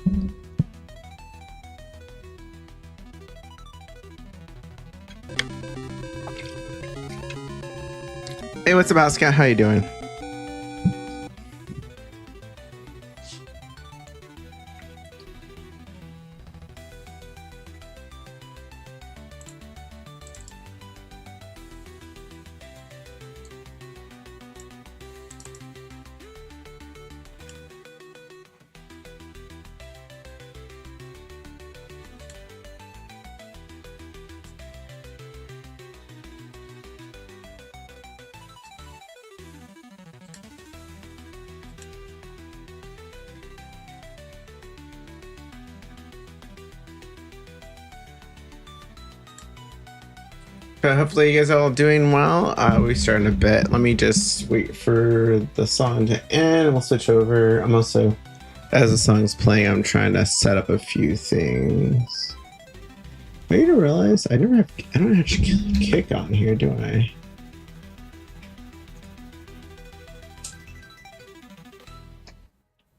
Hey, what's up, Oscar? How you doing? Hopefully you guys are all doing well. We start in a bit. Let me just wait for the song to end. We'll switch over. I'm also, as the song's playing, I'm trying to set up a few things. I need to realize I don't have kick on here, do I?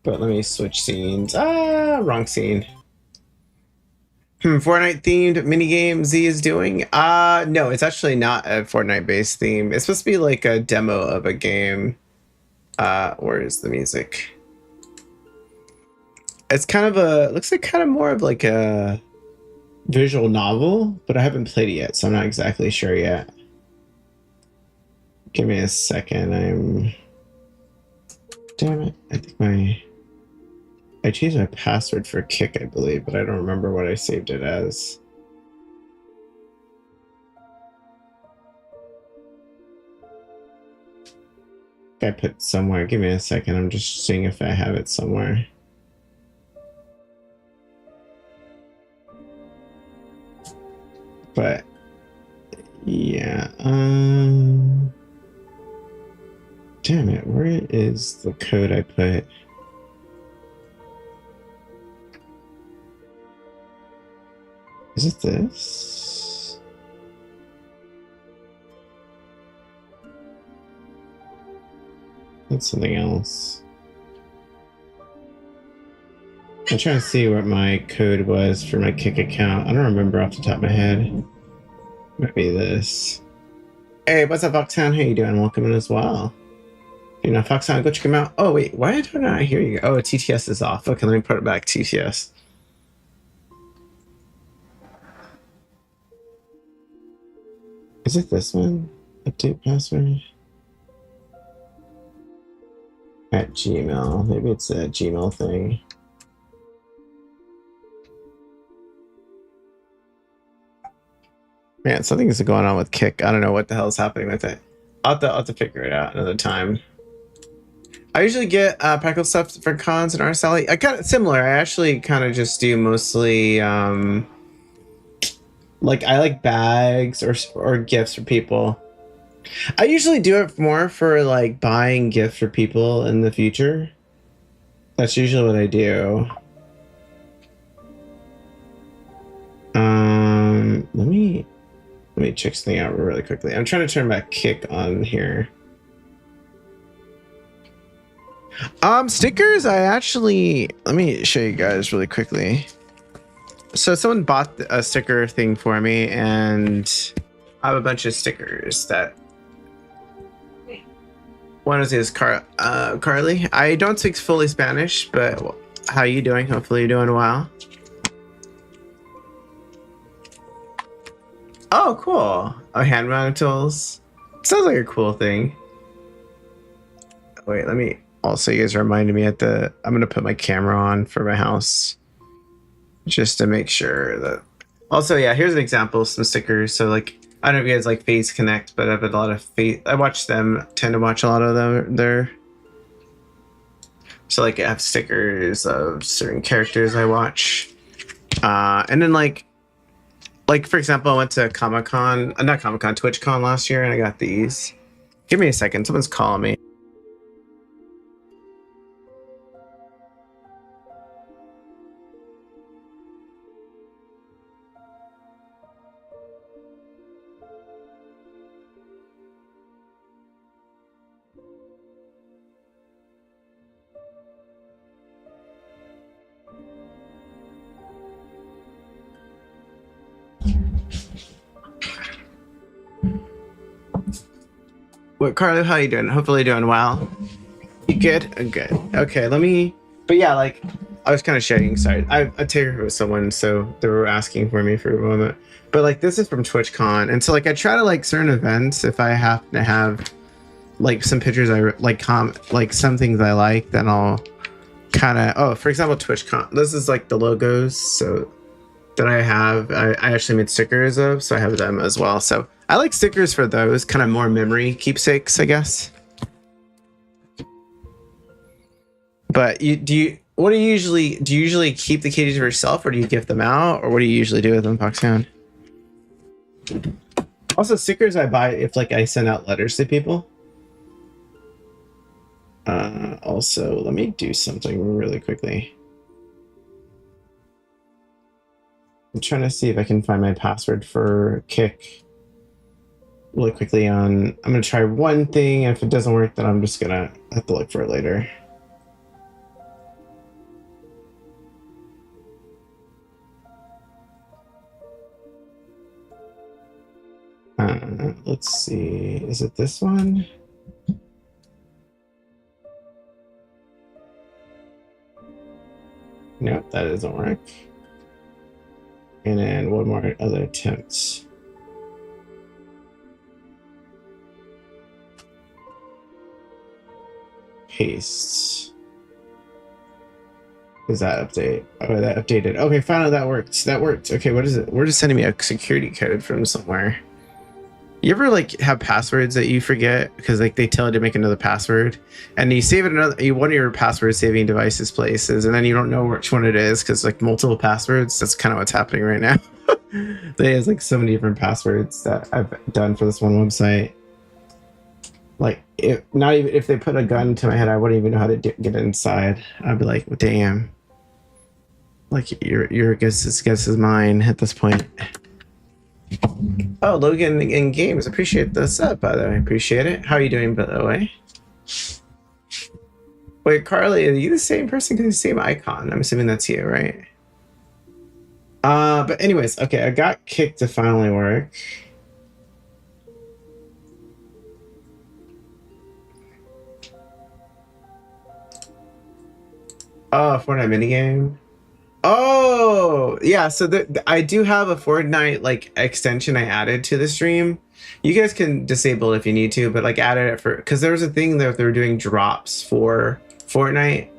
But let me switch scenes. Wrong scene. Fortnite themed minigame Z is doing? No, it's actually not a Fortnite based theme. It's supposed to be like a demo of a game. Where is the music? It's kind of looks like kind of more of like a visual novel, but I haven't played it yet, so I'm not exactly sure yet. Give me a second. Damn it. I think I changed my password for Kick, I believe, but I don't remember what I saved it as. I put it somewhere. Give me a second. I'm just seeing if I have it somewhere. But yeah, damn it, where is the code I put? Is it this? That's something else. I'm trying to see what my code was for my Kick account. I don't remember off the top of my head. Might be this. Hey, what's up, Foxhound? How you doing? Welcome in as well. You know, Foxhound, go check him out. Oh, wait, why don't I hear you? Oh, TTS is off. Okay, let me put it back, TTS. Is it this one? Update password? At Gmail. Maybe it's a Gmail thing. Man, something's going on with Kick. I don't know what the hell is happening with it. I'll have to figure it out another time. I usually get practical stuff for cons and RSL. I kind of similar. I actually kind of just do mostly like I like bags or gifts for people. I usually do it more for like buying gifts for people in the future. That's usually what I do. Let me check something out really quickly. I'm trying to turn back Kick on here. Stickers, I actually, let me show you guys really quickly. So someone bought a sticker thing for me, and I have a bunch of stickers that one is Carly. I don't speak fully Spanish, but how you doing? Hopefully you're doing well. Oh, cool. Oh, hand mounted tools. Sounds like a cool thing. Wait, let me also, you guys reminded me I'm gonna put my camera on for my house just to make sure that. Also, yeah, here's an example of some stickers. So like, I don't know if you guys like Face Connect, but I have a lot of I watch them, tend to watch a lot of them there. So like I have stickers of certain characters I watch. And then like for example, I went to Comic-Con, not Comic-Con, TwitchCon last year, and I got these. Give me a second, someone's calling me. What, Carlo? How you doing? Hopefully doing well. You good? Good. Okay, let me. But yeah, like I was kind of sharing. Sorry, I take care with someone, so they were asking for me for a moment. But like this is from TwitchCon, and so like I try to like certain events if I happen to have like some pictures I like like some things I like, then I'll kind of for example TwitchCon. This is like the logos so that I have. I actually made stickers of, so I have them as well. So I like stickers for those kind of more memory keepsakes, I guess. But what do you usually keep the kitties for yourself, or do you gift them out, or what do you usually do with them, Foxhound? Also, stickers I buy if like I send out letters to people. Also, let me do something really quickly. I'm trying to see if I can find my password for Kick really quickly I'm gonna try one thing. If it doesn't work, then I'm just gonna have to look for it later. Let's see. Is it this one? Nope, that doesn't work. And then one more other attempt. Paste. Is that update? Oh, that updated. Okay, finally that worked. That worked. Okay, what is it? We're just sending me a security code from somewhere. You ever like have passwords that you forget because like they tell you to make another password and you save it one of your password saving devices places and then you don't know which one it is because like multiple passwords. That's kind of what's happening right now. There's like so many different passwords that I've done for this one website. Like not even if they put a gun to my head, I wouldn't even know how to get inside. I'd be like, well, damn. Like your guess is mine at this point. Oh, Logan in games. Appreciate the sub, by the way. Appreciate it. How are you doing, by the way? Wait, Carly, are you the same person? Because the same icon. I'm assuming that's you, right? But anyways, okay, I got Kick to finally work. Oh, Fortnite minigame. Oh, yeah. So I do have a Fortnite like extension I added to the stream. You guys can disable it if you need to, but like added it for because there was a thing that they were doing drops for Fortnite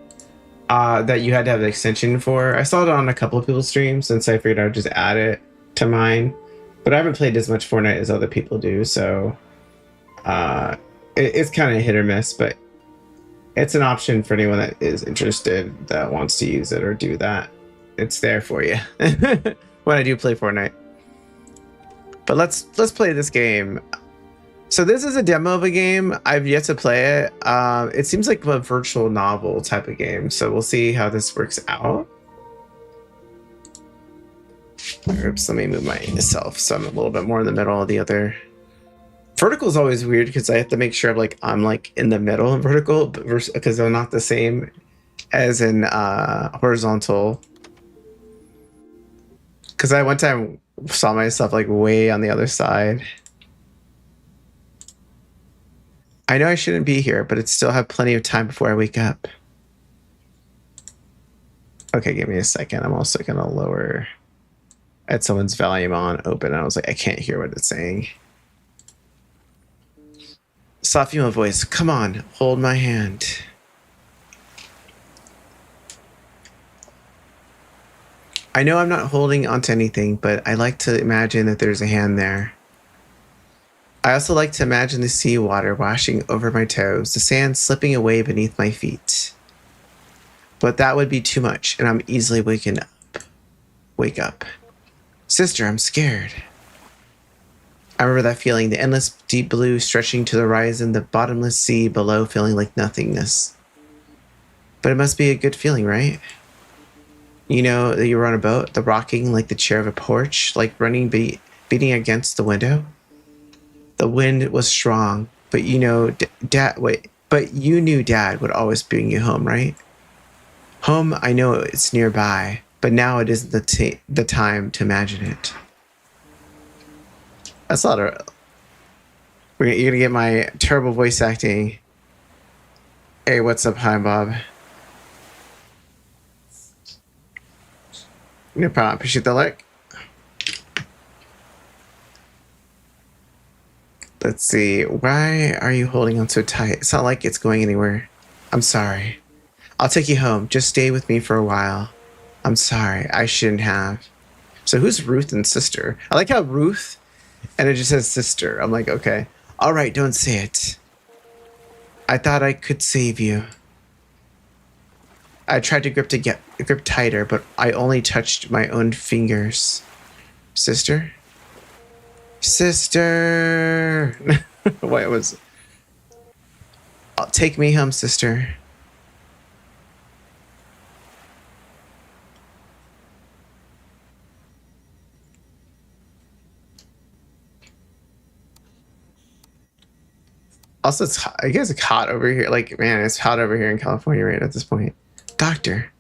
that you had to have the extension for. I saw it on a couple of people's streams, since I figured I'd just add it to mine. But I haven't played as much Fortnite as other people do, so it's kind of hit or miss, but it's an option for anyone that is interested that wants to use it or do that. It's there for you when I do play Fortnite. But let's play this game. So this is a demo of a game. I've yet to play it. It seems like a virtual novel type of game. So we'll see how this works out. Oops, let me move myself so I'm a little bit more in the middle of the other. Vertical is always weird because I have to make sure I'm like in the middle of vertical because they're not the same as in horizontal. Because I one time saw myself like way on the other side. I know I shouldn't be here, but it's still have plenty of time before I wake up. Okay, give me a second. I'm also gonna lower. I had someone's volume on open. And I was like, I can't hear what it's saying. Soft female voice. Come on, hold my hand. I know I'm not holding onto anything, but I like to imagine that there's a hand there. I also like to imagine the seawater washing over my toes, the sand slipping away beneath my feet. But that would be too much, and I'm easily waking up. Wake up. Sister, I'm scared. I remember that feeling, the endless deep blue stretching to the horizon, the bottomless sea below feeling like nothingness. But it must be a good feeling, right? You know that you were on a boat, the rocking like the chair of a porch, like running beating against the window. The wind was strong, but you know, but you knew Dad would always bring you home, right? Home, I know it's nearby, but now it isn't the time to imagine it. That's a lot of... You're gonna get my terrible voice acting. Hey, what's up? Hi, Bob. No problem. Appreciate the like. Let's see. Why are you holding on so tight? It's not like it's going anywhere. I'm sorry. I'll take you home. Just stay with me for a while. I'm sorry. I shouldn't have. So who's Ruth and sister? I like how Ruth, and it just says sister. I'm like, okay. All right, don't say it. I thought I could save you. I tried to grip tighter, but I only touched my own fingers. Sister? Sister! Why it was... Take me home, sister. Also, it's hot. I guess it's hot over here. Like, man, it's hot over here in California right at this point. Doctor.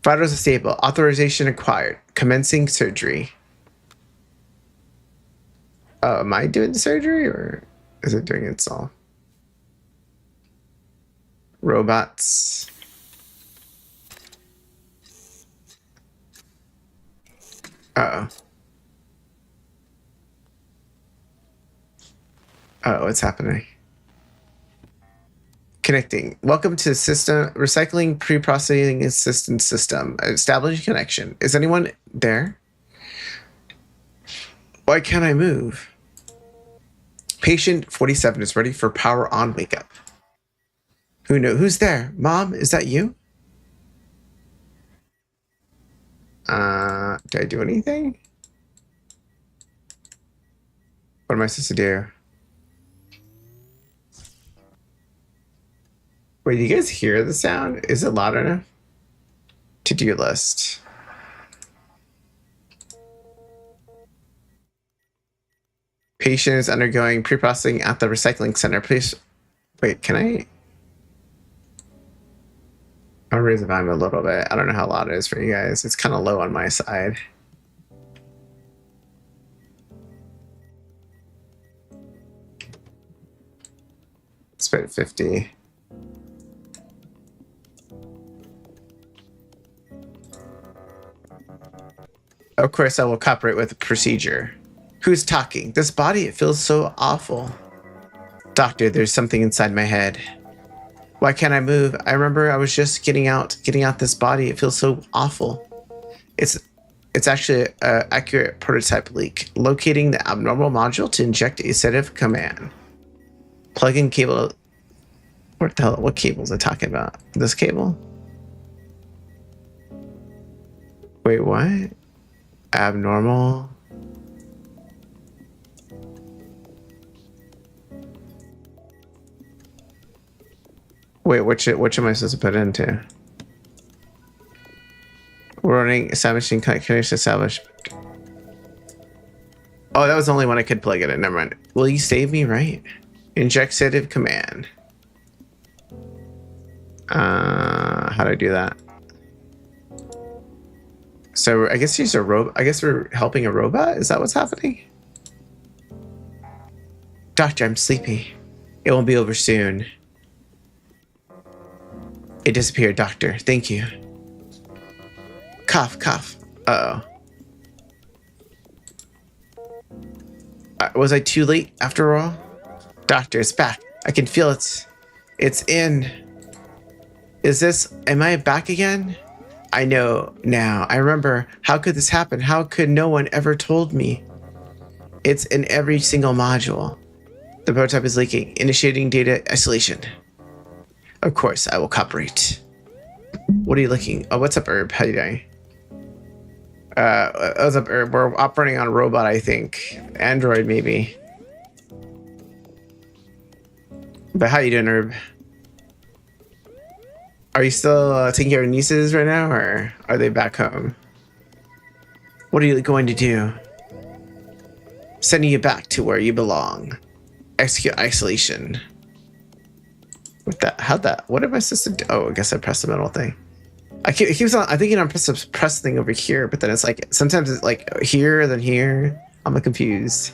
Vitals are stable. Authorization acquired. Commencing surgery. Oh, am I doing the surgery or is it doing itself? Robots. Uh-oh. Uh-oh, what's happening? Connecting. Welcome to system recycling pre-processing assistance system. Establishing connection. Is anyone there? Why can't I move? Patient 47 is ready for power on wake up. Who knows? Who's there? Mom, is that you? Did I do anything? What am I supposed to do? Wait, do you guys hear the sound? Is it loud enough? To-do list. Patient is undergoing pre-processing at the recycling center. Please, wait, can I? I'll raise the volume a little bit. I don't know how loud it is for you guys. It's kind of low on my side. Let's put it 50. Of course, I will cooperate with the procedure. Who's talking? This body, it feels so awful. Doctor, there's something inside my head. Why can't I move? I remember I was just getting out this body. It feels so awful. It's actually an accurate prototype leak. Locating the abnormal module to inject a sedative command. Plug in cable. What the hell? What cable is it talking about? This cable? Wait, what? Abnormal. Wait, which am I supposed to put into? We're running establishing connection established. Oh, that was the only one I could plug it in. Never mind. Will you save me, right? Inject sedative command. How do I do that? So I guess she's a robot. I guess we're helping a robot. Is that what's happening? Doctor, I'm sleepy. It won't be over soon. It disappeared, doctor. Thank you. Cough, cough. Uh-oh. Was I too late after all? Doctor, it's back. I can feel it. It's in. Am I back again? I know now. I remember. How could this happen? How could no one ever told me? It's in every single module. The prototype is leaking. Initiating data isolation. Of course, I will cooperate. What are you looking? Oh, what's up, Herb? How you doing? What's up, Herb? We're operating on a robot, I think. Android, maybe. But how you doing, Herb? Are you still taking care of nieces right now, or are they back home? What are you going to do? Sending you back to where you belong. Execute isolation. What am I supposed to do? Oh, I guess I pressed the middle thing. I'm thinking I'm press the thing over here, but then it's like, sometimes it's like here, then here. I'm confused.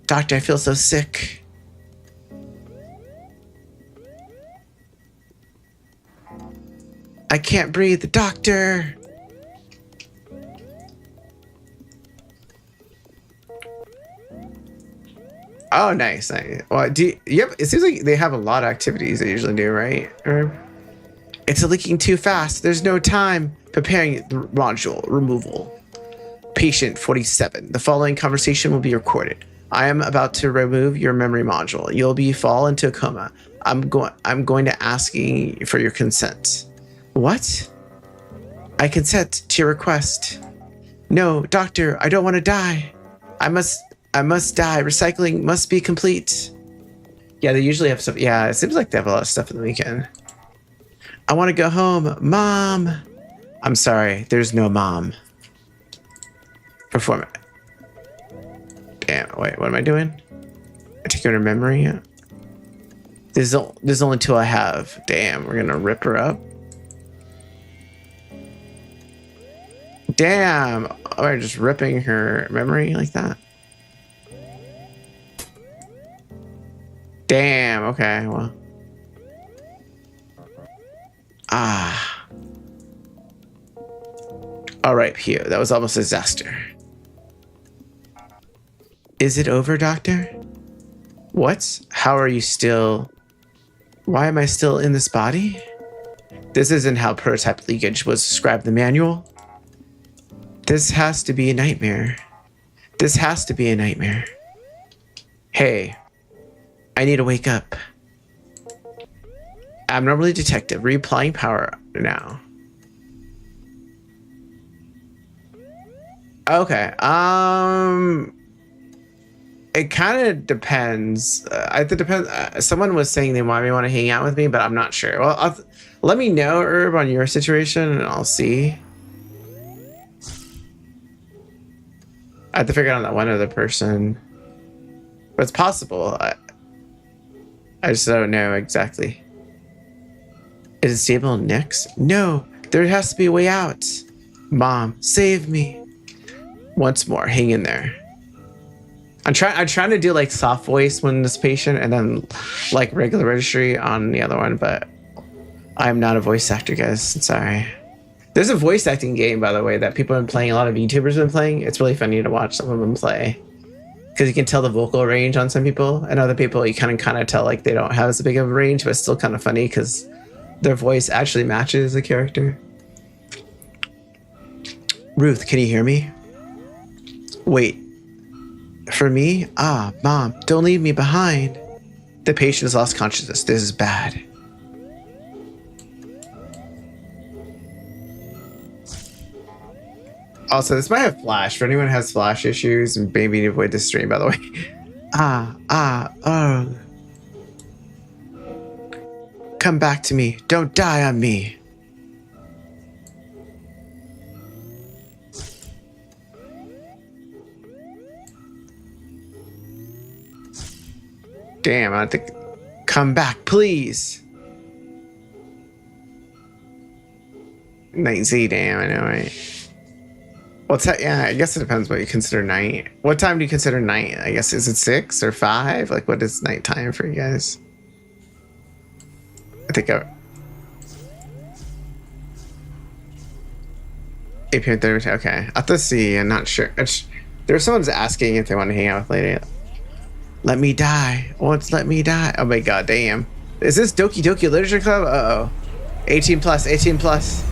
Doctor, I feel so sick. I can't breathe. Doctor! Oh, nice. Well, yep, it seems like they have a lot of activities they usually do, right? It's leaking too fast. There's no time. Preparing the module removal. Patient 47. The following conversation will be recorded. I am about to remove your memory module. You'll fall into a coma. I'm going to ask you for your consent. What? I consent to your request. No, doctor, I don't want to die. I must die. Recycling must be complete. Yeah, they usually have stuff. Yeah, it seems like they have a lot of stuff in the weekend. I want to go home. Mom. I'm sorry. There's no mom. Perform it. Damn. Wait, what am I doing? I take her to memory. There's only 2 I have. Damn, we're going to rip her up. Damn. Oh, we're just ripping her memory like that. Damn. Okay, well. All right, Pio. That was almost a disaster. Is it over, Doctor? What? How are you still... Why am I still in this body? This isn't how prototype leakage was described in the manual. This has to be a nightmare. This has to be a nightmare. Hey, I need to wake up. Abnormally detected. Reapplying power now. Okay. It kind of depends. It depends. Someone was saying they want to hang out with me, but I'm not sure. Well, let me know, Herb, on your situation, and I'll see. I have to figure out that one other person, but it's possible. I just don't know exactly. Is it stable next? No, there has to be a way out. Mom, save me. Once more, hang in there. I'm trying to do like soft voice when this patient and then like regular registry on the other one, but I'm not a voice actor, guys. I'm sorry. There's a voice acting game, by the way, that people have been playing. A lot of YouTubers have been playing. It's really funny to watch some of them play because you can tell the vocal range on some people, and other people you kind of tell like they don't have as big of a range, but it's still kind of funny because their voice actually matches the character. Ruth, can you hear me? Wait. For me? Ah, Mom, don't leave me behind. The patient has lost consciousness. This is bad. Also, this might have flash. For anyone who has flash issues, and maybe need to avoid this stream, by the way. Oh. Come back to me. Don't die on me. Damn, I have to come back, please. Night Z, damn, I know, right? Well, yeah, I guess it depends what you consider night. What time do you consider night? I guess, is it 6 or 5? Like, what is nighttime for you guys? I think 8 p.m. 30. Okay, I have to see. I'm not sure. There's someone's asking if they want to hang out with Lady. Let me die. Once let me die. Oh my god, damn. Is this Doki Doki Literature Club? Uh-oh. 18 plus, 18 plus.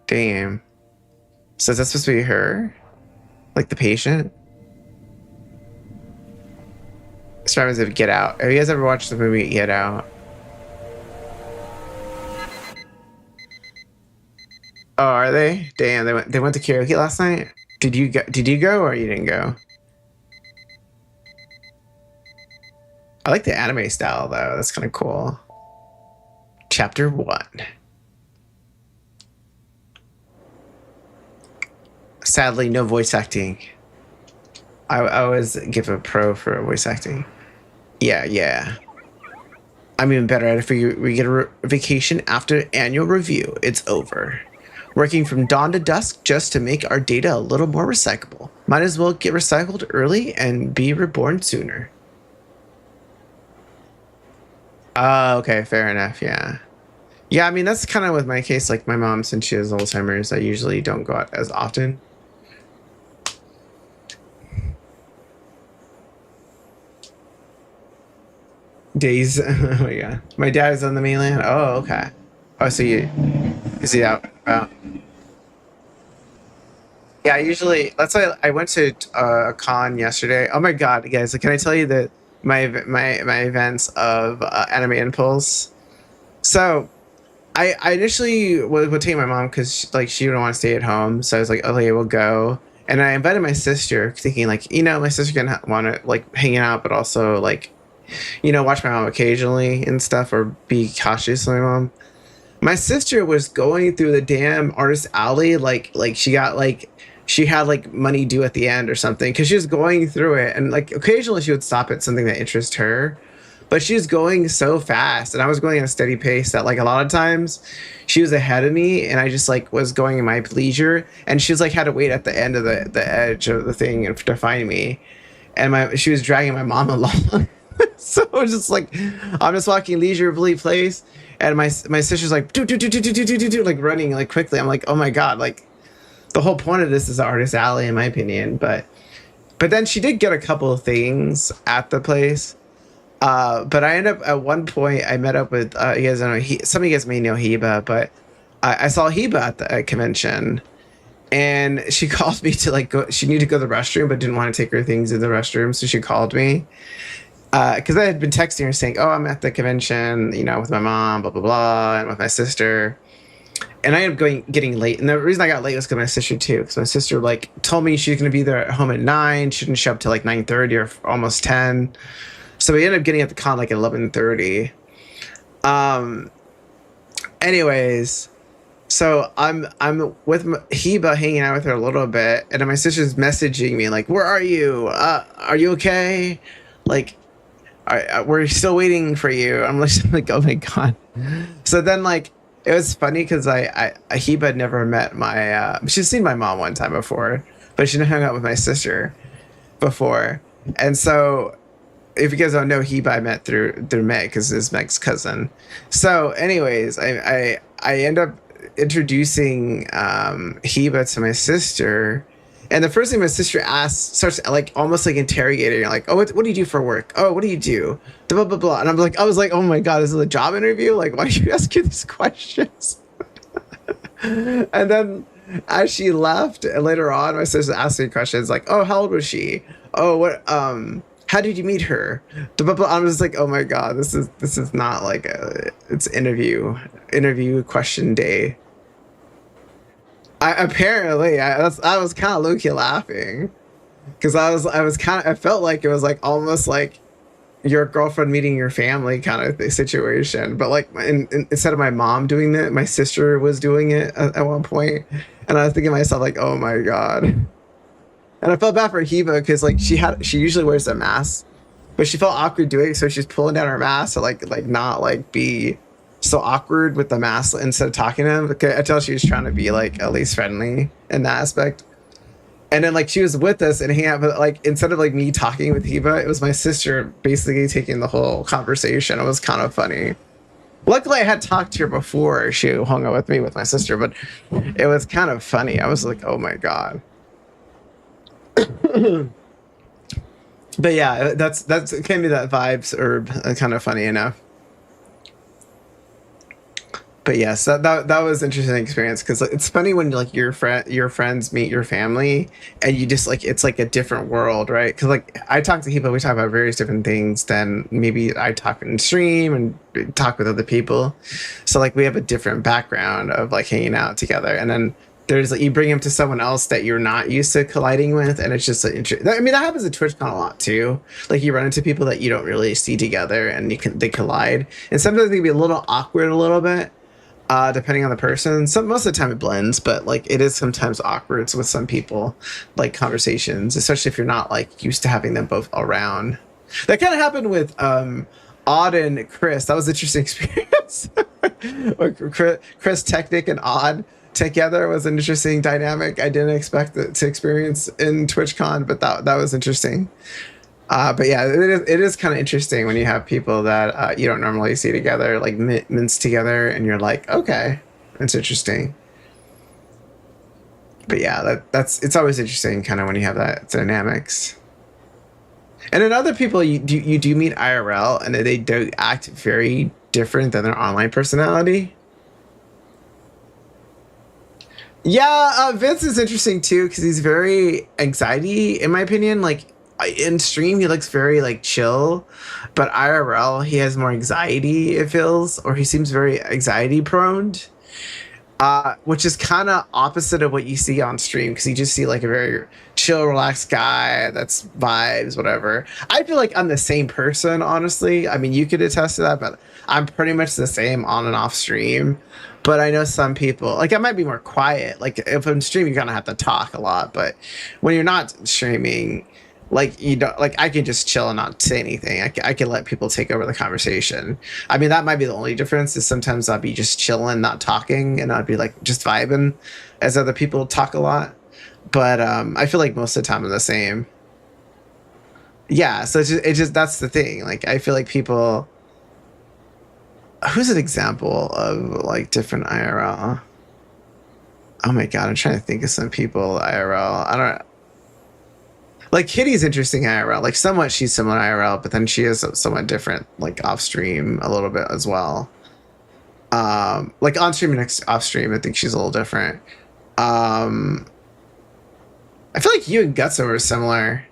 Damn. So is that supposed to be her? Like the patient? This reminds me of Get Out. Have you guys ever watched the movie Get Out? Oh, are they? Damn, they went to karaoke last night? Did you go or you didn't go? I like the anime style though. That's kind of cool. Chapter 1. Sadly, no voice acting. I always give a pro for voice acting. Yeah. I'm even better at it. If we get a vacation after annual review, it's over. working from dawn to dusk just to make our data a little more recyclable. Might as well get recycled early and be reborn sooner. Okay, fair enough. Yeah. Yeah, I mean, that's kind of with my case. Like my mom, since she has Alzheimer's, I usually don't go out as often. Days. Oh, yeah. My dad is on the mainland. Oh, okay. Oh, so you, is he out? Yeah, usually that's why I went to a con yesterday. Oh my god, guys! Can I tell you that my events of Anime Impulse? So I initially would take my mom because like she didn't want to stay at home, so I was like, okay, we'll go. And I invited my sister, thinking like, my sister can want to like hang out, but also like, watch my mom occasionally and stuff, or be cautious of my mom. My sister was going through the damn artist alley like she had like money due at the end or something, because she was going through it, and like occasionally she would stop at something that interests her, but she was going so fast and I was going at a steady pace that like a lot of times she was ahead of me and I just like was going in my leisure, and she was like had to wait at the end of the edge of the thing to find me, and she was dragging my mom along. So it's just like I'm just walking leisurely place, and my sister's like do like running like quickly. I'm like, oh my god, like the whole point of this is the artist alley, in my opinion. But then she did get a couple of things at the place. But I ended up at one point I met up with you guys don't know, some of you guys may know Heba, but I saw Heba at the convention, and she called me to like go. She needed to go to the restroom, but didn't want to take her things in the restroom, so she called me. Because I had been texting her saying, "Oh, I'm at the convention, with my mom, blah blah blah, and with my sister." And I ended up getting late, and the reason I got late was because my sister too. Because my sister like told me she's gonna be there at home at 9. She didn't show up till like 9:30 or almost 10. So we ended up getting at the con like at 11:30. Anyways, so I'm with Heba, hanging out with her a little bit, and then my sister's messaging me like, "Where are you? Are you okay? Like, we're still waiting for you." I'm like, oh my god. So then like it was funny because Heba had never met my she's seen my mom one time before, but she didn't hang out with my sister before. And so if you guys don't know, Heba I met through Meg, because is Meg's cousin. So anyways, I end up introducing Heba to my sister. And the first thing my sister asks, starts like almost like interrogating, like, "Oh, what do you do for work? Oh, what do you do? Blah blah blah." And I was like, "Oh my god, this is a job interview? Like, why do you ask you these questions?" And then as she left, and later on, my sister asked me questions like, "Oh, how old was she? Oh, what how did you meet her?" Blah, blah. I'm just like, "Oh my god, this is not like it's interview question day." I was kind of low-key laughing, because I felt like it was like almost like your girlfriend meeting your family kind of situation, but like instead of my mom doing that, my sister was doing it at one point, and I was thinking to myself like, oh my god. And I felt bad for Heba, because like she usually wears a mask, but she felt awkward doing it, so she's pulling down her mask to like not like be so awkward with the mask instead of talking to him. Okay, I tell she was trying to be like at least friendly in that aspect. And then like she was with us and hanging out, but like instead of like me talking with Heba, it was my sister basically taking the whole conversation. It was kind of funny. Luckily, I had talked to her before she hung out with me with my sister, but it was kind of funny. I was like, oh my god. But yeah, that's it can be that vibes or kind of funny enough. But yes, that was interesting experience, because it's funny when like your friends meet your family, and you just like it's like a different world, right? Because like I talk to people, we talk about various different things than maybe I talk in stream and talk with other people. So like we have a different background of like hanging out together, and then there's like you bring them to someone else that you're not used to colliding with, and it's just I mean that happens at TwitchCon a lot too. Like you run into people that you don't really see together, and they collide, and sometimes they can be a little awkward a little bit. Depending on the person. Most of the time it blends, but like it is sometimes awkward with some people, like conversations, especially if you're not like used to having them both around. That kind of happened with Odd and Chris. That was an interesting experience. Chris Technic and Odd together was an interesting dynamic. I didn't expect it to experience in TwitchCon, but that was interesting. But yeah, it is kind of interesting when you have people that you don't normally see together, like mince together, and you're like, okay, that's interesting. But yeah, it's always interesting, kind of when you have that dynamics. And then other people you do meet IRL, and they do act very different than their online personality. Yeah, Vince is interesting too because he's very anxiety, in my opinion. Like in stream, he looks very like chill, but IRL he has more anxiety. It feels, or he seems very anxiety prone, which is kind of opposite of what you see on stream because you just see like a very chill, relaxed guy that's vibes, whatever. I feel like I'm the same person, honestly. I mean, you could attest to that, but I'm pretty much the same on and off stream. But I know some people, like I might be more quiet. Like if I'm streaming, you're gonna have to talk a lot. But when you're not streaming, like you don't, like I can just chill and not say anything. I can let people take over the conversation. I mean, that might be the only difference is sometimes I'll be just chilling, not talking, and I'd be like just vibing as other people talk a lot. But I feel like most of the time I'm the same. Yeah, so it's just that's the thing. Like I feel like people. Who's an example of like different IRL? Oh my god, I'm trying to think of some people IRL. I don't. Like Kitty's interesting IRL. Like somewhat she's similar IRL, but then she is somewhat different, like off stream a little bit as well. Like on stream and off stream, I think she's a little different. I feel like you and Gutso are similar.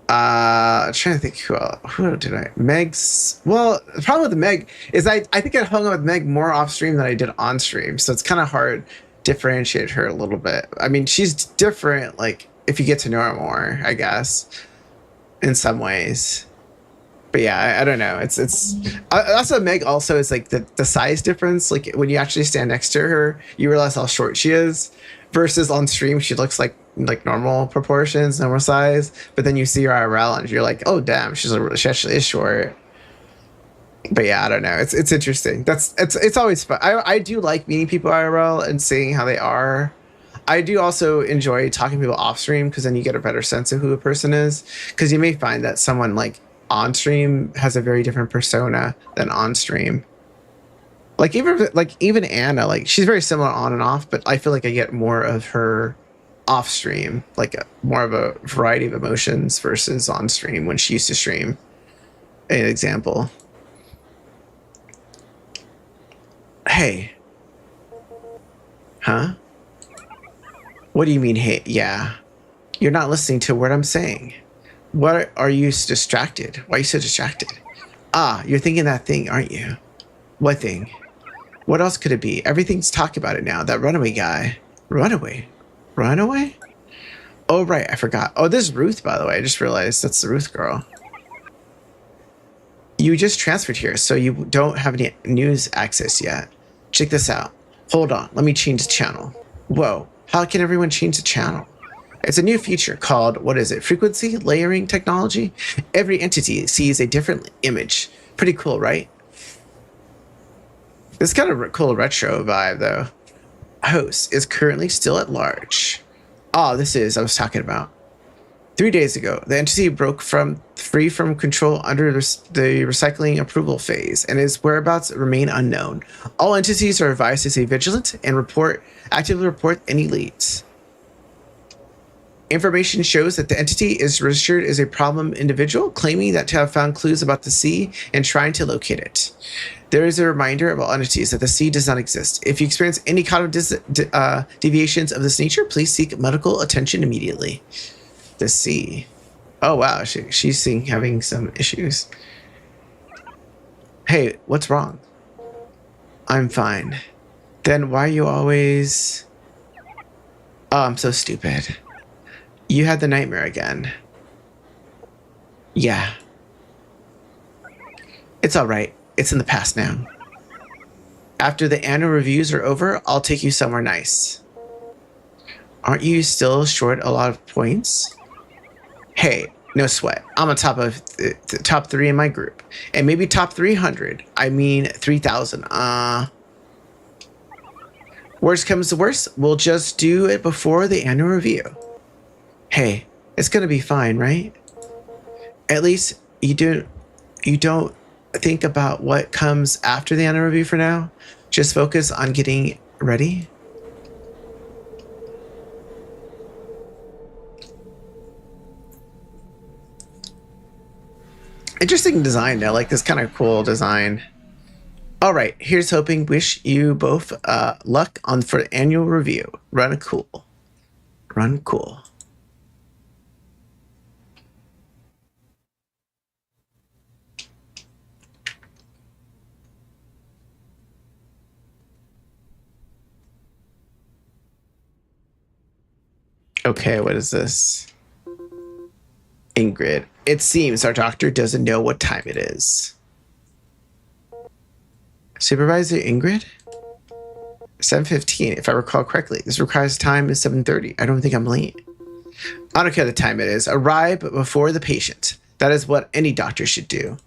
I'm trying to think who did I Meg's. Well, the problem with the Meg is I think I hung out with Meg more off stream than I did on stream, so it's kind of hard to differentiate her a little bit. I mean, she's different, like if you get to know her more, I guess, in some ways. But yeah, I don't know. It's also Meg also is like the size difference. Like when you actually stand next to her, you realize how short she is. Versus on stream, she looks like normal proportions, normal size. But then you see her IRL, and you're like, oh damn, she actually is short. But yeah, I don't know. It's interesting. It's always fun. I do like meeting people IRL and seeing how they are. I do also enjoy talking to people off stream because then you get a better sense of who a person is. Because you may find that someone like on stream has a very different persona than on stream. Like even Anna, like she's very similar on and off, but I feel like I get more of her off stream, like more of a variety of emotions versus on stream when she used to stream. An example. Hey. Huh? What do you mean, hey? Yeah. You're not listening to what I'm saying. What are you distracted? Why are you so distracted? Ah, you're thinking that thing, aren't you? What thing? What else could it be? Everything's talking about it now. That runaway guy. Runaway? Runaway? Oh, right. I forgot. Oh, this is Ruth, by the way. I just realized that's the Ruth girl. You just transferred here, so you don't have any news access yet. Check this out. Hold on. Let me change the channel. Whoa. How can everyone change the channel? It's a new feature called, what is it? Frequency layering technology? Every entity sees a different image. Pretty cool, right? It's kind of cool retro vibe, though. Host is currently still at large. Oh, this is I was talking about. 3 days ago, the entity broke free from control under the recycling approval phase, and its whereabouts remain unknown. All entities are advised to stay vigilant and actively report any leads. Information shows that the entity is registered as a problem individual, claiming that to have found clues about the sea and trying to locate it. There is a reminder of all entities that the sea does not exist. If you experience any cognitive deviations of this nature, please seek medical attention immediately. The sea. Oh wow, she's having some issues. Hey, what's wrong? I'm fine. Then why are you always... Oh, I'm so stupid. You had the nightmare again. Yeah. It's all right. It's in the past now. After the annual reviews are over, I'll take you somewhere nice. Aren't you still short a lot of points? Hey, no sweat. I'm on top of the top 3 in my group. And maybe top 300. I mean 3,000. Worst comes to worst, we'll just do it before the annual review. Hey, it's gonna be fine, right? At least you don't think about what comes after the annual review for now. Just focus on getting ready. Interesting design though, like this kind of cool design. All right, here's hoping. Wish you both luck on for the annual review. Run cool. Run cool. Okay, what is this? Ingrid. It seems our doctor doesn't know what time it is. Supervisor Ingrid? 7:15, if I recall correctly. This requires time is 7:30. I don't think I'm late. I don't care the time it is. Arrive before the patient. That is what any doctor should do.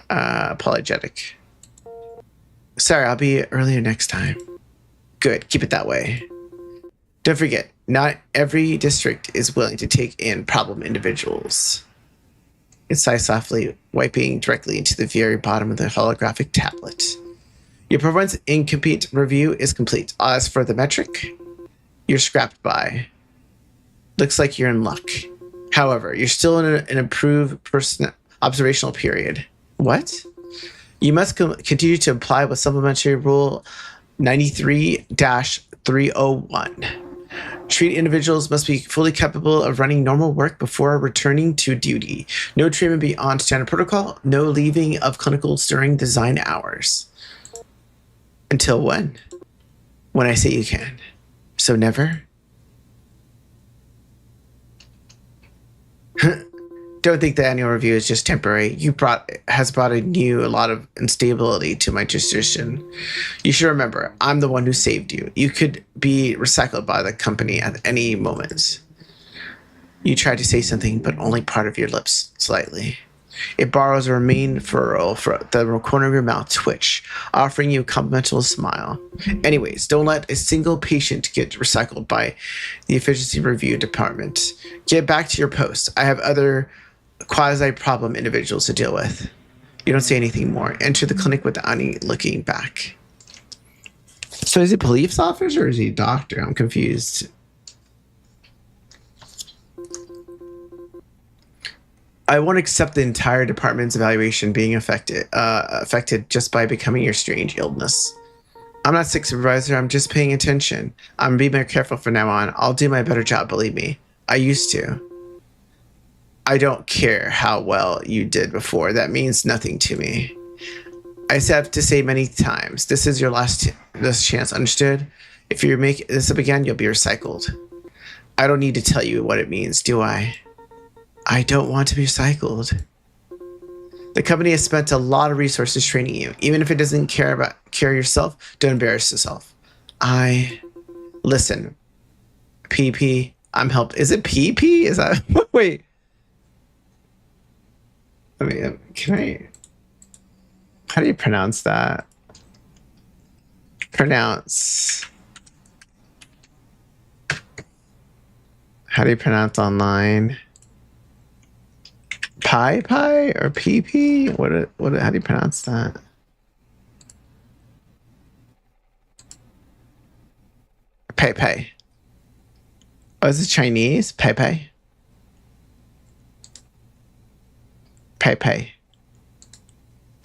Apologetic. Sorry, I'll be earlier next time. Good, keep it that way. Don't forget, not every district is willing to take in problem individuals. It sighs softly, wiping directly into the very bottom of the holographic tablet. Your performance incomplete review is complete. As for the metric, you're scrapped by. Looks like you're in luck. However, you're still in an improved observational period. What? You must continue to apply with supplementary rule 93-301. Treat individuals must be fully capable of running normal work before returning to duty. No treatment beyond standard protocol. No leaving of clinicals during design hours. Until when? When I say you can. So never? Don't think the annual review is just temporary. Has brought a lot of instability to my tradition. You should remember, I'm the one who saved you. You could be recycled by the company at any moment. You tried to say something, but only part of your lips slightly. It borrows a remain furrow for the corner of your mouth twitch, offering you a complimentary smile. Anyways, don't let a single patient get recycled by the efficiency review department. Get back to your post. I have other quasi-problem individuals to deal with. You don't say anything more. Enter the clinic without any looking back. So is he a police officer or is he a doctor? I'm confused. I won't accept the entire department's evaluation being affected just by becoming your strange illness. I'm not sick, supervisor. I'm just paying attention. I'm gonna be more careful from now on. I'll do my better job, believe me. I used to. I don't care how well you did before. That means nothing to me. I have to say many times, this is your last chance, understood? If you make this up again, you'll be recycled. I don't need to tell you what it means, do I? I don't want to be recycled. The company has spent a lot of resources training you. Even if it doesn't care yourself, don't embarrass yourself. Listen, PP, I'm helped. Is it PP? Is that, wait. I mean, how do you pronounce that? How do you pronounce online? Pie or PP? How do you pronounce that? Pei. Oh, is it Chinese? Pei.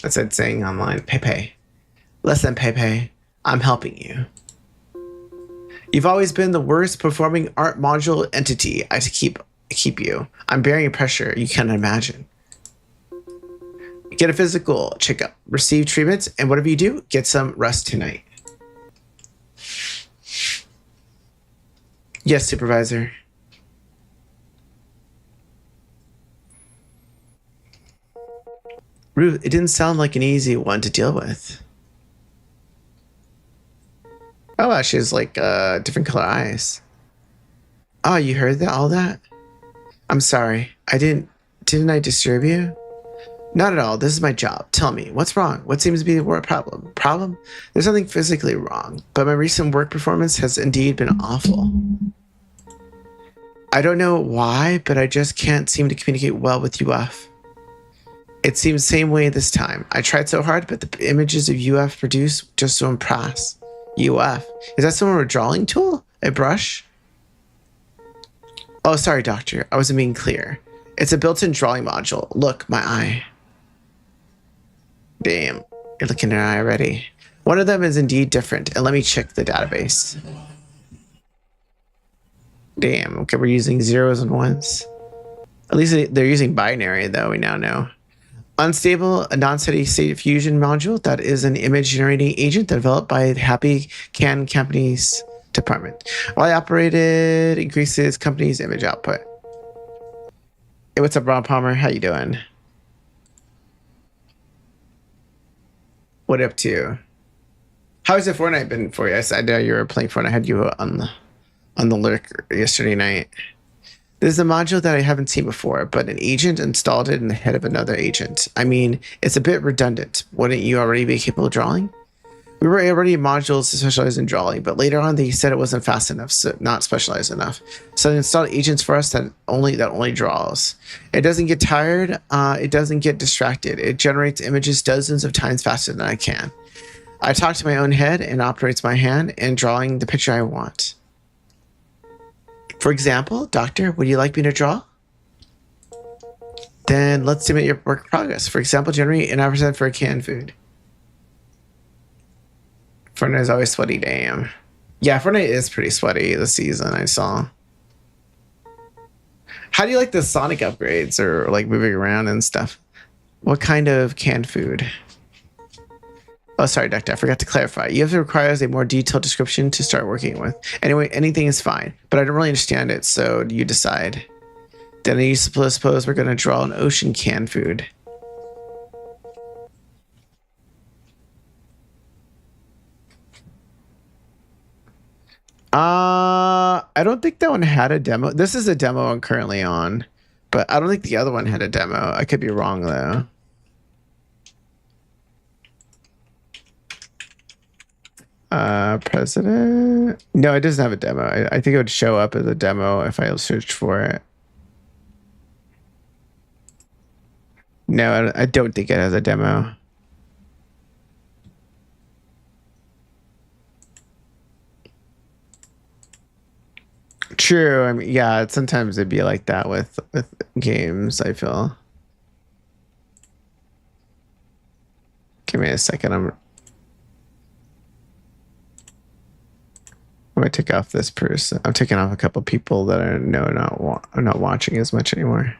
That's it saying online. Pei. Listen, Pei, I'm helping you. You've always been the worst performing art module entity I keep you. I'm bearing pressure you can't imagine. Get a physical checkup, receive treatments, and whatever you do, get some rest tonight. Yes, supervisor. Ruth, it didn't sound like an easy one to deal with. Oh, wow, she has like different color eyes. Oh, you heard all that? I'm sorry. Didn't I disturb you? Not at all. This is my job. Tell me, what's wrong? What seems to be the word problem? Problem? There's nothing physically wrong, but my recent work performance has indeed been awful. I don't know why, but I just can't seem to communicate well with UF. It seems the same way this time. I tried so hard, but the images of UF produce just to impress. UF? Is that some drawing tool? A brush? Oh, sorry, doctor. I wasn't being clear. It's a built-in drawing module. Look, my eye. Damn, you're looking at an eye already. One of them is indeed different, and let me check the database. Damn, okay, we're using zeros and ones. At least they're using binary, though, we now know. Unstable, a non-steady state fusion module that is an image generating agent developed by the Happy Can Company's department. While I operated, increases company's image output. Hey, what's up, Rob Palmer? How you doing? What up to? How has the Fortnite been for you? I know you were playing Fortnite. I had you on the lurk yesterday night. This is a module that I haven't seen before, but an agent installed it in the head of another agent. I mean, it's a bit redundant. Wouldn't you already be capable of drawing? We were already modules to specialize in drawing, but later on they said it wasn't fast enough, so not specialized enough. So they installed agents for us that only draws. It doesn't get tired. It doesn't get distracted. It generates images dozens of times faster than I can. I talk to my own head and operates my hand in drawing the picture I want. For example, doctor, would you like me to draw? Then let's submit your work progress. For example, generate an ampersand for a canned food. Fortnite is always sweaty, damn. Yeah, Fortnite is pretty sweaty this season, I saw. How do you like the Sonic upgrades or like moving around and stuff? What kind of canned food? Oh, sorry, doctor, I forgot to clarify. You have to require a more detailed description to start working with. Anyway, anything is fine, but I don't really understand it, so you decide. Then I suppose we're going to draw an ocean canned food. I don't think that one had a demo. This is a demo I'm currently on, but I don't think the other one had a demo. I could be wrong, though. President? No, it doesn't have a demo. I think it would show up as a demo if I searched for it. No, I don't think it has a demo. True. I mean, yeah, sometimes it'd be like that with games, I feel. Give me a second. I'm gonna take off this person. I'm taking off a couple people that are not watching as much anymore.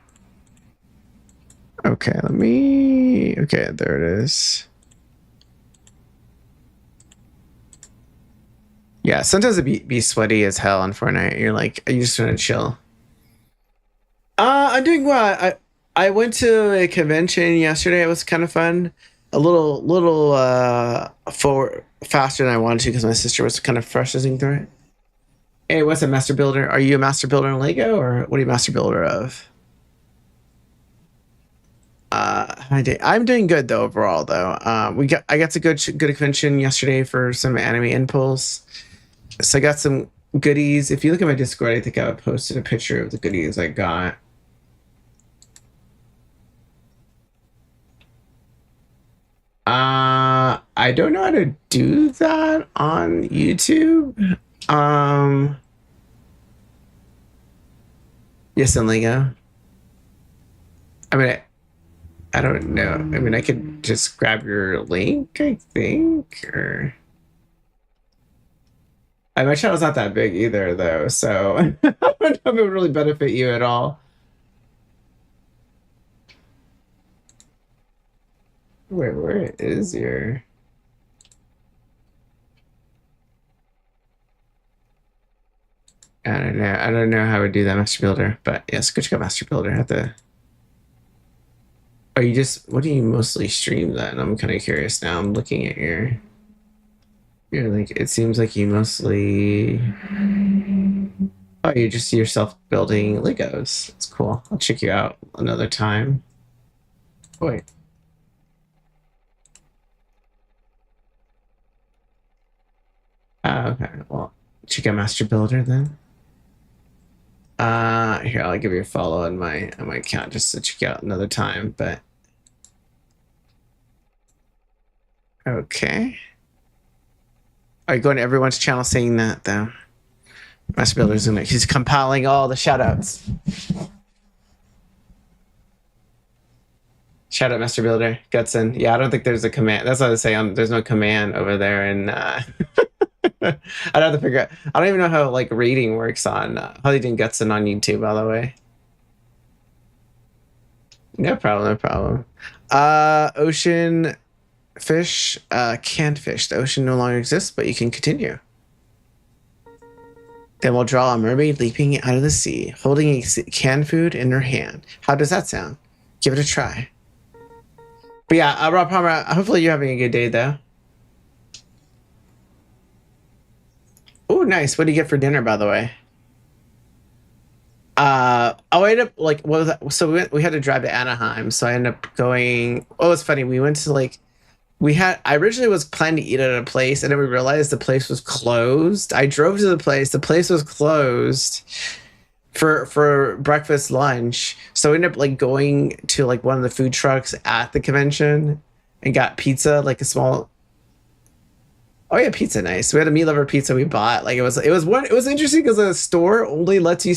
Okay, okay, there it is. Yeah, sometimes it be sweaty as hell on Fortnite. You're like, you just want to chill. I'm doing well. I went to a convention yesterday. It was kind of fun. A little faster than I wanted to because my sister was kind of processing through it. Hey, what's a master builder? Are you a master builder in Lego, or what are you a master builder of? I'm doing good though overall though. I got a good convention yesterday for some anime impulse. So I got some goodies. If you look at my Discord, I think I posted a picture of the goodies I got. I don't know how to do that on YouTube. Yes, in Lego. I mean, I don't know. I mean, I could just grab your link, I think, or... My channel's not that big either, though, so I don't know if it would really benefit you at all. Wait, where is your... I don't know. I don't know how to do that Master Builder, but yes, go check out Master Builder. Have to... Are you just... What do you mostly stream then? I'm kind of curious now. I'm looking at your... You're like, it seems like you mostly... Oh, you're just yourself building Legos. It's cool. I'll check you out another time. Wait, Okay, well, check out Master Builder then. Here, I'll give you a follow on my account just to check out another time, but okay. Are you going to everyone's channel saying that though? Master Builder's in it. He's compiling all the shout outs. Shout out Master Builder, Gutson. Yeah, I don't think there's a command. That's what I was saying. There's no command over there, and I'd have to figure out. I don't even know how like rating works on Holly Dean Gutson on YouTube. By the way, no problem, no problem. Ocean fish, canned fish. The ocean no longer exists, but you can continue. Then we'll draw a mermaid leaping out of the sea, holding a canned food in her hand. How does that sound? Give it a try. But yeah, Rob Palmer, hopefully you're having a good day though. Oh, nice. What do you get for dinner, by the way? I ended up like what was that? So we had to drive to Anaheim, so I ended up going. Oh, it's funny. We went to like I originally was planning to eat at a place, and then we realized the place was closed. I drove to the place was closed for breakfast lunch. So we ended up like going to like one of the food trucks at the convention and got pizza, like a small. Oh yeah, pizza nice. We had a meat lover pizza we bought. Like it was interesting because the store only lets you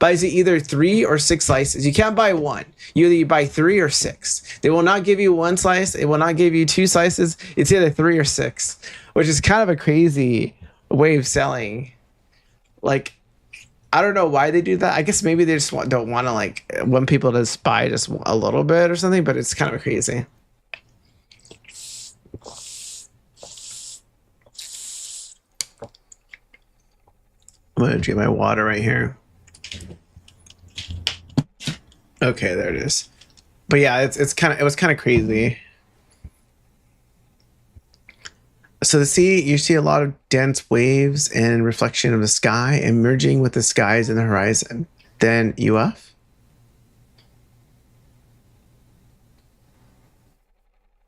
buys you either 3 or 6 slices. You can't buy one. You buy 3 or 6. They will not give you one slice. It will not give you 2 slices. It's either 3 or 6, which is kind of a crazy way of selling. Like I don't know why they do that. I guess maybe they just don't want to like want people to buy just a little bit or something. But it's kind of crazy. I'm gonna drink my water right here. Okay, there it is. But yeah, it was kind of crazy. So the sea, you see a lot of dense waves and reflection of the sky and merging with the skies in the horizon. Then UF.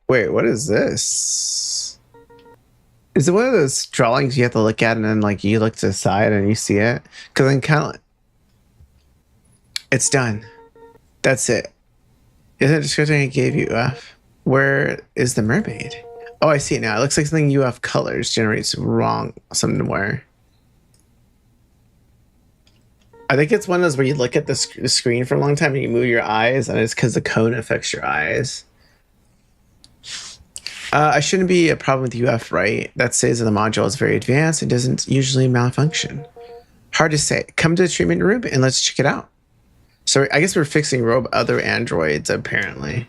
Wait, what is this? Is it one of those drawings you have to look at and then like you look to the side and you see it? Because then kind of, it's done. That's it. Isn't it description I gave you UF? Where is the mermaid? Oh, I see it now. It looks like something UF colors generates wrong somewhere. I think it's one of those where you look at the screen for a long time and you move your eyes, and it's because the cone affects your eyes. I shouldn't be a problem with UF, right? That says that the module is very advanced. It doesn't usually malfunction. Hard to say. Come to the treatment room and let's check it out. So I guess we're fixing other androids, apparently.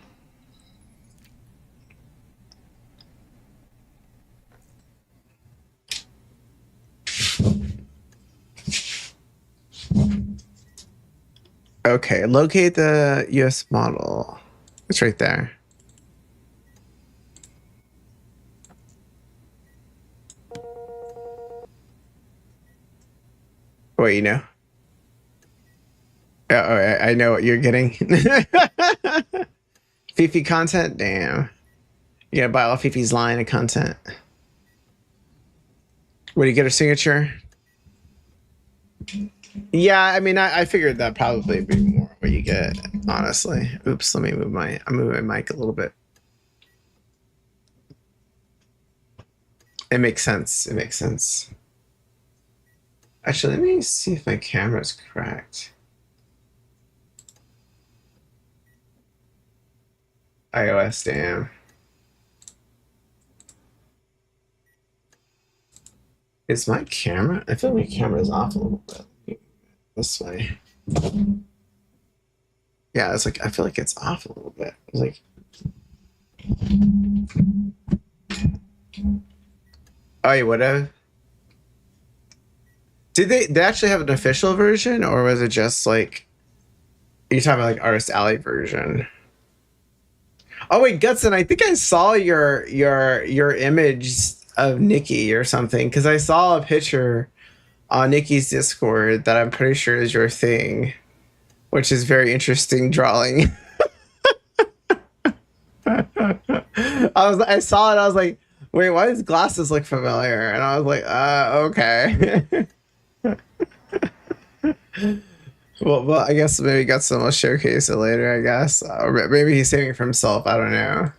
Okay, locate the US model. It's right there. Wait, you know? Oh, I know what you're getting. Fifi content? Damn. You gotta buy all Fifi's line of content. What do you get her signature? Yeah, I mean, I figured that probably be more what you get, honestly. Oops, let me I'm moving my mic a little bit. It makes sense. It makes sense. Actually, let me see if my camera's cracked. iOS, damn. Is my camera? I feel like my camera is off a little bit. This way. Yeah, it's like I feel like it's off a little bit. It's like. Oh, you would have? Did they actually have an official version, or was it just like you're talking about like Artist Alley version? Oh wait, Gutson, I think I saw your image of Nikki or something, because I saw a picture on Nikki's Discord that I'm pretty sure is your thing, which is very interesting drawing. I saw it, I was like, Wait, why does glasses look familiar? And I was like, okay. Well, I guess maybe got some. We'll showcase it later. I guess, or maybe he's saving it for himself. I don't know.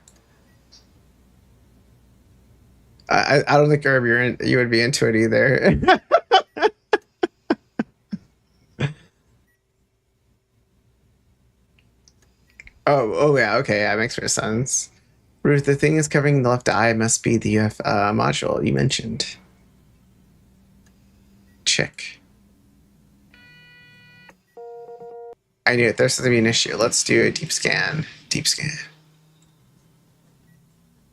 I don't think Herb, you would be into it either. Oh yeah, okay, yeah, makes more sense. Ruth, the thing is covering the left eye must be the UF module you mentioned. Check. I knew it. There's going to be an issue. Let's do a deep scan. Deep scan.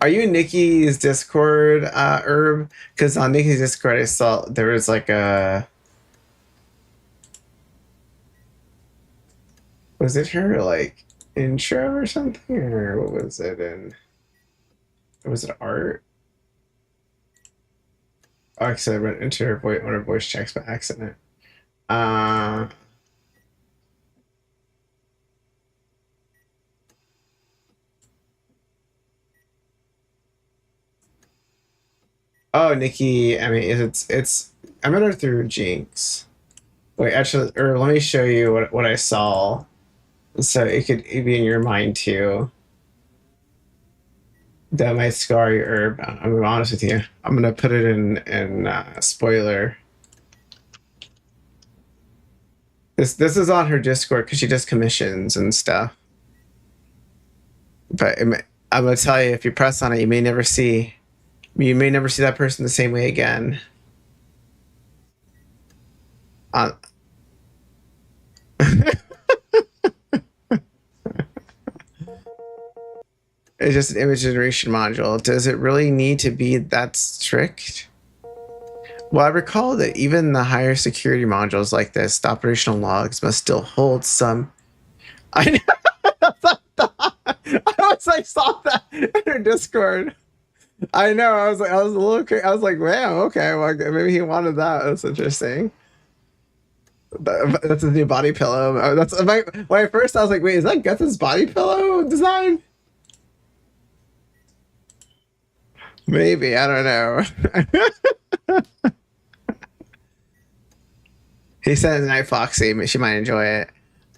Are you in Nikki's Discord, Herb? Because on Nikki's Discord, I saw there was like a. Was it her like intro or something, or what was it? And was it art? Oh, actually, I went into her voice, one of her voice checks by accident. Uh, oh, Nikki. I mean, it's. I met her through Jinx. Wait, actually, or let me show you what I saw, so it be in your mind too. That might scar you, Herb. I'm gonna be honest with you. I'm gonna put it in spoiler. This is on her Discord because she does commissions and stuff. But I'm gonna tell you, if you press on it, you may never see that person the same way again. Uh, it's just an image generation module. Does it really need to be that strict? Well, I recall that even the higher security modules like this, the operational logs must still hold some. I know. I was like, saw that in her Discord. I know. I was a little. I was like, wow, okay. Well, maybe he wanted that. That's interesting. That's a new body pillow. That's my. When I first, I was like, wait, is that Guts' body pillow design? Maybe, I don't know. He said Night Foxy, she might enjoy it.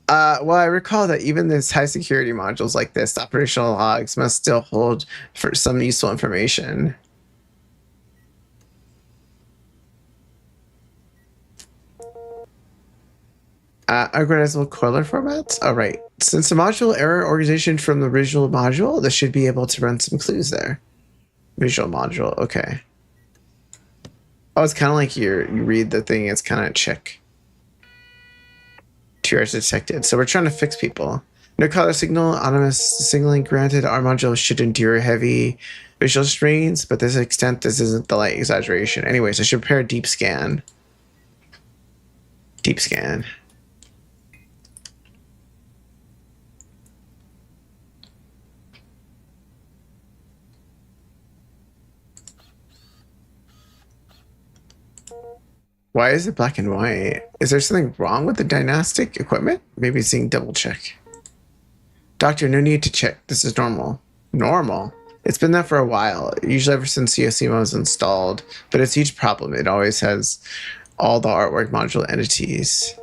Well, I recall that even this high security modules like this, the operational logs must still hold for some useful information. Organizable coiler formats? All right. Since the module error organization from the original module, this should be able to run some clues there. Visual module, okay. Oh, it's kind of like you read the thing, it's kind of chick. 2 errors detected. So we're trying to fix people. No color signal, autonomous signaling granted. Our module should endure heavy visual strains, but to this extent, this isn't the light exaggeration. Anyways, I should prepare a deep scan. Deep scan. Why is it black and white? Is there something wrong with the diagnostic equipment? Maybe it's seeing double check. Doctor, no need to check. This is normal. Normal? It's been that for a while, usually ever since COCMO was installed, but it's a huge problem. It always has all the artwork module entities.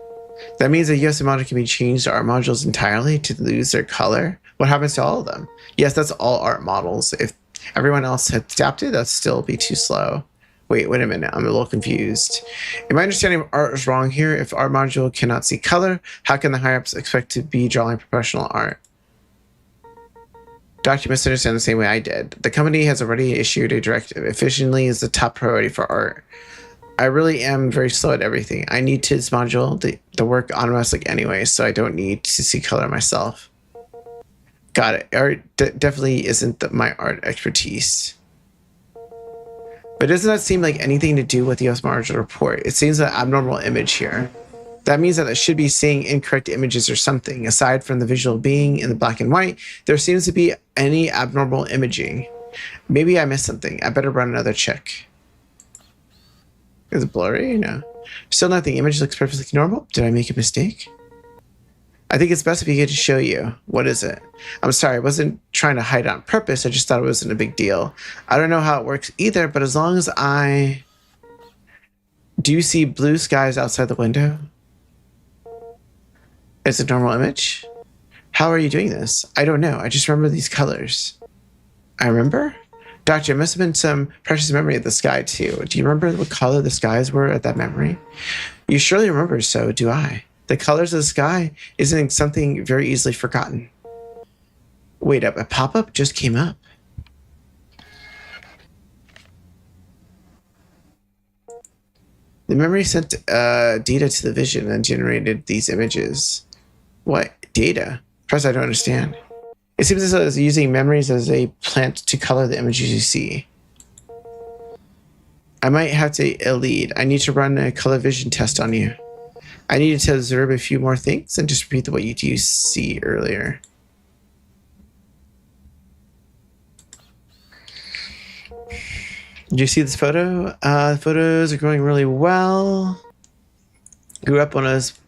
That means a USM module can be changed to art modules entirely to lose their color. What happens to all of them? Yes, that's all art models. If everyone else had adapted, that'd still be too slow. Wait a minute. I'm a little confused. Am I understanding art is wrong here? If art module cannot see color, how can the higher-ups expect to be drawing professional art? Doc, you misunderstand the same way I did. The company has already issued a directive. Efficiently is the top priority for art. I really am very slow at everything. I need to this module the work automatically anyway, so I don't need to see color myself. Got it. Art definitely isn't my art expertise. But doesn't that seem like anything to do with the US Marginal Report? It seems an abnormal image here. That means that it should be seeing incorrect images or something. Aside from the visual being in the black and white, there seems to be any abnormal imaging. Maybe I missed something. I better run another check. Is it blurry? No. Still nothing. The image looks perfectly normal. Did I make a mistake? I think it's best if you get to show you. What is it? I'm sorry, I wasn't trying to hide it on purpose. I just thought it wasn't a big deal. I don't know how it works either, but as long as I... Do you see blue skies outside the window? It's a normal image? How are you doing this? I don't know. I just remember these colors. I remember? Doctor, it must have been some precious memory of the sky, too. Do you remember what color the skies were at that memory? You surely remember, so do I. The colors of the sky isn't something very easily forgotten. Wait up, a pop-up just came up. The memory sent data to the vision and generated these images. What? Data? Press, I don't understand. It seems as though it's using memories as a plant to color the images you see. I might have to lead. I need to run a color vision test on you. I needed to observe a few more things and just repeat what you do see earlier. Did you see this photo? The photos are going really well. Grew up on us.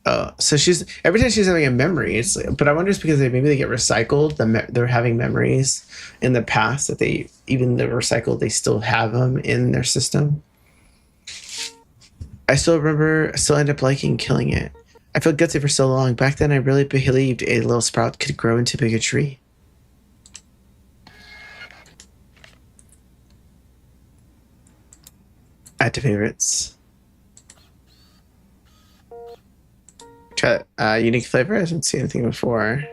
Oh, so she's every time she's having a memory, it's like, but I wonder if it's because maybe they get recycled. They're having memories in the past that they even they're recycled. They still have them in their system. I still end up liking killing it. I felt gutsy for so long. Back then, I really believed a little sprout could grow into a bigger tree. Add to favorites. Try unique flavor. I didn't see anything before.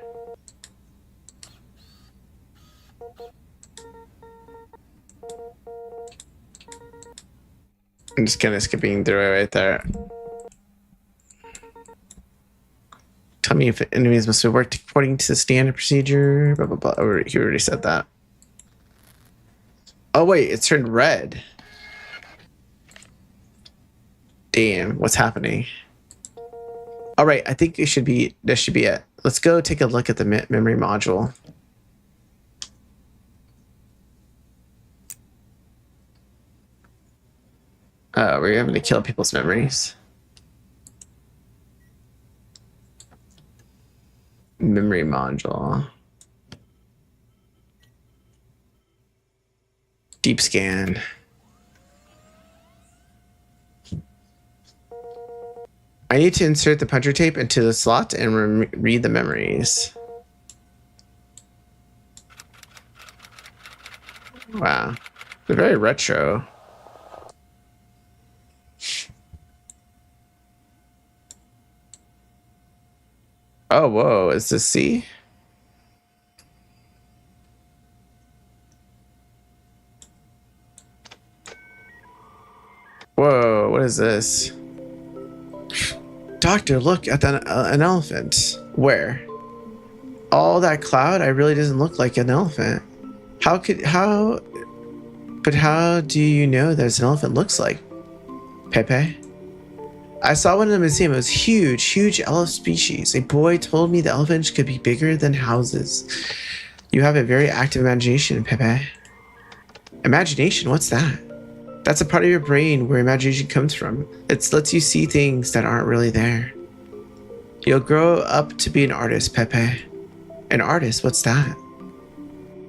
I'm just kind of skipping through it right there. Tell me if enemies must have worked according to the standard procedure. Blah, blah, blah. Oh, he already said that. Oh, wait. It's turned red. Damn. What's happening? All right. I think this should be it. Let's go take a look at the memory module. We're having to kill people's memories. Memory module. Deep scan. I need to insert the puncher tape into the slot and read the memories. Wow. They're very retro. Oh, whoa. Is this C? Whoa. What is this? Doctor, look at an elephant. Where? All that cloud? I really doesn't look like an elephant. But how do you know that an elephant looks like? Pepe? I saw one in the museum. It was huge, huge elephant species. A boy told me the elephants could be bigger than houses. You have a very active imagination, Pepe. Imagination? What's that? That's a part of your brain where imagination comes from. It lets you see things that aren't really there. You'll grow up to be an artist, Pepe. An artist? What's that?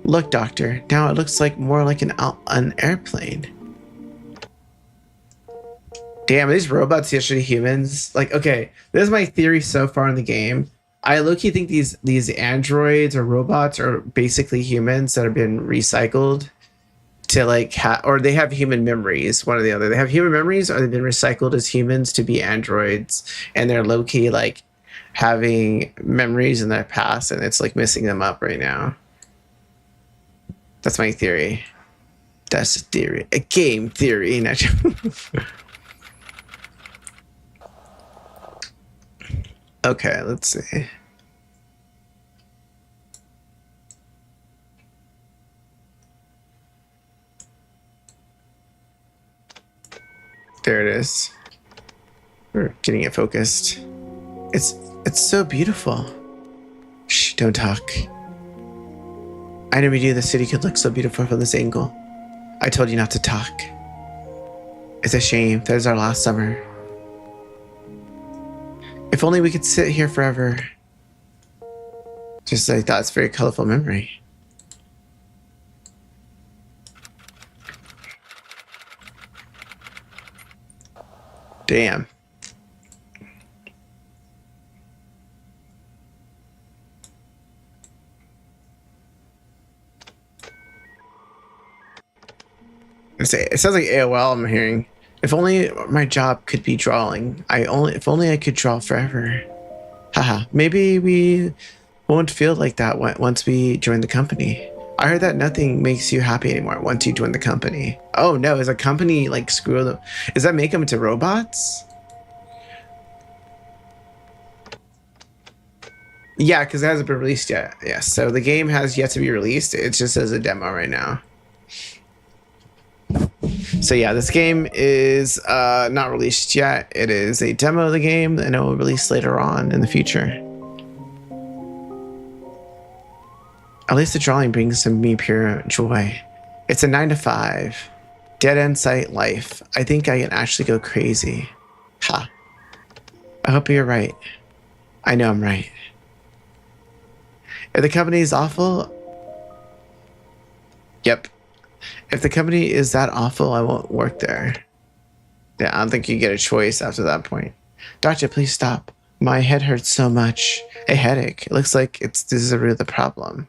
Look, Doctor. Now it looks like more like an airplane. Damn, are these robots yesterday humans? Like, okay, this is my theory so far in the game. I low-key think these androids or robots are basically humans that have been recycled to like or they have human memories, one or the other. They have human memories or they've been recycled as humans to be androids, and they're low-key like having memories in their past and it's like messing them up right now. That's my theory. That's a theory. A game theory. Okay, let's see. There it is. We're getting it focused. It's so beautiful. Shh, don't talk. I never knew the city could look so beautiful from this angle. I told you not to talk. It's a shame. That is our last summer. If only we could sit here forever. Just like that's very colorful memory. Damn. It sounds like AOL I'm hearing. If only my job could be drawing. If only I could draw forever. Haha. Maybe we won't feel like that once we join the company. I heard that nothing makes you happy anymore once you join the company. Oh no, is a company like screw them? Does that make them into robots? Yeah, because it hasn't been released yet. Yeah, so the game has yet to be released. It just says a demo right now. So yeah, this game is not released yet. It is a demo of the game, and it will release later on in the future. At least the drawing brings me pure joy. It's a 9 to 5, dead end site life. I think I can actually go crazy. Ha. I hope you're right. I know I'm right. If the company is awful, yep. If the company is that awful, I won't work there. Yeah, I don't think you get a choice after that point. Doctor, please stop. My head hurts so much. A headache. It looks like this is the root of the problem.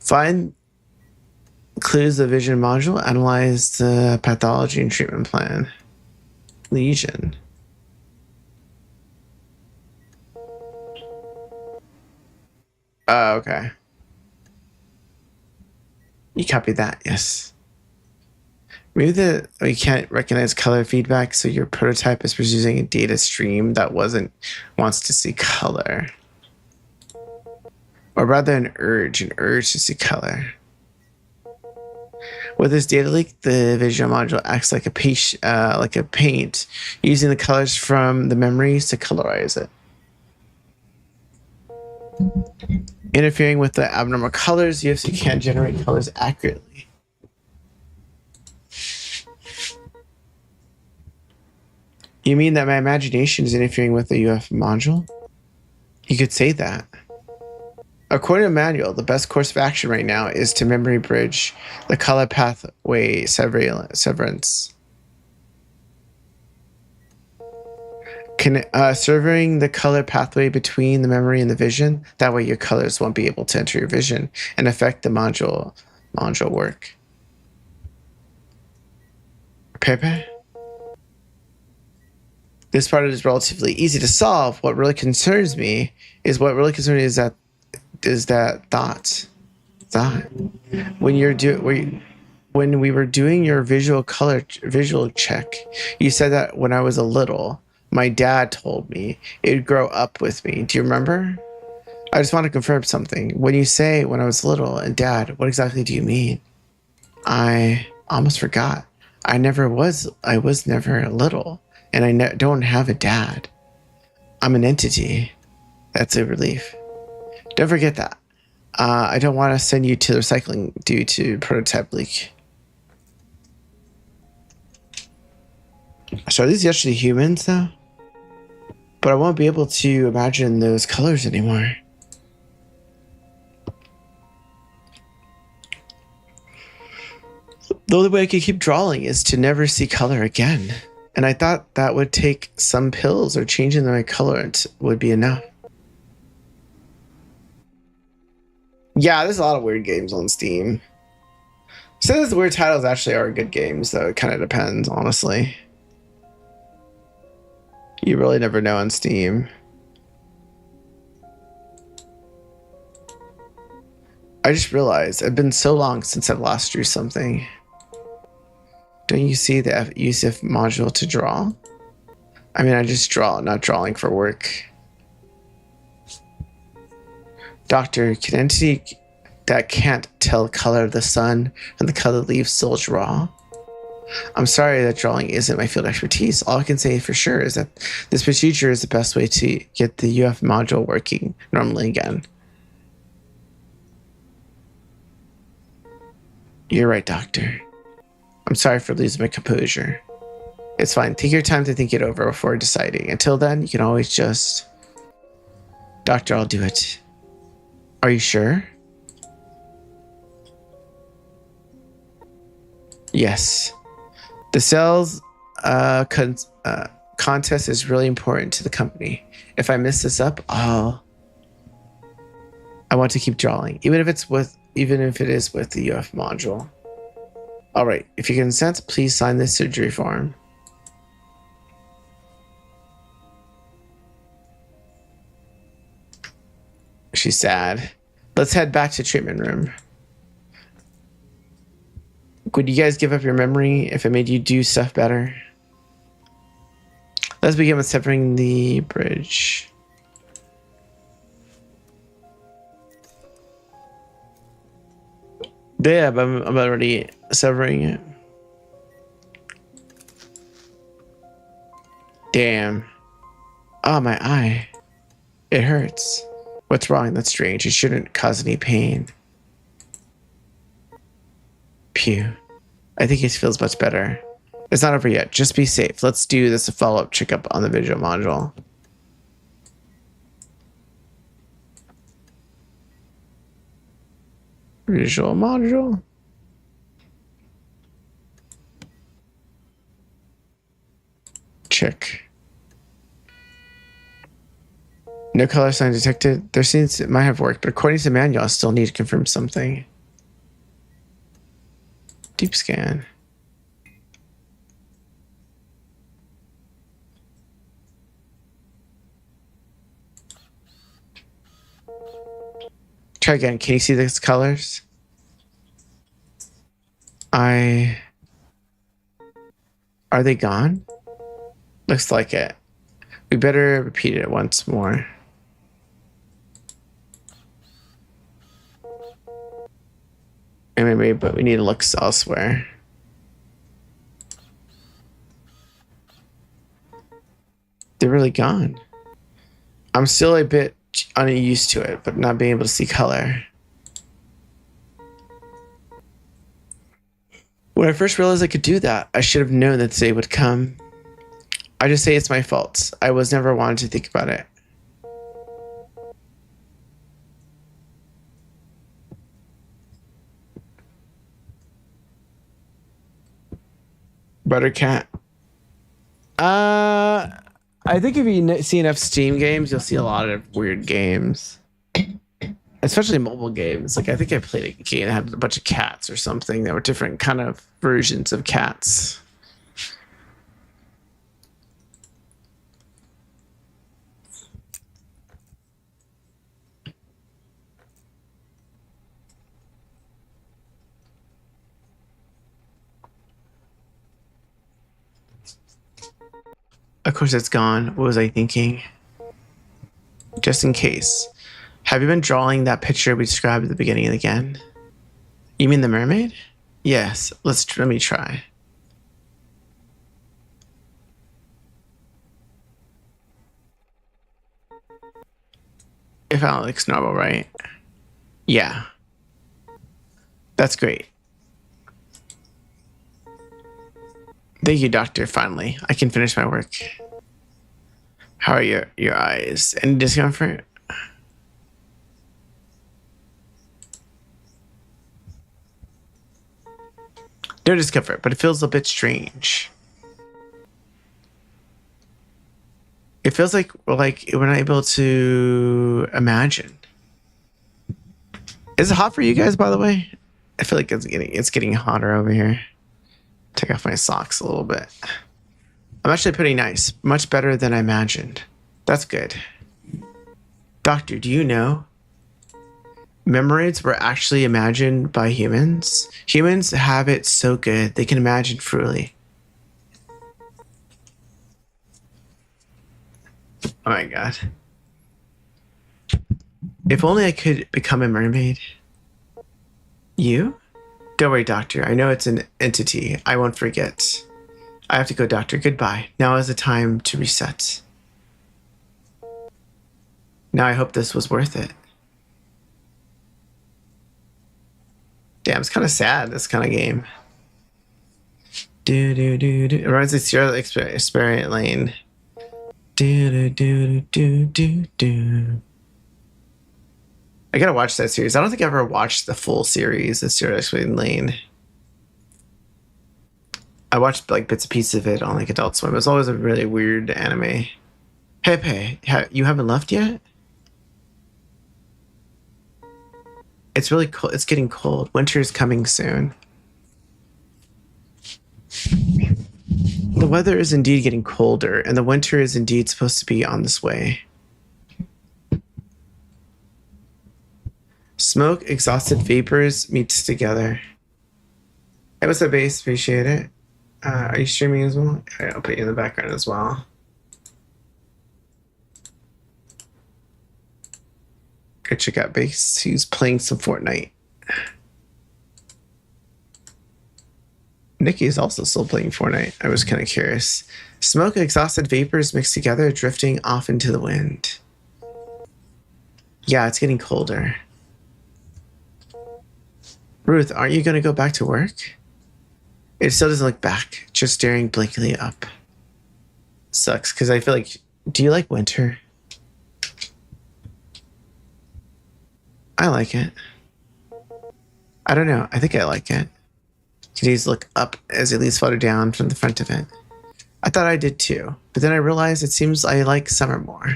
Find clues of the vision module. Analyze the pathology and treatment plan. Lesion. Oh, okay. You copied that, yes. Maybe you can't recognize color feedback, so your prototype is producing a data stream that wants to see color. Or rather an urge to see color. With this data leak, the vision module acts like a paint, using the colors from the memories to colorize it. Interfering with the abnormal colors, UFC can't generate colors accurately. You mean that my imagination is interfering with the UF module? You could say that. According to the manual, the best course of action right now is to memory bridge the color pathway severance. Severing the color pathway between the memory and the vision. That way your colors won't be able to enter your vision and affect the module work. Pepe? This part is relatively easy to solve. What really concerns me is that thought. When we were doing your visual check, you said that when I was little, my dad told me it would grow up with me. Do you remember? I just want to confirm something. When you say when I was little and dad, what exactly do you mean? I almost forgot. I was never little, and I don't have a dad. I'm an entity. That's a relief. Don't forget that. I don't want to send you to the recycling due to prototype leak. So are these actually humans though? But I won't be able to imagine those colors anymore. The only way I could keep drawing is to never see color again. And I thought that would take some pills or changing my colorant would be enough. Yeah, there's a lot of weird games on Steam. Some of the weird titles actually are good games, though. It kind of depends, honestly. You really never know on Steam. I just realized it's been so long since I've last drew something. Don't you see the use of module to draw? I mean, I just draw, not drawing for work. Doctor, can entity that can't tell the color of the sun and the color of leaves still draw? I'm sorry that drawing isn't my field expertise. All I can say for sure is that this procedure is the best way to get the UF module working normally again. You're right, Doctor. I'm sorry for losing my composure. It's fine. Take your time to think it over before deciding. Until then, you can always just Doctor, I'll do it. Are you sure? Yes. The sales contest is really important to the company. If I mess this up, I want to keep drawing, even if it is with the UF module. All right. If you consent, please sign this surgery form. She's sad. Let's head back to treatment room. Would you guys give up your memory if it made you do stuff better? Let's begin with severing the bridge. Yeah, but I'm already severing it. Damn. Oh, my eye. It hurts. What's wrong? That's strange. It shouldn't cause any pain. Pew. I think he feels much better. It's not over yet. Just be safe. Let's do this follow-up checkup on the visual module. Visual module. Check. No color sign detected. There seems it might have worked, but according to the manual, I still need to confirm something. Deep scan. Try again. Can you see these colors? Are they gone? Looks like it. We better repeat it once more. Maybe, but we need to look elsewhere. They're really gone. I'm still a bit unused to it, but not being able to see color. When I first realized I could do that, I should have known that today would come. I just say it's my fault. I was never wanted to think about it. Buttercat. I think if you see enough Steam games, you'll see a lot of weird games. Especially mobile games. Like, I think I played a game that had a bunch of cats or something that were different kind of versions of cats. Of course it's gone. What was I thinking? Just in case. Have you been drawing that picture we described at the beginning again? You mean the mermaid? Yes. Let me try. If it looks normal, right? Yeah. That's great. Thank you, doctor. Finally, I can finish my work. How are your eyes? Any discomfort? No discomfort, but it feels a bit strange. It feels like we're not able to imagine. Is it hot for you guys, by the way? I feel like it's getting hotter over here. Take off my socks a little bit. I'm actually pretty nice. Much better than I imagined. That's good. Doctor, do you know? Memories were actually imagined by humans. Humans have it so good. They can imagine freely. Oh my god. If only I could become a mermaid. You? Don't worry, doctor. I know it's an entity. I won't forget. I have to go, doctor. Goodbye. Now is the time to reset. Now I hope this was worth it. Damn, it's kind of sad, this kind of game. It reminds me of Serial Experiment Lane. I gotta watch that series. I don't think I ever watched the full series of Zero Explained Lane. I watched like bits and pieces of it on like Adult Swim. It was always a really weird anime. Pepe, you haven't left yet? It's really cold. It's getting cold. Winter is coming soon. The weather is indeed getting colder, and the winter is indeed supposed to be on this way. Smoke, exhausted vapors meets together. Hey, what's up, Base? Appreciate it. Are you streaming as well? I'll put you in the background as well. Go check out Base. He's playing some Fortnite. Nikki is also still playing Fortnite. I was kind of curious. Smoke, exhausted vapors mixed together, drifting off into the wind. Yeah, it's getting colder. Ruth, aren't you going to go back to work? It still doesn't look back, just staring blankly up. Sucks, because I feel like... Do you like winter? I like it. I don't know. I think I like it. Today's look up as it leaves farther down from the front of it. I thought I did too, but then I realized it seems I like summer more.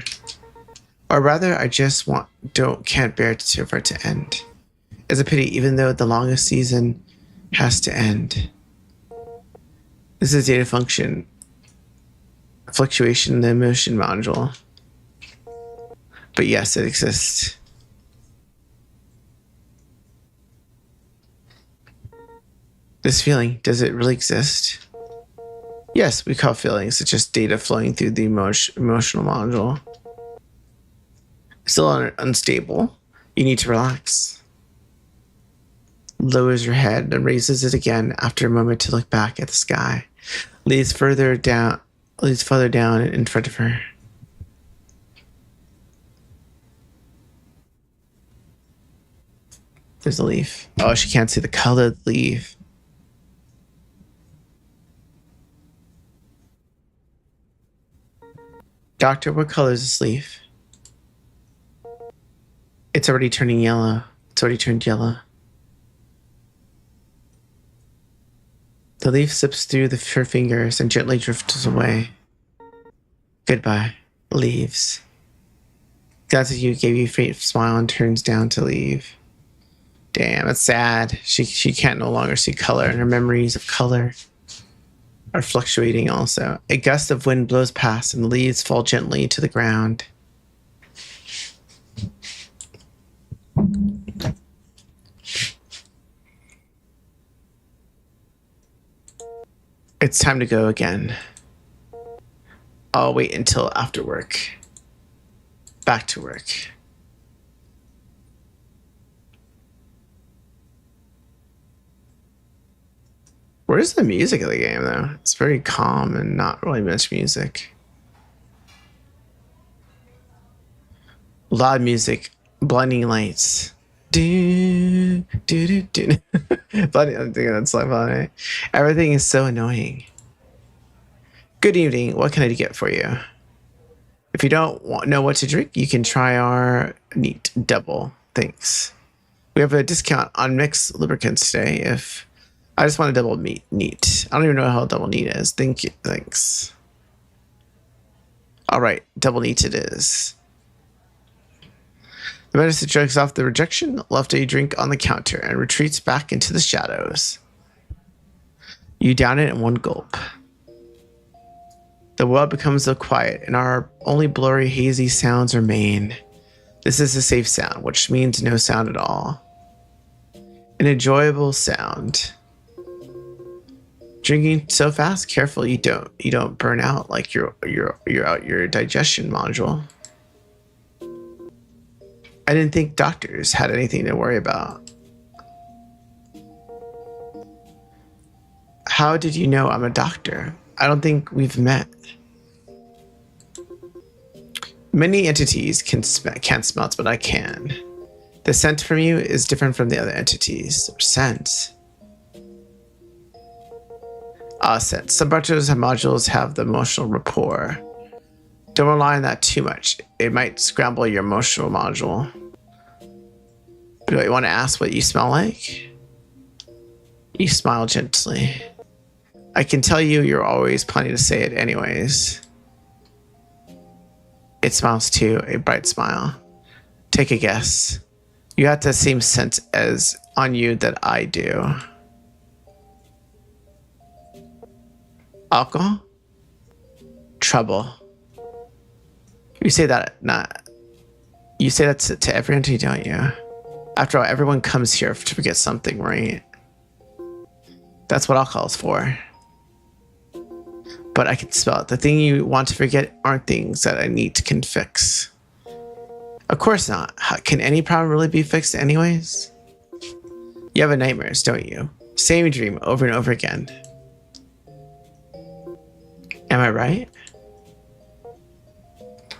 Or rather, I just can't bear for it to end. It's a pity, even though the longest season has to end. This is data function. Fluctuation in the emotion module. But yes, it exists. This feeling, does it really exist? Yes, we call feelings. It's just data flowing through the emotional module. Still unstable. You need to relax. Lowers your head and raises it again after a moment to look back at the sky. Leads further down in front of her. There's a leaf. Oh, she can't see the color of the leaf. Doctor, what color is this leaf? It's already turning yellow. It's already turned yellow. The leaf slips through her fingers and gently drifts away. Goodbye, leaves. Glances at you, gave you a faint smile and turns down to leave. Damn, that's sad. She can't no longer see color, and her memories of color are fluctuating also. A gust of wind blows past and the leaves fall gently to the ground. It's time to go again. I'll wait until after work. Back to work. Where's the music of the game, though? It's very calm and not really much music. Loud music, blinding lights. Do, do, do, do. I'm thinking that's like funny. Everything is so annoying. Good evening. What can I get for you? If you don't know what to drink, you can try our neat double. Thanks. We have a discount on mixed lubricants today. If I just want a double neat. I don't even know how double neat is. Thank you. Thanks. All right, double neat it is. The medicine shrugs off the rejection, left a drink on the counter, and retreats back into the shadows. You down it in one gulp. The world becomes so quiet, and our only blurry, hazy sounds remain. This is a safe sound, which means no sound at all. An enjoyable sound. Drinking so fast, careful you don't burn out like you're out your digestion module. I didn't think doctors had anything to worry about. How did you know I'm a doctor? I don't think we've met. Many entities can't smell it, but I can. The scent from you is different from the other entities. Scent. Scent. Some modules have the emotional rapport. Don't rely on that too much. It might scramble your emotional module. Do I want to ask what you smell like? You smile gently. I can tell you're always planning to say it anyways. It smiles too, a bright smile. Take a guess. You have the same scent as on you that I do. Alcohol? Trouble. You say that you say that to everyone, don't you? After all, everyone comes here to forget something, right? That's what alcohol's for. But I can spell it. The thing you want to forget aren't things that I can fix. Of course not. Can any problem really be fixed anyways? You have nightmares, don't you? Same dream over and over again. Am I right?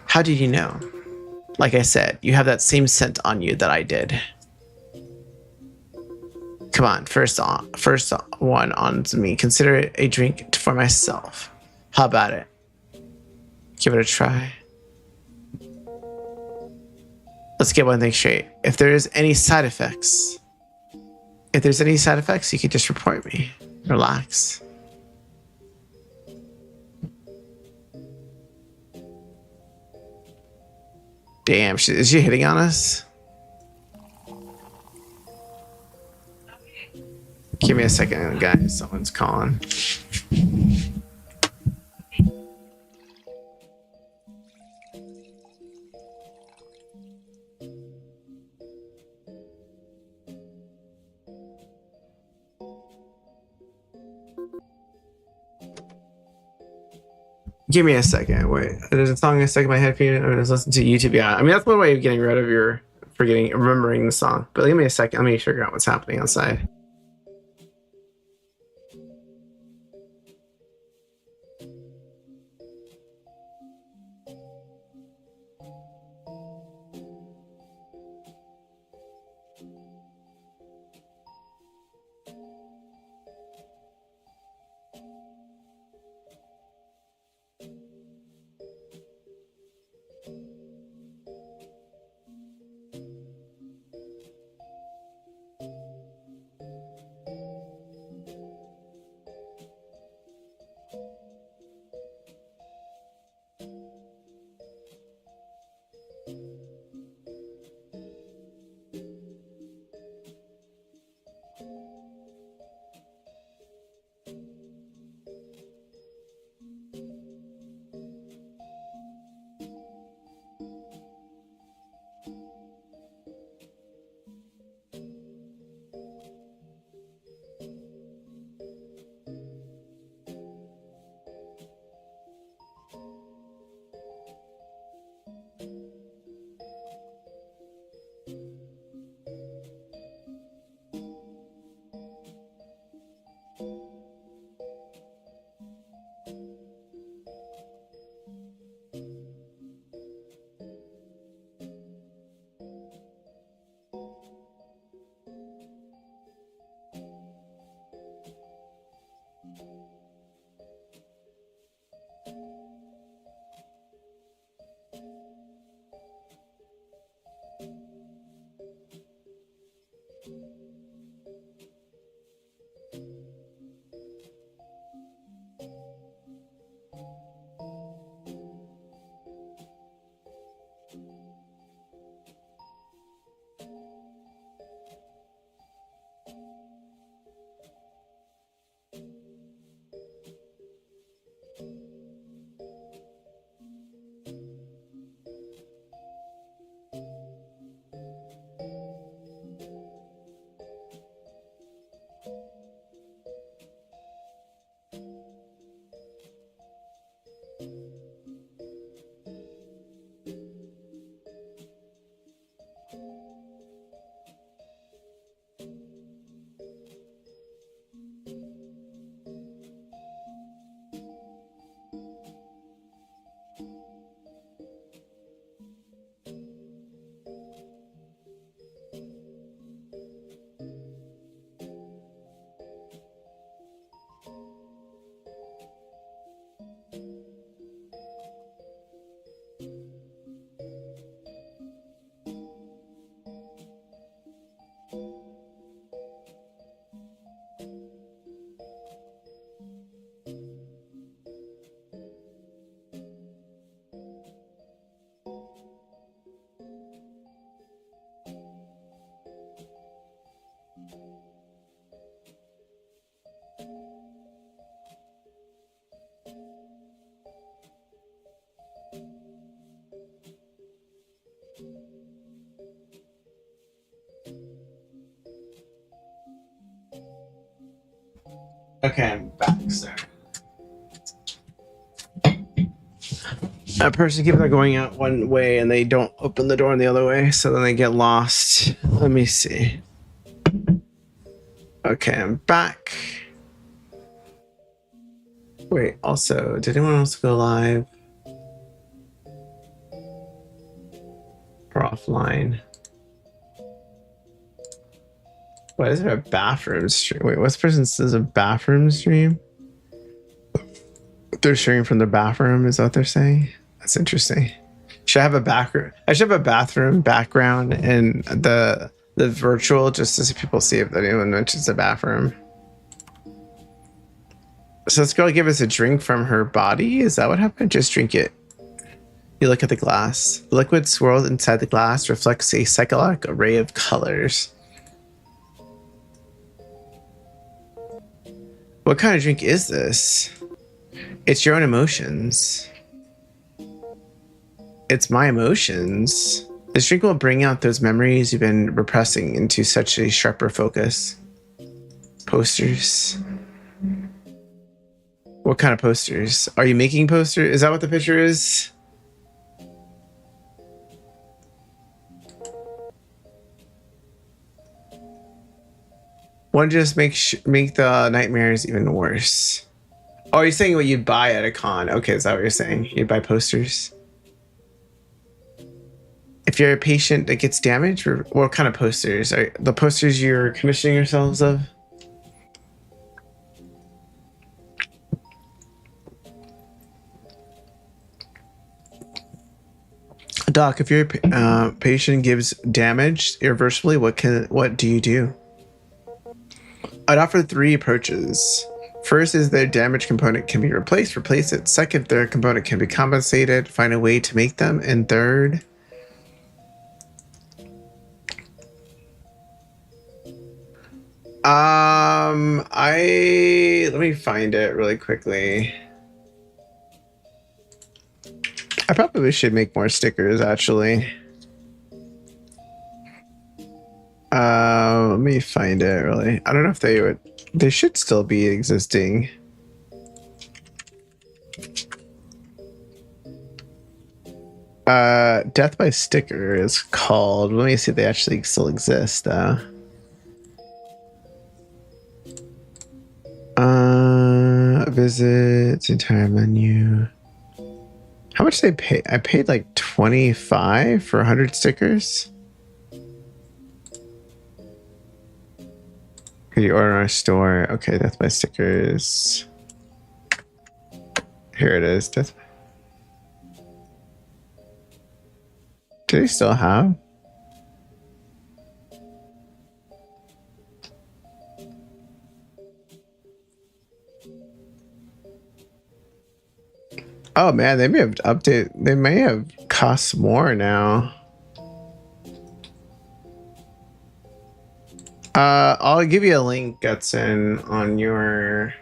How did you know? Like I said, you have that same scent on you that I did. Come on, first one on to me. Consider it a drink for myself. How about it? Give it a try. Let's get one thing straight. If there's any side effects, you can just report me. Relax. Damn, is she hitting on us? Give me a second, guys. Someone's calling. Give me a second. Wait, there's a song I stuck in my head for you. I'm just listening to YouTube. Yeah, I mean that's one way of getting rid of your remembering the song. But give me a second. Let me figure out what's happening outside. Okay, I'm back, sir. A person keeps on going out one way and they don't open the door in the other way, so then they get lost. Let me see. Okay, I'm back. Wait, also, did anyone else go live? Or offline? What is it, a bathroom stream? Wait, what's person says a bathroom stream? They're streaming from the bathroom, is that what they're saying? That's interesting. Should I have a background? I should have a bathroom background in the virtual just so people see if anyone mentions the bathroom. So this girl give us a drink from her body. Is that what happened? Just drink it. You look at the glass. The liquid swirled inside the glass reflects a psychedelic array of colors. What kind of drink is this? It's your own emotions. It's my emotions. This drink will bring out those memories you've been repressing into such a sharper focus. Posters. What kind of posters? Are you making posters? Is that what the picture is? One just make the nightmares even worse. Oh, you're saying what you'd buy at a con. Okay, is that what you're saying? You'd buy posters? If you're a patient that gets damaged, or what kind of posters? Are the posters you're commissioning yourselves of? Doc, if your patient gives damage irreversibly, what do you do? I'd offer 3 approaches. First is their damaged component can be replaced, replace it. Second, their component can be compensated, find a way to make them. And third, let me find it really quickly. I probably should make more stickers, actually. Let me find it, really. I don't know if they should still be existing. Death by Sticker is called. Let me see if they actually still exist, visit entire menu. How much did I pay? I paid like 25 for 100 stickers. Could you order in our store? Okay, Death by Stickers. Here it is. Death. Do they still have? Oh man, they may have updated. They may have cost more now. I'll give you a link that's on your.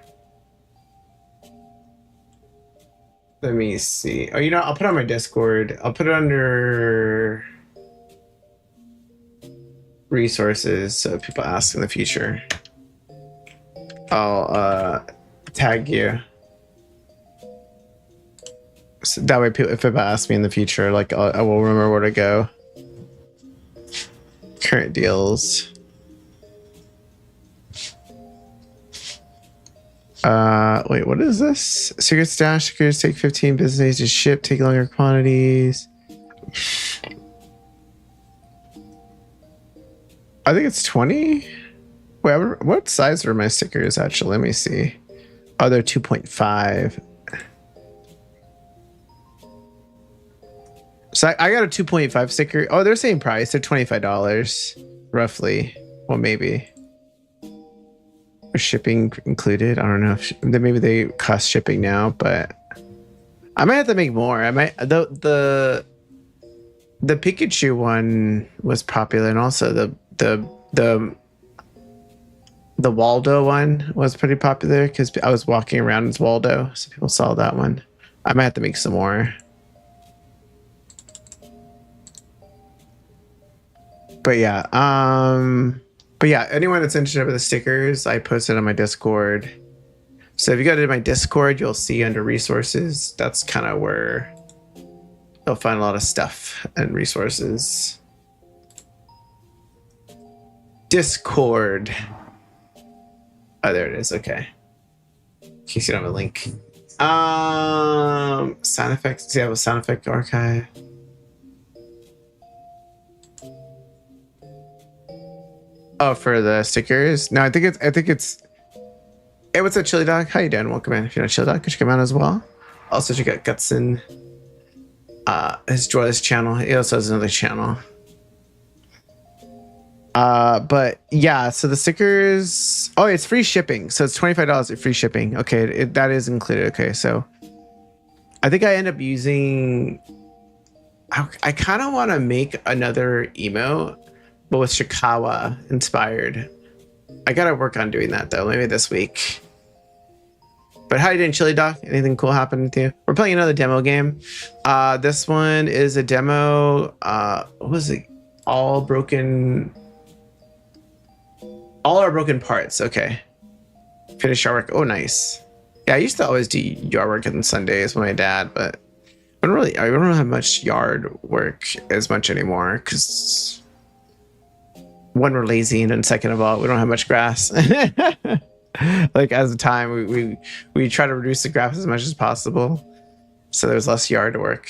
Let me see. Oh, I'll put it on my Discord. I'll put it under resources so people ask in the future. I'll tag you. So that way, if people ask me in the future, like I will remember where to go. Current deals. Wait, what is this? Secret stash stickers take 15 business days to ship, take longer quantities. I think it's 20. Wait, what size are my stickers actually? Let me see. Oh, they're 2.5. So I got a 2.5 sticker. Oh, they're same price. They're $25 roughly. Well, maybe. Shipping included. I don't know if maybe they cost shipping now, but I might have to make more. I might the Pikachu one was popular, and also the Waldo one was pretty popular because I was walking around as Waldo, so people saw that one. I might have to make some more. But yeah, anyone that's interested in the stickers, I posted on my Discord. So if you go to my Discord, you'll see under resources, that's kind of where you'll find a lot of stuff and resources. Discord. Oh, there it is. Okay. In case you don't have a link. Sound effects. Do you have a sound effect archive? Oh, for the stickers? No, I think it's. Hey, what's up, Chili Dog? How you doing? Welcome in. If you're not Chili Dog, could you come out as well? Also, check out Gutson. His Joyless channel. He also has another channel. But yeah, so the stickers. Oh, it's free shipping. So it's $25 at free shipping. Okay, that is included. Okay, so I think I end up using. I kind of want to make another emote, but with Shikawa inspired. I gotta work on doing that though. Maybe this week. But how you doing, Chili Doc? Anything cool happened with you? We're playing another demo game. This one is a demo. What was it? All our broken parts. Okay. Finish yard work. Oh, nice. Yeah, I used to always do yard work on Sundays with my dad, but I don't have much yard work as much anymore because one, we're lazy, and then second of all, we don't have much grass. Like as a time, we try to reduce the grass as much as possible, so there's less yard work.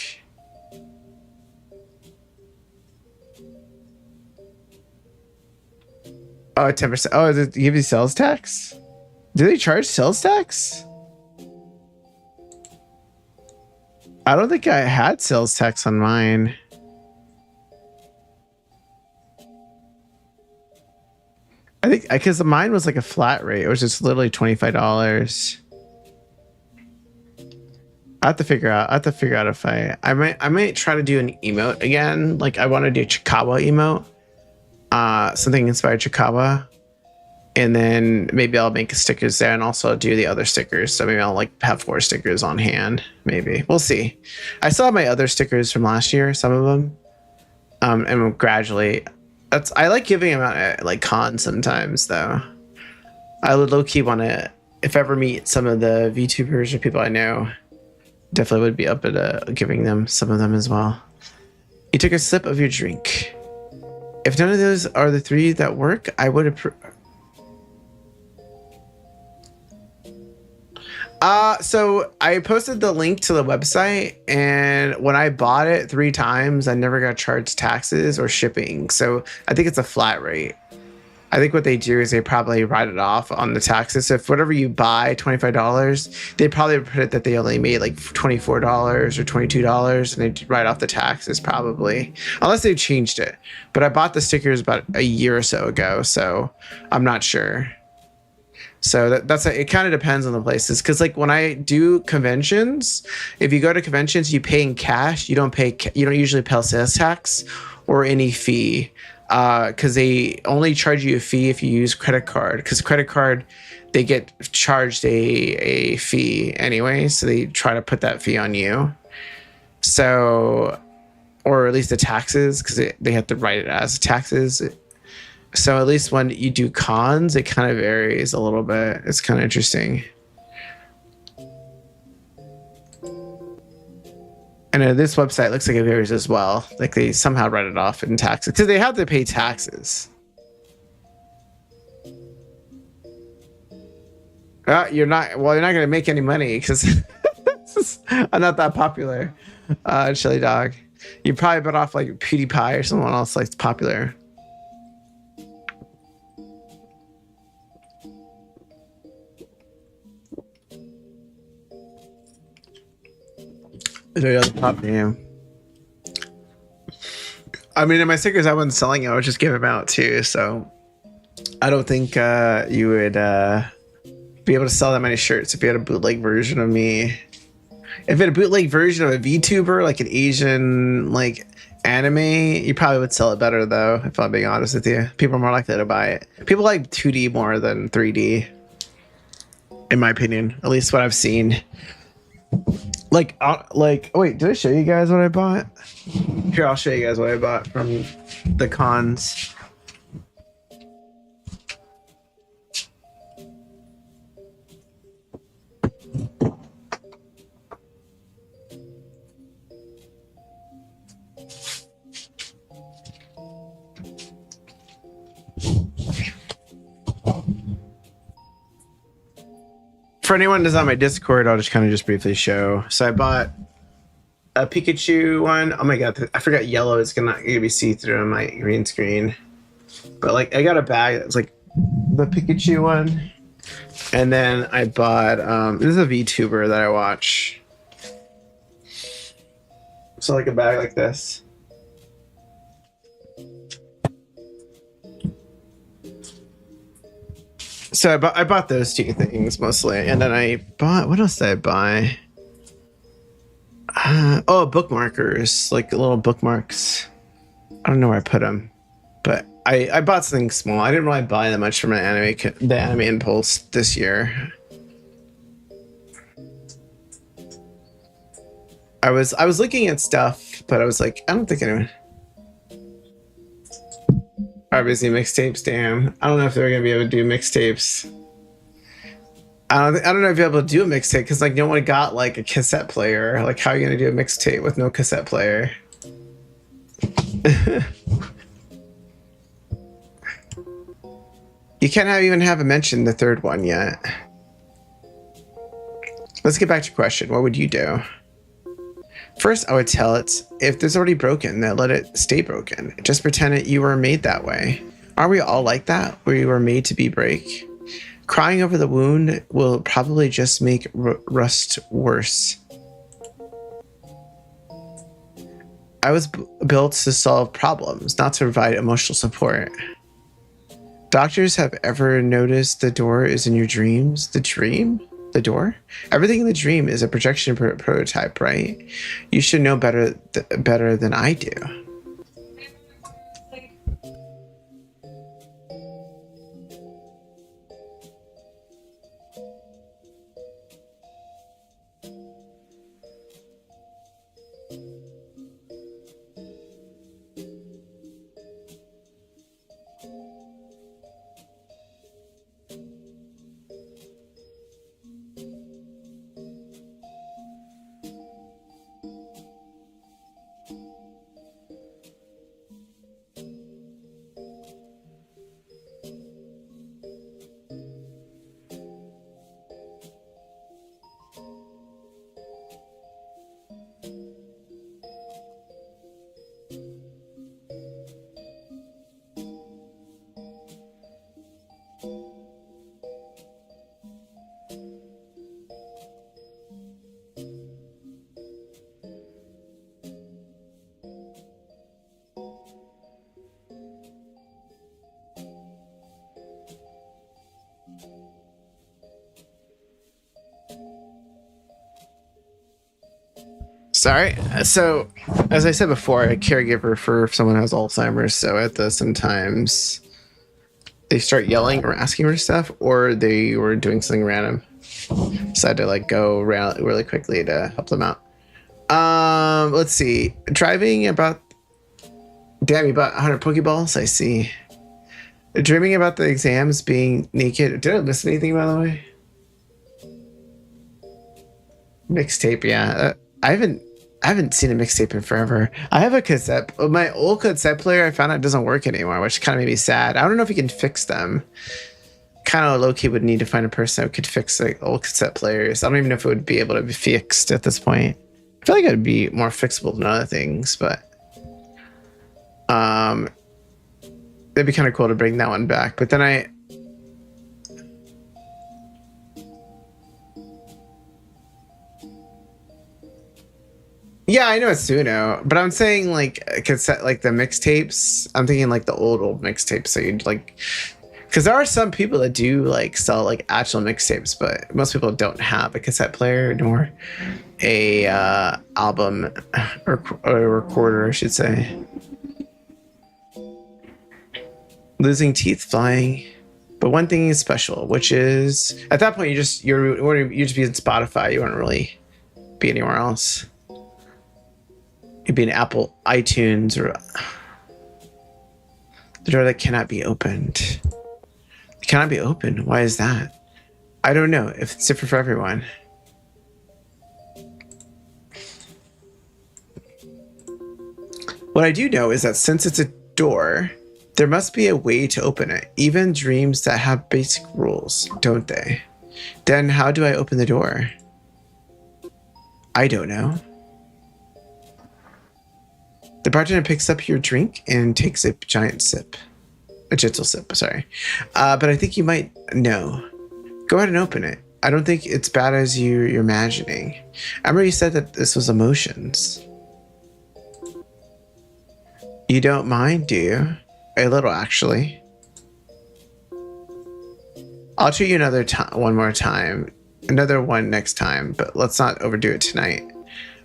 Oh, 10%. Oh, does it give you sales tax? Do they charge sales tax? I don't think I had sales tax on mine. I think because mine was like a flat rate. It was just literally $25. I have to figure out if I might try to do an emote again. Like I want to do Chikawa emote. Something inspired Chikawa. And then maybe I'll make stickers there and also do the other stickers. So maybe I'll like have 4 stickers on hand. Maybe. We'll see. I still have my other stickers from last year, some of them. And gradually I like giving them out at like cons sometimes though. I would low-key want to, if I ever meet some of the VTubers or people I know, definitely would be up at giving them some of them as well. You took a sip of your drink. If none of those are the 3 that work, I would approve. So I posted the link to the website, and when I bought it 3 times, I never got charged taxes or shipping. So I think it's a flat rate. I think what they do is they probably write it off on the taxes. So if whatever you buy, $25, they probably put it that they only made like $24 or $22, and they write off the taxes probably, unless they've changed it. But I bought the stickers about a year or so ago, so I'm not sure. So it kind of depends on the places, because like when I do conventions, if you go to conventions, you pay in cash. You don't usually pay sales tax or any fee, because they only charge you a fee if you use credit card. Because credit card, they get charged a fee anyway, so they try to put that fee on you. So, or at least the taxes, because they have to write it as taxes. So at least when you do cons, it kind of varies a little bit. It's kind of interesting. And this website looks like it varies as well. Like they somehow write it off in taxes because they have to pay taxes. You're not going to make any money because I'm not that popular. Chili Dog. You probably bet off like PewDiePie or someone else like popular. Top name. I mean, in my stickers, I wasn't selling it. I was just giving them out too. So I don't think you would be able to sell that many shirts if you had a bootleg version of me. If you had a bootleg version of a VTuber, like an Asian like anime, you probably would sell it better though, if I'm being honest with you. People are more likely to buy it. People like 2D more than 3D, in my opinion. At least what I've seen. Like, oh wait, did I show you guys what I bought? Here, I'll show you guys what I bought from the cons. For anyone who's on my Discord, I'll just kind of just briefly show. So I bought a Pikachu one. Oh my god, I forgot yellow is gonna be see-through on my green screen. But like, I got a bag that's like the Pikachu one, and then I bought this is a VTuber that I watch. So like a bag like this. So I bought those two things mostly, and then I bought, what else did I buy? Bookmarkers, like little bookmarks. I don't know where I put them, but I bought something small. I didn't really buy that much from the Anime Impulse this year. I was looking at stuff, but I was like, I don't think anyone. Obviously, mixtapes. Damn, I don't know if they're gonna be able to do mixtapes. I don't know if you're able to do a mixtape because like no one got like a cassette player. Like, how are you gonna do a mixtape with no cassette player? You can't even have a mention the third one yet. Let's get back to your question. What would you do? First, I would tell it if it's already broken, then let it stay broken. Just pretend that you were made that way. Aren't we all like that? We were made to be break. Crying over the wound will probably just make rust worse. I was built to solve problems, not to provide emotional support. Doctors have ever noticed the door is in your dreams? The dream? The door? Everything in the dream is a projection prototype, right? You should know better than I do. Sorry. So, as I said before, a caregiver for someone who has Alzheimer's. So at the sometimes they start yelling or asking for stuff, or they were doing something random. So I had to like go around really quickly to help them out. Let's see. Driving about. Damn, you bought 100 Pokeballs. I see. Dreaming about the exams, being naked. Did I miss anything, by the way? Mixtape, yeah. I haven't seen a mixtape in forever. I have a cassette. My old cassette player, I found out doesn't work anymore, which kind of made me sad. I don't know if you can fix them. Kind of low-key would need to find a person who could fix like old cassette players. I don't even know if it would be able to be fixed at this point. I feel like it would be more fixable than other things, but it'd be kind of cool to bring that one back. But then yeah, I know it's Suno, but I'm saying like cassette, like the mixtapes. I'm thinking like the old mixtapes. So you'd like, because there are some people that do like sell like actual mixtapes, but most people don't have a cassette player nor a album or a recorder, I should say. Losing teeth flying, but one thing is special, which is at that point you just be in Spotify. You wouldn't really be anywhere else. You'd be in Apple iTunes or the door that cannot be opened. It cannot be opened. Why is that? I don't know if it's different for everyone. What I do know is that since it's a door, there must be a way to open it. Even dreams that have basic rules, don't they? Then how do I open the door? I don't know. The bartender picks up your drink and takes a giant sip. A gentle sip, sorry. But I think you might know. Go ahead and open it. I don't think it's bad as you're imagining. I remember you said that this was emotions. You don't mind, do you? A little, actually. I'll treat you one more time. Another one next time, but let's not overdo it tonight.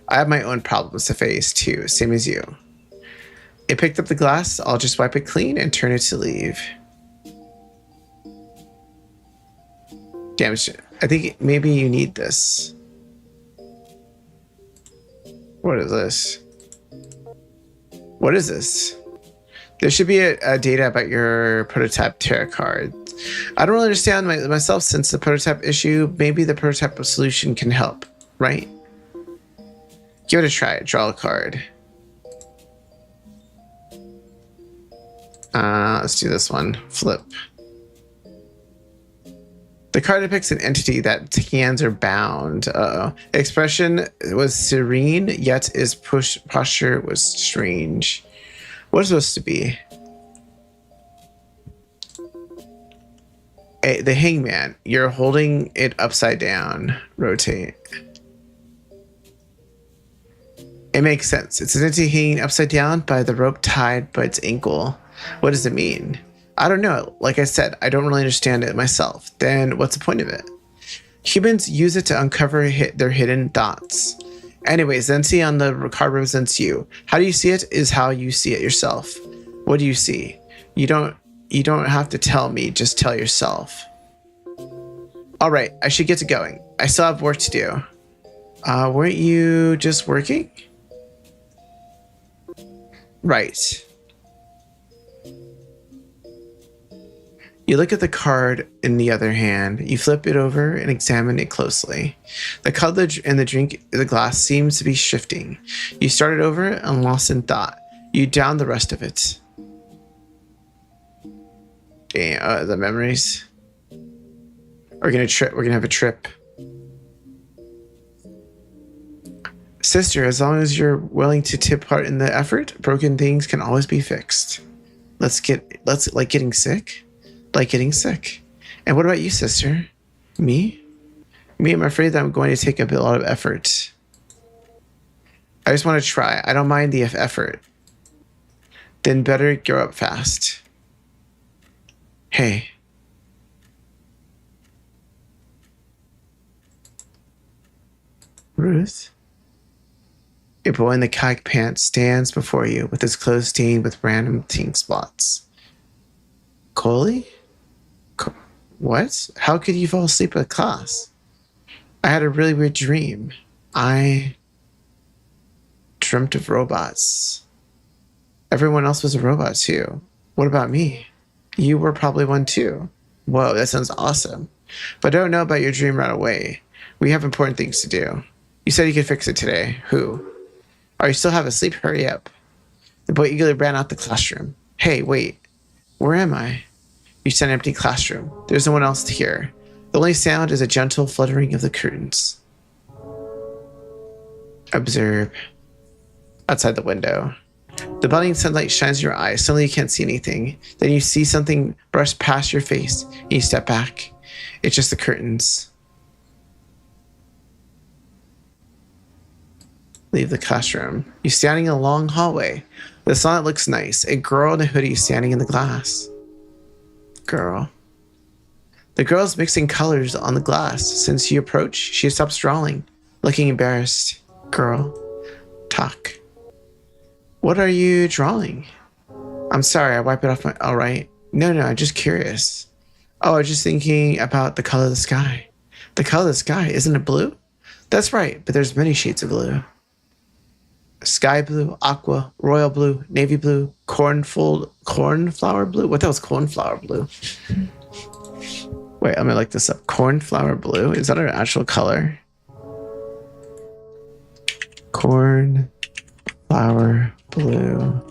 I have my own problems to face, too, same as you. It picked up the glass. I'll just wipe it clean and turn it to leave. Damn it. I think maybe you need this. What is this? What is this? There should be a data about your prototype tarot card. I don't really understand myself since the prototype issue. Maybe the prototype solution can help, right? Give it a try. Draw a card. Let's do this one. Flip. The card depicts an entity that hands are bound. Expression was serene, yet his posture was strange. What is it supposed to be? The hangman. You're holding it upside down. Rotate. It makes sense. It's an entity hanging upside down by the rope tied by its ankle. What does it mean? I don't know. Like I said, I don't really understand it myself. Then what's the point of it? Humans use it to uncover their hidden thoughts. Anyways, the entity on the card represents you. How do you see it is how you see it yourself. What do you see? You don't have to tell me, just tell yourself. All right, I should get to going. I still have work to do. Weren't you just working? Right. You look at the card in the other hand. You flip it over and examine it closely. The color in the glass seems to be shifting. You start it over and lost in thought. You down the rest of it. Damn, the memories. We're gonna have a trip. Sister, as long as you're willing to take part in the effort, broken things can always be fixed. Like getting sick? Like getting sick. And what about you, sister? Me? I'm afraid that I'm going to take a lot of effort. I just want to try. I don't mind the effort. Then better grow up fast. Hey. Ruth? A boy in the khaki pants stands before you with his clothes stained with random pink spots. Coley? What? How could you fall asleep at class? I had a really weird dream. I dreamt of robots. Everyone else was a robot too. What about me? You were probably one too. Whoa, that sounds awesome. But I don't know about your dream right away. We have important things to do. You said you could fix it today. Who? Are you still half asleep? Hurry up. The boy eagerly ran out the classroom. Hey, wait. Where am I? You see an empty classroom. There's no one else to hear. The only sound is a gentle fluttering of the curtains. Observe. Outside the window. The blinding sunlight shines in your eyes. Suddenly you can't see anything. Then you see something brush past your face, and you step back. It's just the curtains. Leave the classroom. You're standing in a long hallway. The sunlight looks nice. A girl in a hoodie is standing in the glass. Girl. The girl is mixing colors on the glass. Since you approach, she stops drawing, looking embarrassed. Girl. Talk. What are you drawing? I'm sorry, I wiped it off my... All right. No, I'm just curious. Oh, I was just thinking about the color of the sky. The color of the sky, isn't it blue? That's right, but there's many shades of blue. Sky blue, aqua, royal blue, navy blue, cornflower blue. What the hell's cornflower blue? Wait, I'm gonna look this up. Cornflower blue, is that an actual color? Cornflower blue.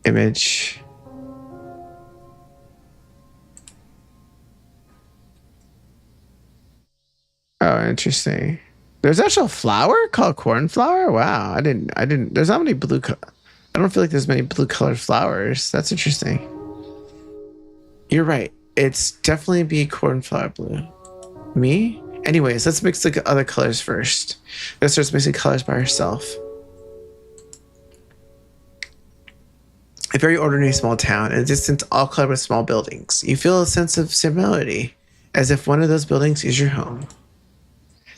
Image. Oh, interesting. There's actually a flower called cornflower. Wow, I didn't. There's not many blue. I don't feel like there's many blue colored flowers. That's interesting. You're right. It's definitely be cornflower blue. Me? Anyways, let's mix the other colors first. Let's start mixing colors by herself. A very ordinary small town, in the distance all covered with small buildings. You feel a sense of similarity, as if one of those buildings is your home.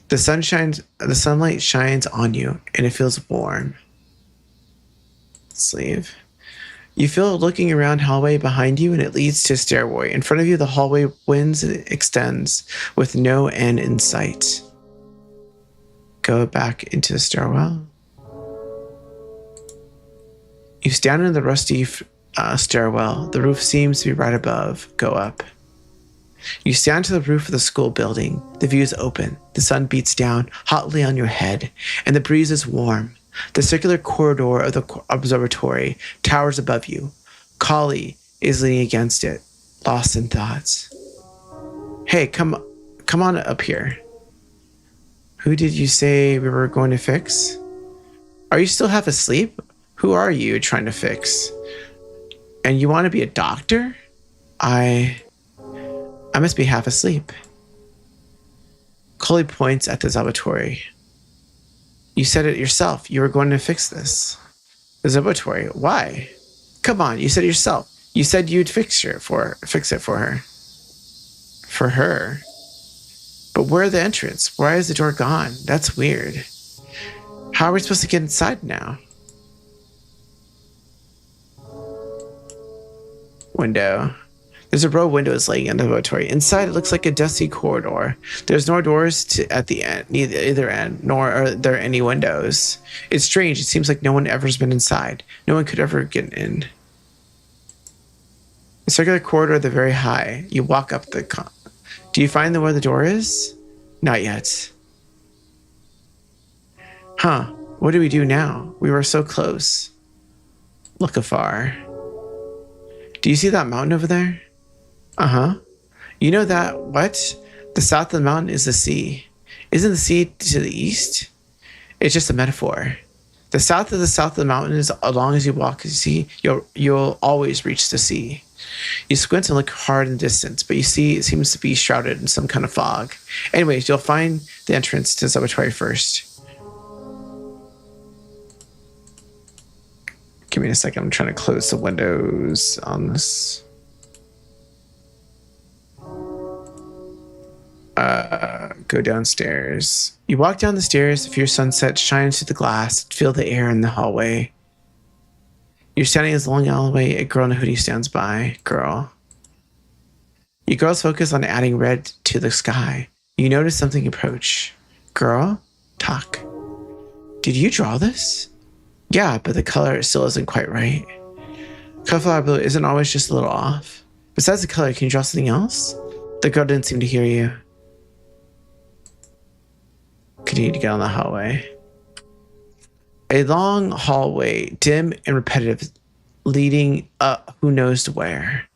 The sunlight shines on you, and it feels warm. Sleeve. You feel looking around hallway behind you, and it leads to a stairway. In front of you, the hallway winds and extends with no end in sight. Go back into the stairwell. You stand in the rusty stairwell. The roof seems to be right above. Go up. You stand to the roof of the school building. The view is open. The sun beats down hotly on your head, and the breeze is warm. The circular corridor of the observatory towers above you. Kali is leaning against it, lost in thoughts. Hey, come on up here. Who did you say we were going to fix? Are you still half asleep? Who are you trying to fix? And you want to be a doctor? I must be half asleep. Kali points at the observatory. You said it yourself. You were going to fix this. The observatory. Why? Come on, you said it yourself. You said you'd fix it for her. For her? But where are the entrance? Why is the door gone? That's weird. How are we supposed to get inside now? Window. There's a row of windows laying in the laboratory. Inside, it looks like a dusty corridor. There's no doors at the end, either end, nor are there any windows. It's strange. It seems like no one ever's been inside. No one could ever get in. A circular corridor, they're very high. You walk up the... Do you find where the door is? Not yet. Huh. What do we do now? We were so close. Look afar. Do you see that mountain over there? Uh-huh. You know that, what? The south of the mountain is the sea. Isn't the sea to the east? It's just a metaphor. The south of the mountain is, as long as you walk, you see, you'll always reach the sea. You squint and look hard in the distance, but you see it seems to be shrouded in some kind of fog. Anyways, you'll find the entrance to the observatory first. Give me a second. I'm trying to close the windows on this. Go downstairs. You walk down the stairs. The fierce sunset shines through the glass. Feel the air in the hallway. You're standing in this long alleyway. A girl in a hoodie stands by. Girl. You girls focus on adding red to the sky. You notice something approach. Girl, talk. Did you draw this? Yeah, but the color still isn't quite right. Cauliflower blue isn't always just a little off. Besides the color, can you draw something else? The girl didn't seem to hear you. Continue to get on the hallway. A long hallway, dim and repetitive, leading up who knows to where.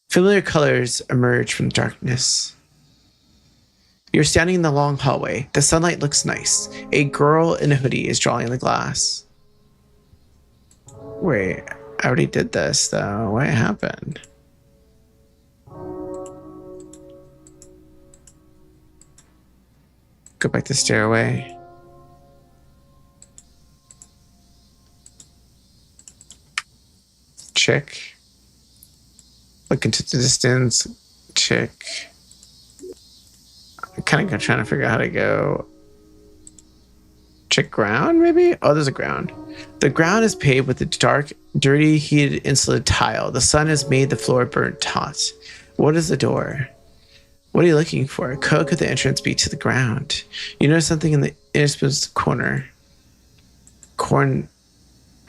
Familiar colors emerge from the darkness. You're standing in the long hallway. The sunlight looks nice. A girl in a hoodie is drawing in the glass. Wait, I already did this though. What happened? Go back to the stairway. Check. Look into the distance. Check. I'm kind of trying to figure out how to go. Check ground, maybe? Oh, there's a ground. The ground is paved with a dark, dirty, heated, insulated tile. The sun has made the floor burnt hot. What is the door? What are you looking for? Could the entrance be to the ground? You notice something in the innermost corner. You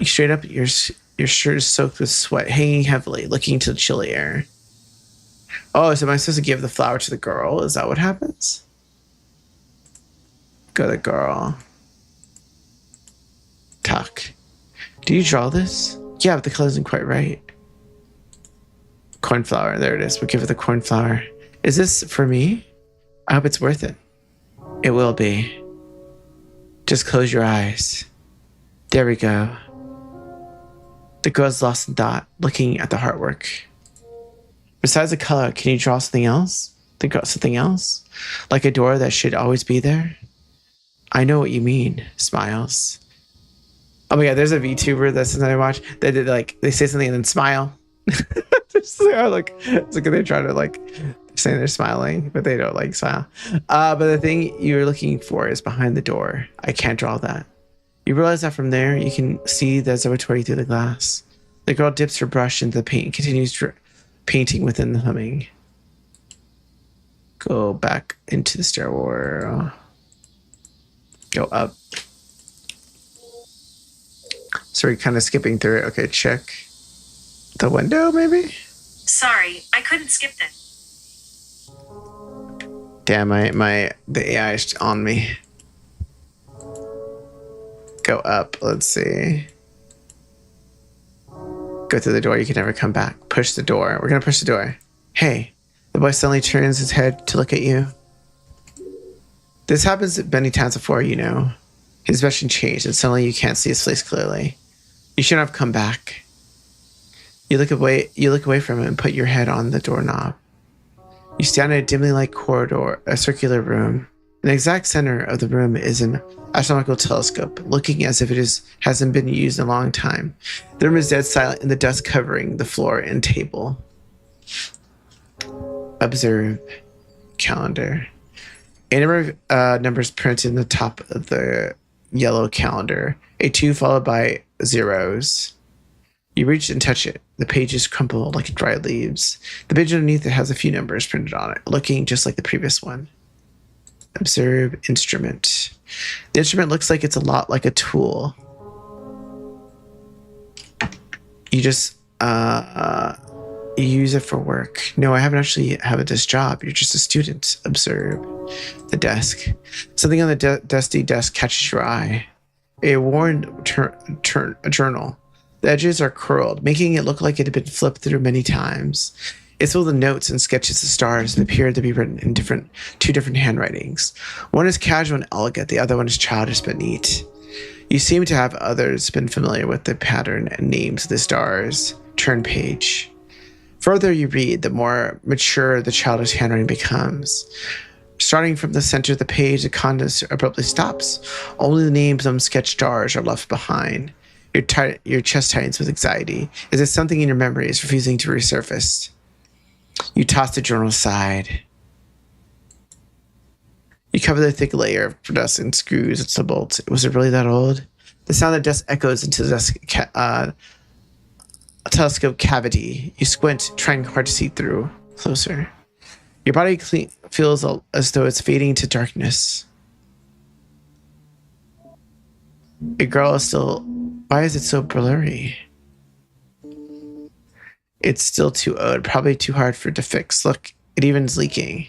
straight up, your shirt is soaked with sweat, hanging heavily, looking to the chilly air. Oh, so am I supposed to give the flower to the girl? Is that what happens? Go to the girl. Talk. Do you draw this? Yeah, but the color isn't quite right. Cornflower, there it is. We'll give it the cornflower. Is this for me? I hope it's worth it. It will be. Just close your eyes. There we go. The girl's lost in thought, looking at the artwork. Besides the color, can you draw something else? Think about something else? Like a door that should always be there? I know what you mean, smiles. Oh my god, there's a VTuber that's something I watch. They did they say something and then smile. It's like they're trying to saying they're smiling, but they don't smile. But the thing you're looking for is behind the door. I can't draw that. You realize that from there, you can see the observatory through the glass. The girl dips her brush into the paint and continues painting within the humming. Go back into the stairwell. Go up. So we're kind of skipping through it. Okay, check the window, maybe? Sorry, I couldn't skip this. Damn, the AI is on me. Go up, let's see. Go through the door, you can never come back. Push the door. We're gonna push the door. Hey, the boy suddenly turns his head to look at you. This happens many times before, you know. His expression changed, and suddenly you can't see his face clearly. You shouldn't have come back. You look away from him and put your head on the doorknob. You stand in a dimly light corridor, a circular room. In the exact center of the room is an astronomical telescope, looking as if hasn't been used in a long time. The room is dead silent, and the dust covering the floor and table. Observe. Calendar. A number of numbers printed in the top of the yellow calendar. A 2 followed by zeros. You reach and touch it. The pages crumple like dried leaves. The page underneath it has a few numbers printed on it, looking just like the previous one. Observe instrument. The instrument looks like it's a lot like a tool. You just you use it for work. No, I haven't actually have this job. You're just a student. Observe the desk. Something on the dusty desk catches your eye. A worn journal. The edges are curled, making it look like it had been flipped through many times. It's full of notes and sketches of stars that appear to be written in two different handwritings. One is casual and elegant, the other one is childish but neat. You seem to have others been familiar with the pattern and names of the stars. Turn page. Further you read, the more mature the childish handwriting becomes. Starting from the center of the page, the content abruptly stops. Only the names of some sketched stars are left behind. Your chest tightens with anxiety. Is it something in your memory is refusing to resurface? You toss the journal aside. You cover the thick layer of dust and screws its the bolts. Was it really that old? The sound of dust echoes into the telescope cavity. You squint, trying hard to see through. Closer. Your body feels as though it's fading into darkness. A girl is still... Why is it so blurry? It's still too old, probably too hard for it to fix. Look, it even's leaking.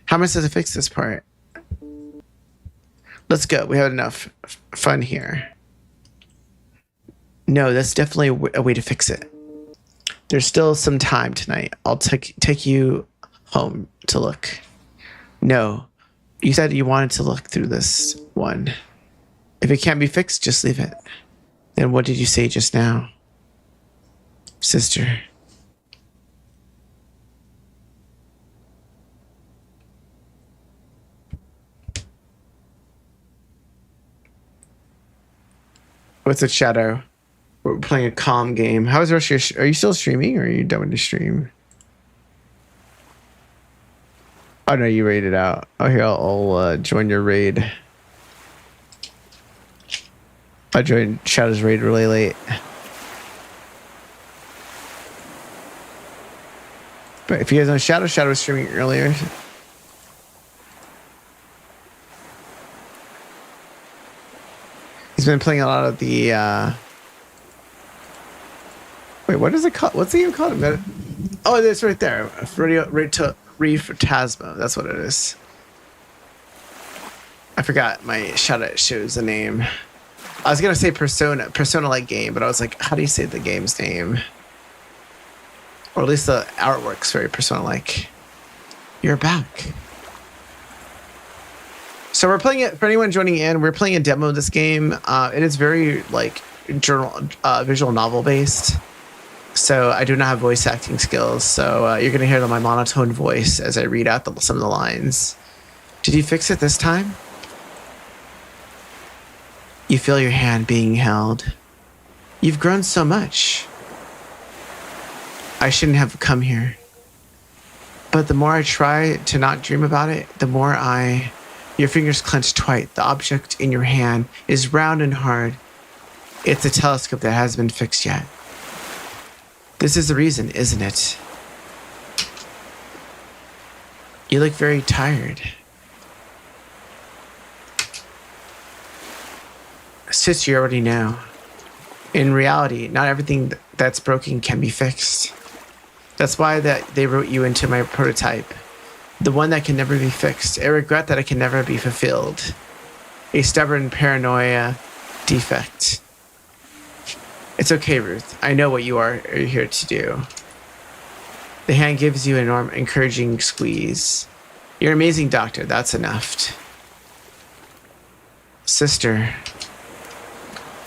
How much does it fix this part? Let's go. We have enough fun here. No, that's definitely a way to fix it. There's still some time tonight. I'll take you home to look. No, you said you wanted to look through this one. If it can't be fixed, just leave it. Then what did you say just now? Sister. What's a shadow? We're playing a calm game. How is the rest of your... Are you still streaming or are you done with the stream? Oh no, you raided out. Oh here, I'll join your raid. I joined Shadow's raid really late. But if you guys know Shadow was streaming earlier. He's been playing a lot of the wait, what is it called? What's the game called? Oh, it's right there. Phantasmo. That's what it is. I forgot my Shadow shows the name. I was gonna say Persona-like game, but I was like, how do you say the game's name? Or at least the artwork's very Persona-like. You're back. So we're playing it for anyone joining in. We're playing a demo of this game. It is very like visual novel based. So I do not have voice acting skills. So you're gonna hear my monotone voice as I read out some of the lines. Did you fix it this time? You feel your hand being held. You've grown so much. I shouldn't have come here. But the more I try to not dream about it, the more your fingers clench tight. The object in your hand is round and hard. It's a telescope that hasn't been fixed yet. This is the reason, isn't it? You look very tired. Sis, you already know. In reality, not everything that's broken can be fixed. That's why they wrote you into my prototype. The one that can never be fixed. A regret that it can never be fulfilled. A stubborn paranoia defect. It's okay, Ruth. I know what you are here to do. The hand gives you an encouraging squeeze. You're an amazing doctor. That's enough. Sister,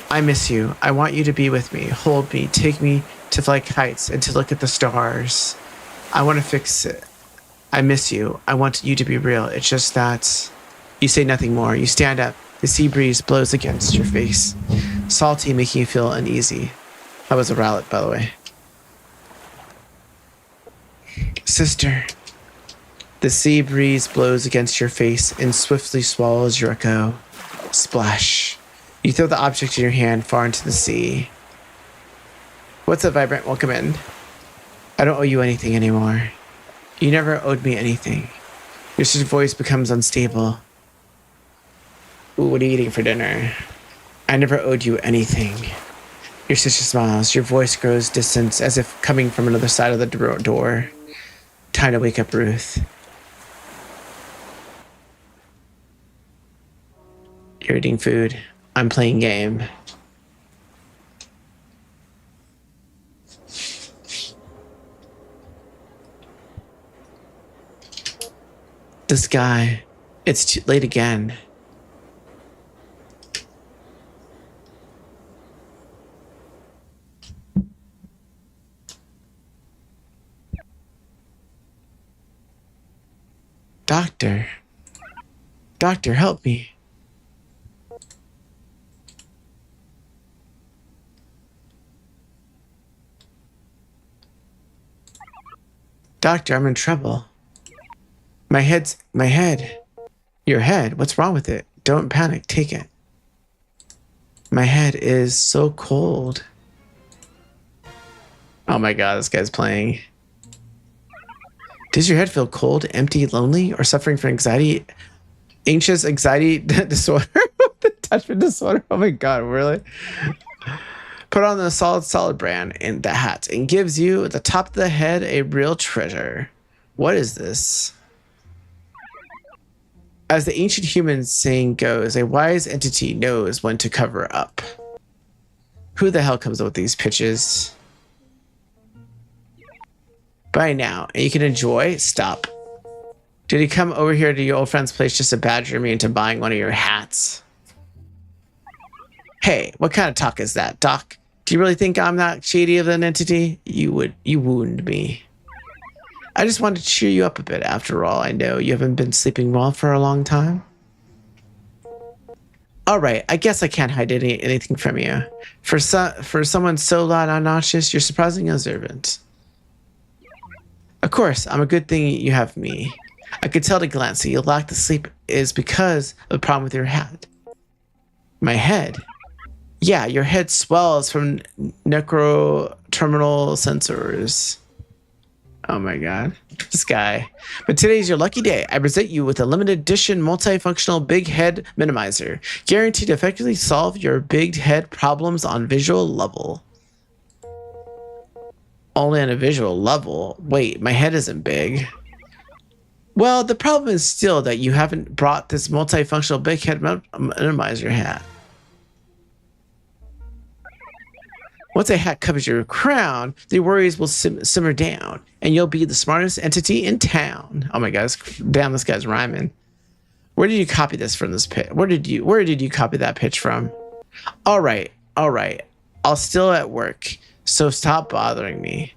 I miss you. I want you to be with me. Hold me. Take me to fly kites and to look at the stars. I want to fix it. I miss you. I want you to be real. It's just that you say nothing more. You stand up. The sea breeze blows against your face. Salty, making you feel uneasy. That was a rowlet, by the way. Sister. The sea breeze blows against your face and swiftly swallows your echo. Splash. You throw the object in your hand far into the sea. What's up, Vibrant? Welcome in. I don't owe you anything anymore. You never owed me anything. Your sister's voice becomes unstable. Ooh, what are you eating for dinner? I never owed you anything. Your sister smiles. Your voice grows distant as if coming from another side of the door. Time to wake up, Ruth. You're eating food. I'm playing game. This guy. It's too late again. Doctor. Doctor, help me. Doctor, I'm in trouble. My head. Your head? What's wrong with it? Don't panic. Take it. My head is so cold. Oh my god, this guy's playing. Does your head feel cold, empty, lonely, or suffering from anxiety? Anxious anxiety disorder? Attachment disorder? Oh my god, really? Put on the solid brand in the hat and gives you at the top of the head a real treasure. What is this? As the ancient human saying goes, a wise entity knows when to cover up. Who the hell comes up with these pitches? By now, and you can enjoy. Stop. Did he come over here to your old friend's place just to badger me into buying one of your hats? Hey, what kind of talk is that, Doc? Do you really think I'm that shady of an entity? You wound me. I just wanted to cheer you up a bit. After all, I know you haven't been sleeping well for a long time. All right, I guess I can't hide anything from you. For someone so loud and obnoxious, you're surprisingly observant. Of course, I'm a good thing you have me. I could tell at a glance that you lack the sleep is because of the problem with your head. My head? Yeah, your head swells from necroterminal sensors. Oh my god, this guy. But today's your lucky day. I present you with a limited edition multifunctional big head minimizer, guaranteed to effectively solve your big head problems on visual level. Only on a visual level? Wait, my head isn't big. Well, the problem is still that you haven't brought this multifunctional big head minimizer hat. Once a hat covers your crown, the worries will simmer down, and you'll be the smartest entity in town. Oh my god, damn, this guy's rhyming. Where did you copy this from? This pitch? Where did you copy that pitch from? All right. I'll still at work, so stop bothering me.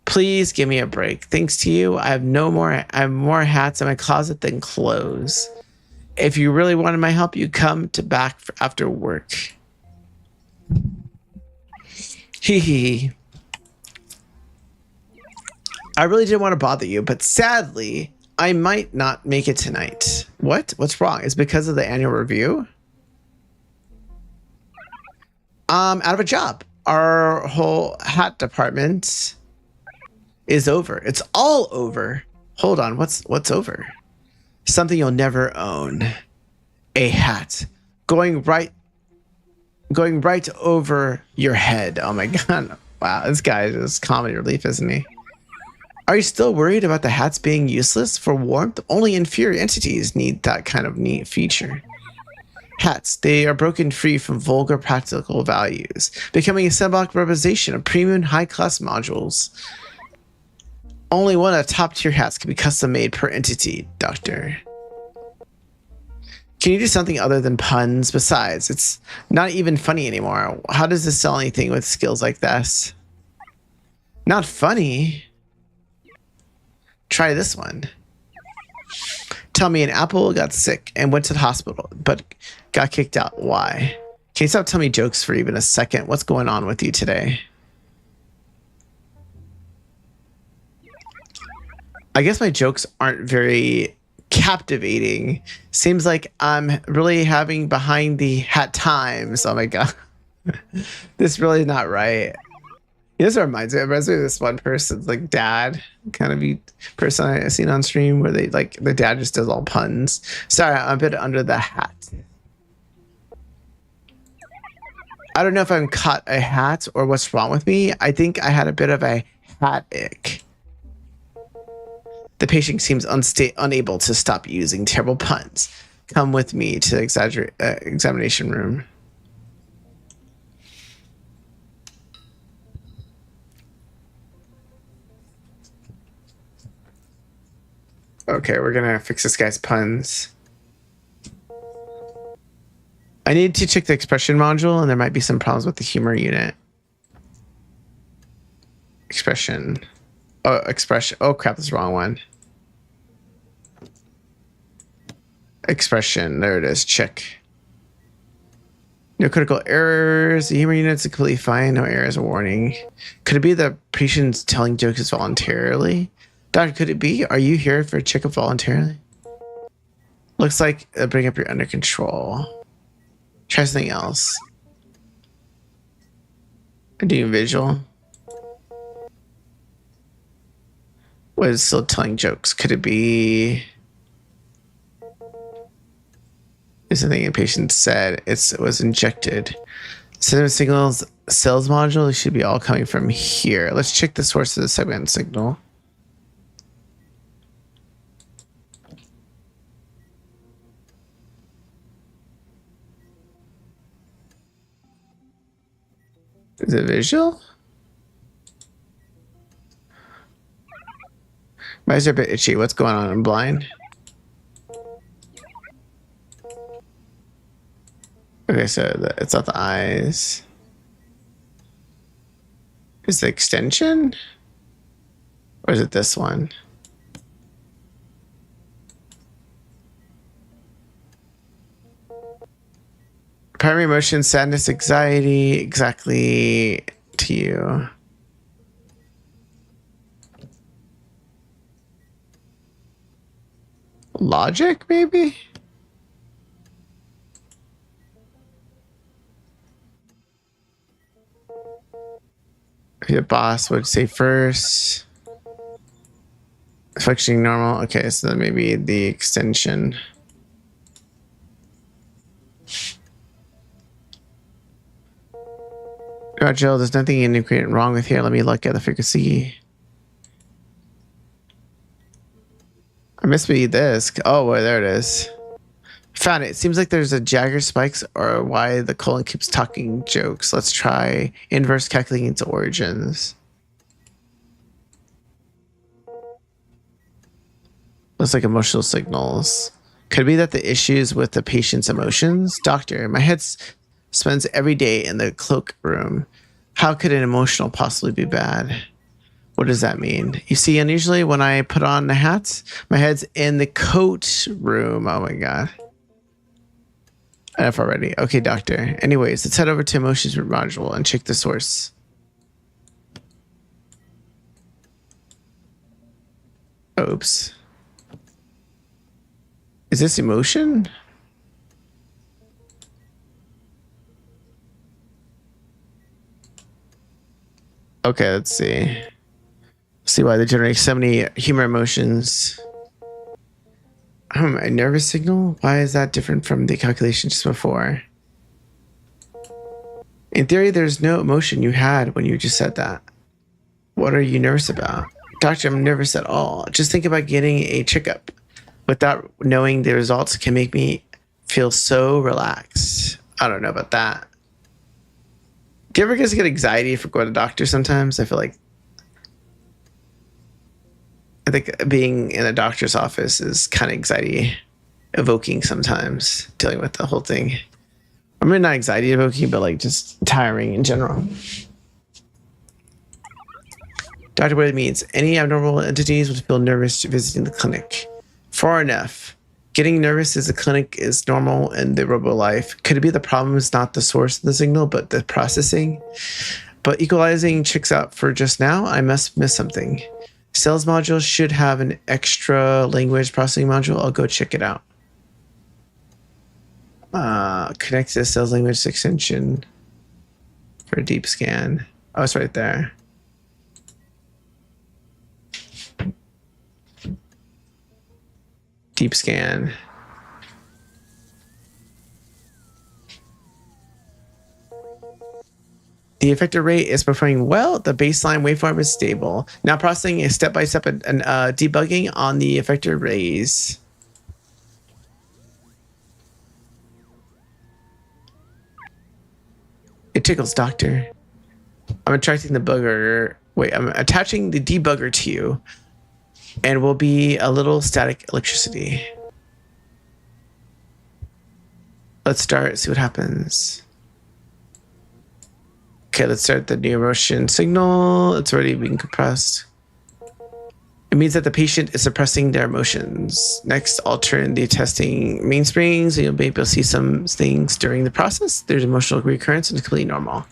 Please give me a break. Thanks to you, I have more hats in my closet than clothes. If you really wanted my help, you come to back after work. Hee hee. I really didn't want to bother you, but sadly, I might not make it tonight. What? What's wrong? Is it because of the annual review? Out of a job. Our whole hat department is over. It's all over. Hold on. What's over? Something you'll never own. A hat. Going right over your head. Oh my god. Wow, this guy is comedy relief, isn't he? Are you still worried about the hats being useless for warmth? Only inferior entities need that kind of neat feature. Hats, they are broken free from vulgar practical values, becoming a symbolic representation of premium high-class modules. Only one of the top-tier hats can be custom-made per entity, Doctor. Can you do something other than puns? Besides, it's not even funny anymore. How does this sell anything with skills like this? Not funny? Try this one. Tell me an apple got sick and went to the hospital, but got kicked out. Why? Can you stop telling me jokes for even a second? What's going on with you today? I guess my jokes aren't very captivating. Seems like I'm really having behind the hat times. Oh my god. This really is not right. This reminds me of this one person's like dad, kind of person I've seen on stream where they like the dad just does all puns. Sorry, I'm a bit under the hat. I don't know if I'm caught a hat or what's wrong with me. I think I had a bit of a hat ick. The patient seems unable to stop using terrible puns. Come with me to the examination room. Okay, we're gonna fix this guy's puns. I need to check the expression module, and there might be some problems with the humor unit. Expression. Oh, expression. Oh crap, that's the wrong one. Expression. There it is. Check. No critical errors. The humor unit's completely fine. No errors or warning. Could it be the patient's telling jokes voluntarily? Doctor, could it be? Are you here for a checkup voluntarily? Looks like bring up your under control. Try something else. I'm doing visual. What is still telling jokes? Could it be? Is something a patient said? It was injected. Cinema signals cells module should be all coming from here. Let's check the source of the segment signal. Is it visual? My eyes are a bit itchy. What's going on? I'm blind. Okay, so it's not the eyes. Is the extension? Or is it this one? Primary emotion, sadness, anxiety, exactly to you. Logic, maybe? The boss would say first. Functioning normal. Okay, so then maybe the extension. Oh, Jill, there's nothing ingredient wrong with here. Let me look at the frequency. I must be this. Oh, well, there it is. Found it. It seems like there's a Jagger spikes or why the colon keeps talking jokes. Let's try inverse calculating its origins. Looks like emotional signals. Could it be that the issues with the patient's emotions? Doctor, my head spends every day in the cloak room. How could an emotional possibly be bad? What does that mean? You see, unusually when I put on the hats, my head's in the coat room. Oh my God. Enough already. Okay, doctor. Anyways, let's head over to emotions module and check the source. Oops. Is this emotion? Okay, let's see. See why they generate so many humor emotions. A nervous signal? Why is that different from the calculation just before? In theory, there's no emotion you had when you just said that. What are you nervous about? Doctor, I'm nervous at all. Just think about getting a checkup. Without knowing the results can make me feel so relaxed. I don't know about that. Do you ever guys get anxiety if you go to the doctor sometimes? I think being in a doctor's office is kind of anxiety evoking sometimes, dealing with the whole thing. I mean, not anxiety evoking, but like just tiring in general. Doctor, what it means, any abnormal entities would feel nervous visiting the clinic. Far enough. Getting nervous as a clinic is normal in the robo life. Could it be the problem is not the source of the signal, but the processing? But equalizing checks out for just now. I must miss something. Sales module should have an extra language processing module. I'll go check it out. Connect to the sales language extension for a deep scan. Oh, it's right there. Deep scan. The effector rate is performing well. The baseline waveform is stable. Now processing a step-by-step and debugging on the effector rays. It tickles, doctor. I'm attracting the bugger. Wait, I'm attaching the debugger to you. And will be a little static electricity. Let's start, see what happens. Okay, let's start the new motion signal. It's already being compressed. It means that the patient is suppressing their emotions. Next, I'll turn the testing mainsprings, and you'll be able to see some things during the process. There's emotional recurrence and it's completely normal.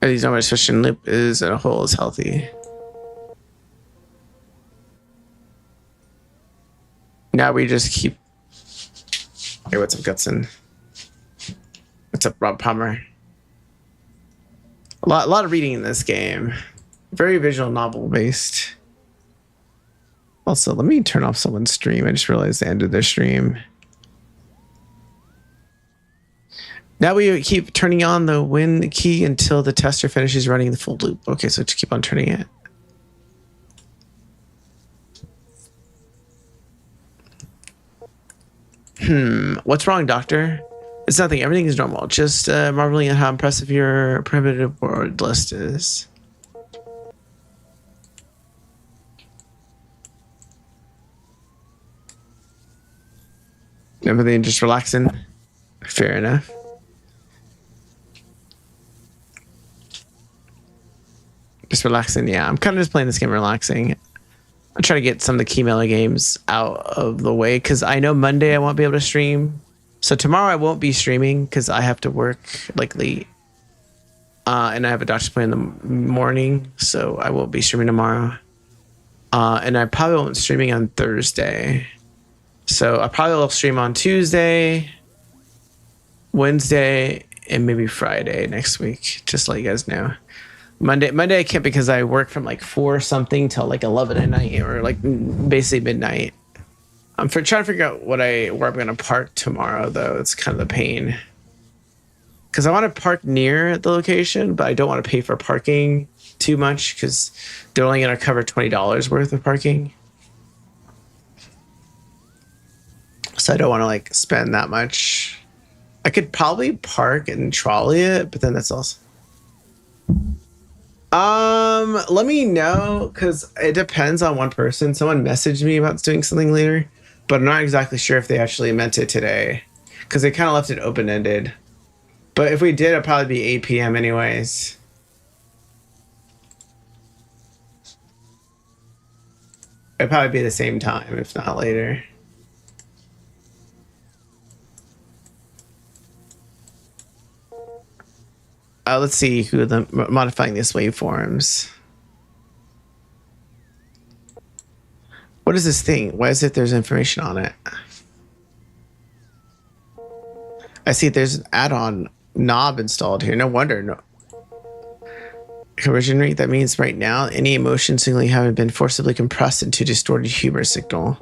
These numbers switching loop is as a whole is healthy. Now we just keep. Hey, what's up, Gutson? What's up, Rob Palmer? A lot of reading in this game. Very visual novel based. Also, let me turn off someone's stream. I just realized they ended their stream. Now we keep turning on the win key until the tester finishes running the full loop. Okay, so just keep on turning it. What's wrong, doctor? It's nothing. Everything is normal. Just marveling at how impressive your primitive word list is. Everything just relaxing. Fair enough. Just relaxing. Yeah, I'm kind of just playing this game relaxing. I'm trying to get some of the keymailer games out of the way because I know Monday I won't be able to stream. So tomorrow I won't be streaming because I have to work like late. And I have a doctor's appointment in the morning, so I won't be streaming tomorrow. And I probably won't be streaming on Thursday. So I probably will stream on Tuesday, Wednesday, and maybe Friday next week. Just to let you guys know. Monday I can't because I work from like 4 something till like 11 at night or like basically midnight. I'm trying to figure out where I'm gonna park tomorrow though. It's kind of the pain because I want to park near the location, but I don't want to pay for parking too much because they're only gonna cover $20 worth of parking. So I don't want to like spend that much. I could probably park and trolley it, but then that's also. Let me know because it depends on one person. Someone messaged me about doing something later, but I'm not exactly sure if they actually meant it today because they kind of left it open ended. But if we did, it'd probably be 8 p.m. anyways. It'd probably be the same time, if not later. Let's see who the modifying these waveforms. What is this thing? Why is it there's information on it? I see there's an add-on knob installed here. No wonder. No. Conversion rate, that means right now any emotion signaling haven't been forcibly compressed into distorted humor signal.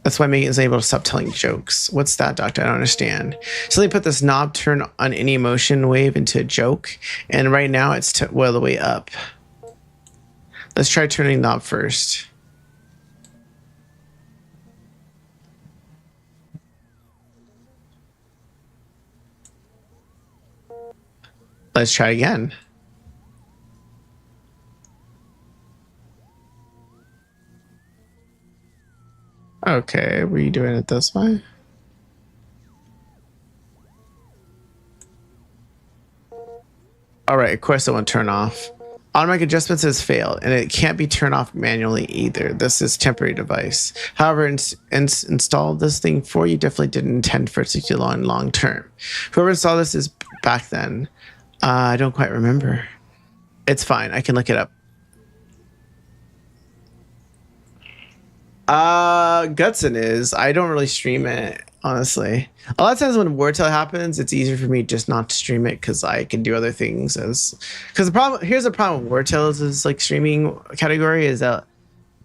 That's why Megan is able to stop telling jokes. What's that, Doctor? I don't understand. So they put this knob turn on any emotion wave into a joke, and right now it's well the way up. Let's try turning the knob first. Let's try again. Okay, were you doing it this way? All right, of course it won't turn off. Automatic adjustments has failed, and it can't be turned off manually either. This is temporary device. However, installed this thing for you definitely didn't intend for it to be long term. Whoever installed this is back then. I don't quite remember. It's fine. I can look it up. Gutson is. I don't really stream it, honestly. A lot of times when Wartail happens, it's easier for me just not to stream it because I can do other things because the problem here's the problem with Wartails is like streaming category is that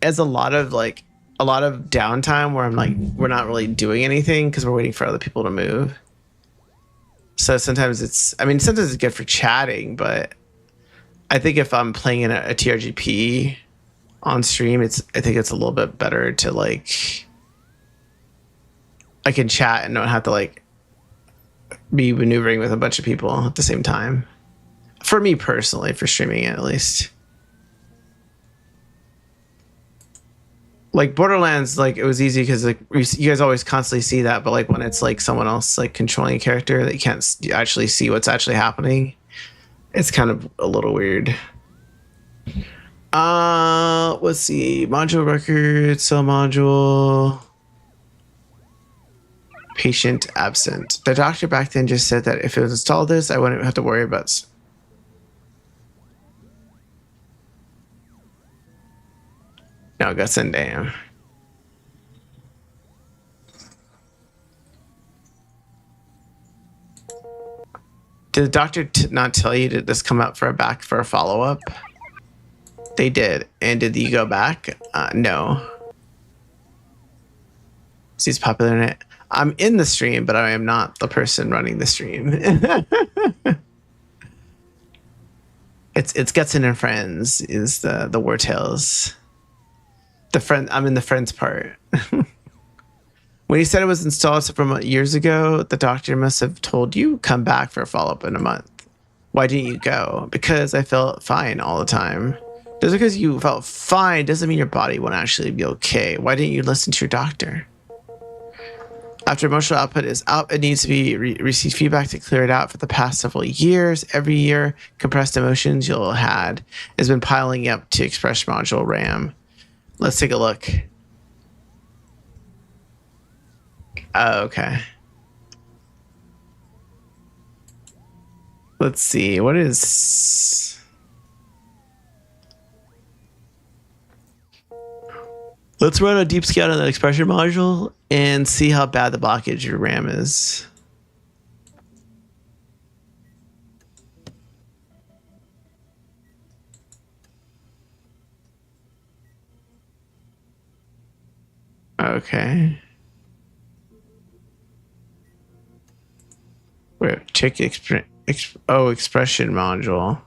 as a lot of downtime where I'm like we're not really doing anything because we're waiting for other people to move. So sometimes it's good for chatting, but I think if I'm playing in a TRGP on stream, I think it's a little bit better to like I can chat and not have to like be maneuvering with a bunch of people at the same time. For me personally, for streaming it at least. Like Borderlands, like it was easy because like you guys always constantly see that, but like when it's like someone else like controlling a character that you can't actually see what's actually happening, it's kind of a little weird. Let's see. Module record, cell module. Patient absent. The doctor back then just said that if it was installed this, I wouldn't have to worry about. No, guts and damn. Did the doctor not tell you to just come up for a follow-up? They did. And did you go back? No. She's popular in it. I'm in the stream, but I am not the person running the stream. It's Gutson and Friends is the Wartails. I'm in the friends part. When he said it was installed from years ago, the doctor must have told you come back for a follow-up in a month. Why didn't you go? Because I felt fine all the time. Just because you felt fine doesn't mean your body won't actually be okay. Why didn't you listen to your doctor? After emotional output is out, it needs to be receive feedback to clear it out. For the past several years, every year, compressed emotions you'll had has been piling up to express module RAM. Let's take a look. Oh, okay. Let's see. What is... Let's run a deep scan on the expression module and see how bad the blockage your RAM is. Okay. Wait, check expression module.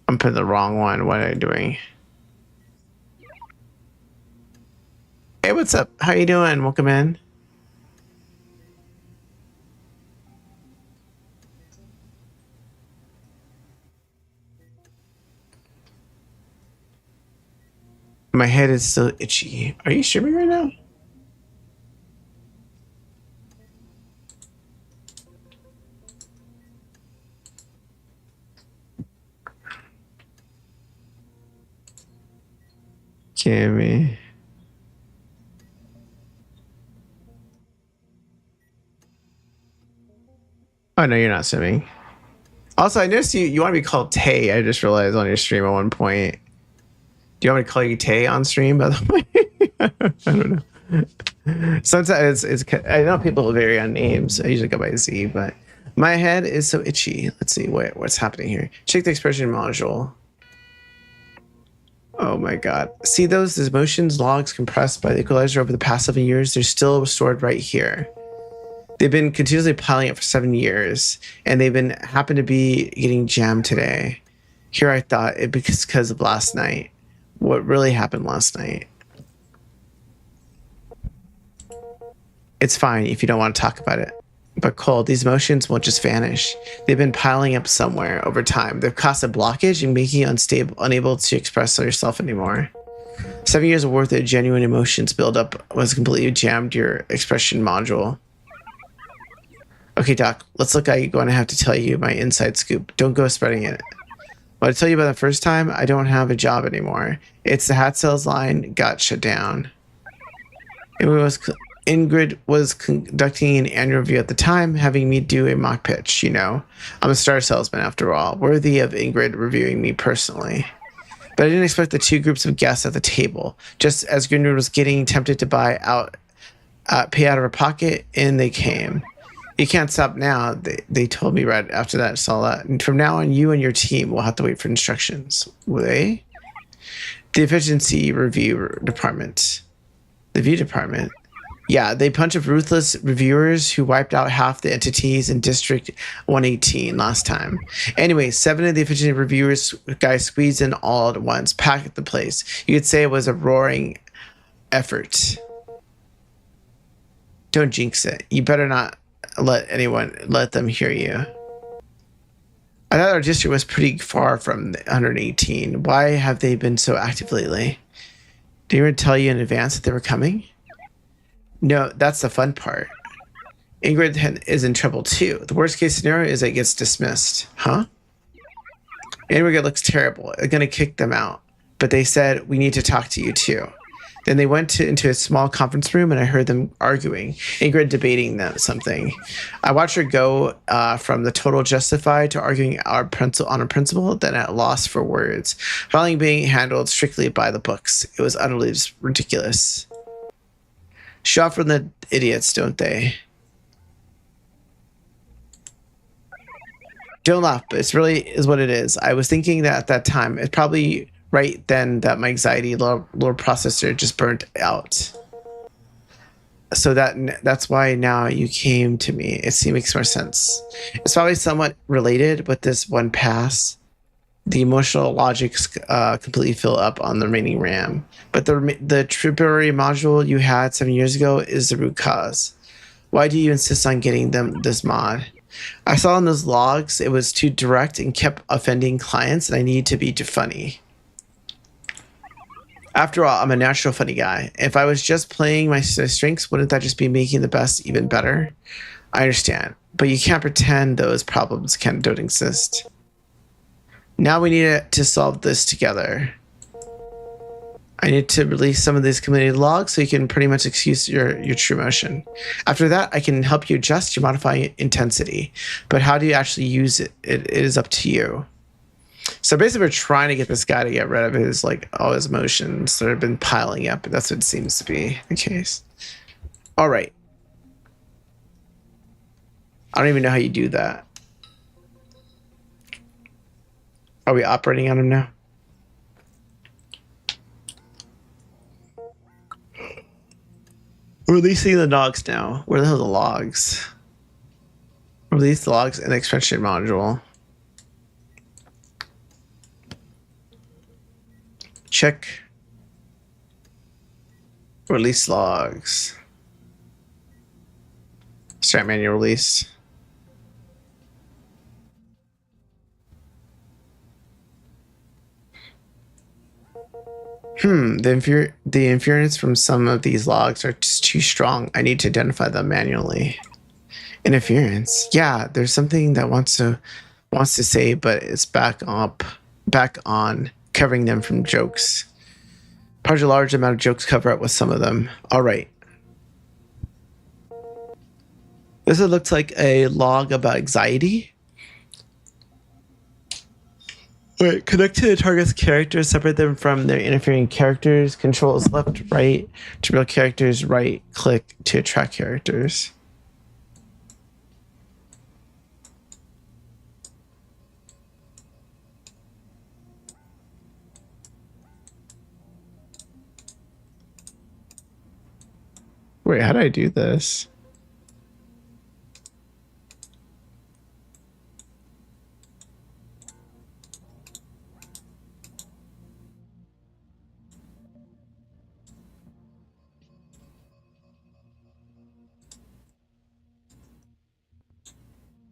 I'm putting the wrong one. What am I doing? Hey, what's up? How you doing? Welcome in. My head is still itchy. Are you streaming right now? Cammy. Oh no, you're not swimming. Also, I noticed you want to be called Tay. I just realized on your stream at one point. Do you want me to call you Tay on stream? By the way, I don't know. Sometimes it's I know people vary on names. I usually go by Z, but my head is so itchy. Let's see what's happening here. Check the expression module. Oh my god. See those motions logs compressed by the equalizer over the past 7 years? They're still stored right here. They've been continuously piling up for 7 years, and they've been happen to be getting jammed today. Here I thought it because of last night. What really happened last night? It's fine if you don't want to talk about it. But Cole, these emotions won't just vanish. They've been piling up somewhere over time. They've caused a blockage and making you unable to express yourself anymore. 7 years worth of genuine emotions buildup was completely jammed your expression module. Okay, Doc, looks like I'm going to have to tell you my inside scoop. Don't go spreading it. What I tell you about the first time, I don't have a job anymore. It's the hat sales line got shut down. Ingrid was conducting an annual review at the time, having me do a mock pitch. You know, I'm a star salesman after all, worthy of Ingrid reviewing me personally. But I didn't expect the two groups of guests at the table. Just as Ingrid was getting tempted to pay out of her pocket, in they came. You can't stop now, they told me right after that. Saw that. And from now on, you and your team will have to wait for instructions. Will they? The efficiency review department. The view department. Yeah, they bunch of ruthless reviewers who wiped out half the entities in District 118 last time. Anyway, 7 of the efficiency reviewers guys squeezed in all at once, packed the place. You could say it was a roaring effort. Don't jinx it. You better not let them hear you. I thought our district was pretty far from 118. Why have they been so active lately? Did anyone tell you in advance that they were coming? No, that's the fun part. Ingrid is in trouble too. The worst case scenario is it gets dismissed. Huh? Ingrid looks terrible. They're going to kick them out. But they said, we need to talk to you too. Then they went into a small conference room and I heard them arguing. Ingrid debating something. I watched her go from the total justified to arguing on a principle, then at loss for words. Finally being handled strictly by the books. It was utterly ridiculous. Show off from the idiots, don't they? Don't laugh, but it's really is what it is. I was thinking that at that time, it's probably right then that my anxiety lower processor just burnt out. So that's why now you came to me. It makes more sense. It's probably somewhat related, but this one pass, the emotional logics completely fill up on the remaining RAM. But the tributary module you had 7 years ago is the root cause. Why do you insist on getting this mod? I saw in those logs it was too direct and kept offending clients, and I need to be too funny. After all, I'm a natural funny guy. If I was just playing my strengths, wouldn't that just be making the best even better? I understand, but you can't pretend those problems don't exist. Now we need to solve this together. I need to release some of these community logs so you can pretty much excuse your true motion. After that, I can help you adjust your modifying intensity. But how do you actually use it? It is up to you. So basically, we're trying to get this guy to get rid of his all his emotions that have been piling up. That's what seems to be the case. All right. I don't even know how you do that. Are we operating on him now? We're releasing the logs now. Where the hell are the logs? Release the logs in the expansion module. Check. Release logs. Start manual release. The inference from some of these logs are just too strong. I need to identify them manually. Interference. Yeah, there's something that wants to say, but it's back on, covering them from jokes. Part a large amount of jokes cover up with some of them. All right. This looks like a log about anxiety. Wait, connect to the target's characters, separate them from their interfering characters. Control is left, right to real characters, right click to attract characters. Wait, how do I do this?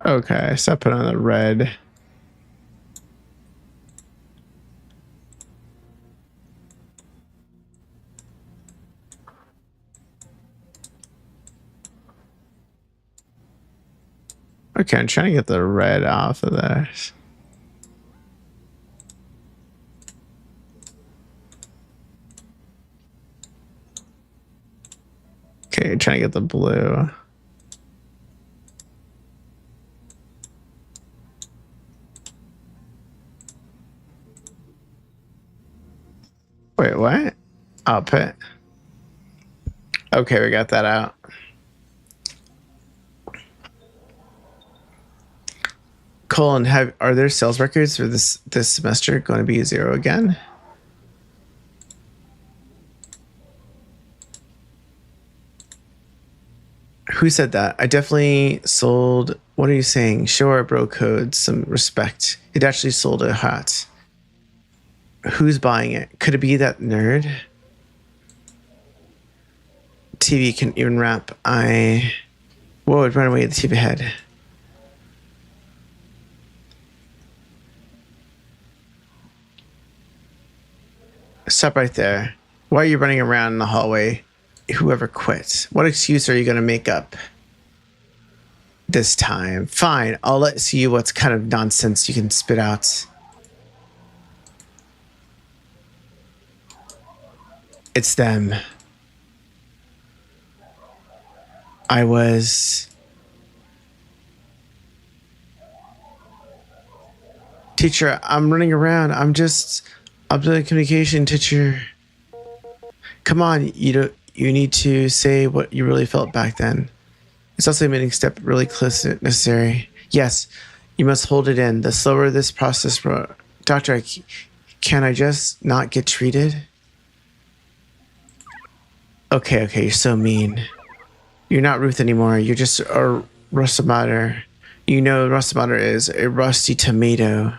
Okay, so I put on the red. Okay, I'm trying to get the red off of this. Okay, trying to get the blue. Wait, what? Output. Okay, we got that out. Colin, are there sales records for this semester going to be 0 again? Who said that? I definitely sold. What are you saying? Show our bro code some respect. It actually sold a hat. Who's buying it? Could it be that nerd? TV can even rap. Whoa, it ran away at the TV head. Stop right there. Why are you running around in the hallway? Whoever quit. What excuse are you going to make up this time? Fine, I'll let see what kind of nonsense you can spit out. It's them. Teacher, I'm running around. I'm doing communication, teacher. Come on, you need to say what you really felt back then. It's also a meeting step really close necessary. Yes, you must hold it in. The slower this process, Doctor, can I just not get treated? Okay, you're so mean. You're not Ruth anymore. You're just a rustometer. You know rustometer is a rusty tomato.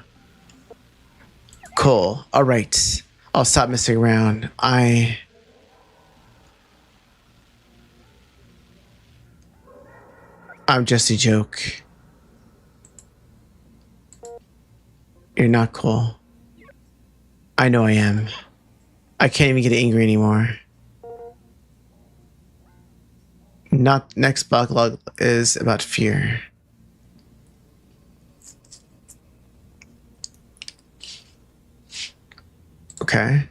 Cool. All right. I'll stop messing around. I'm just a joke. You're not cool. I know I am. I can't even get angry anymore. Not next backlog is about fear. Okay.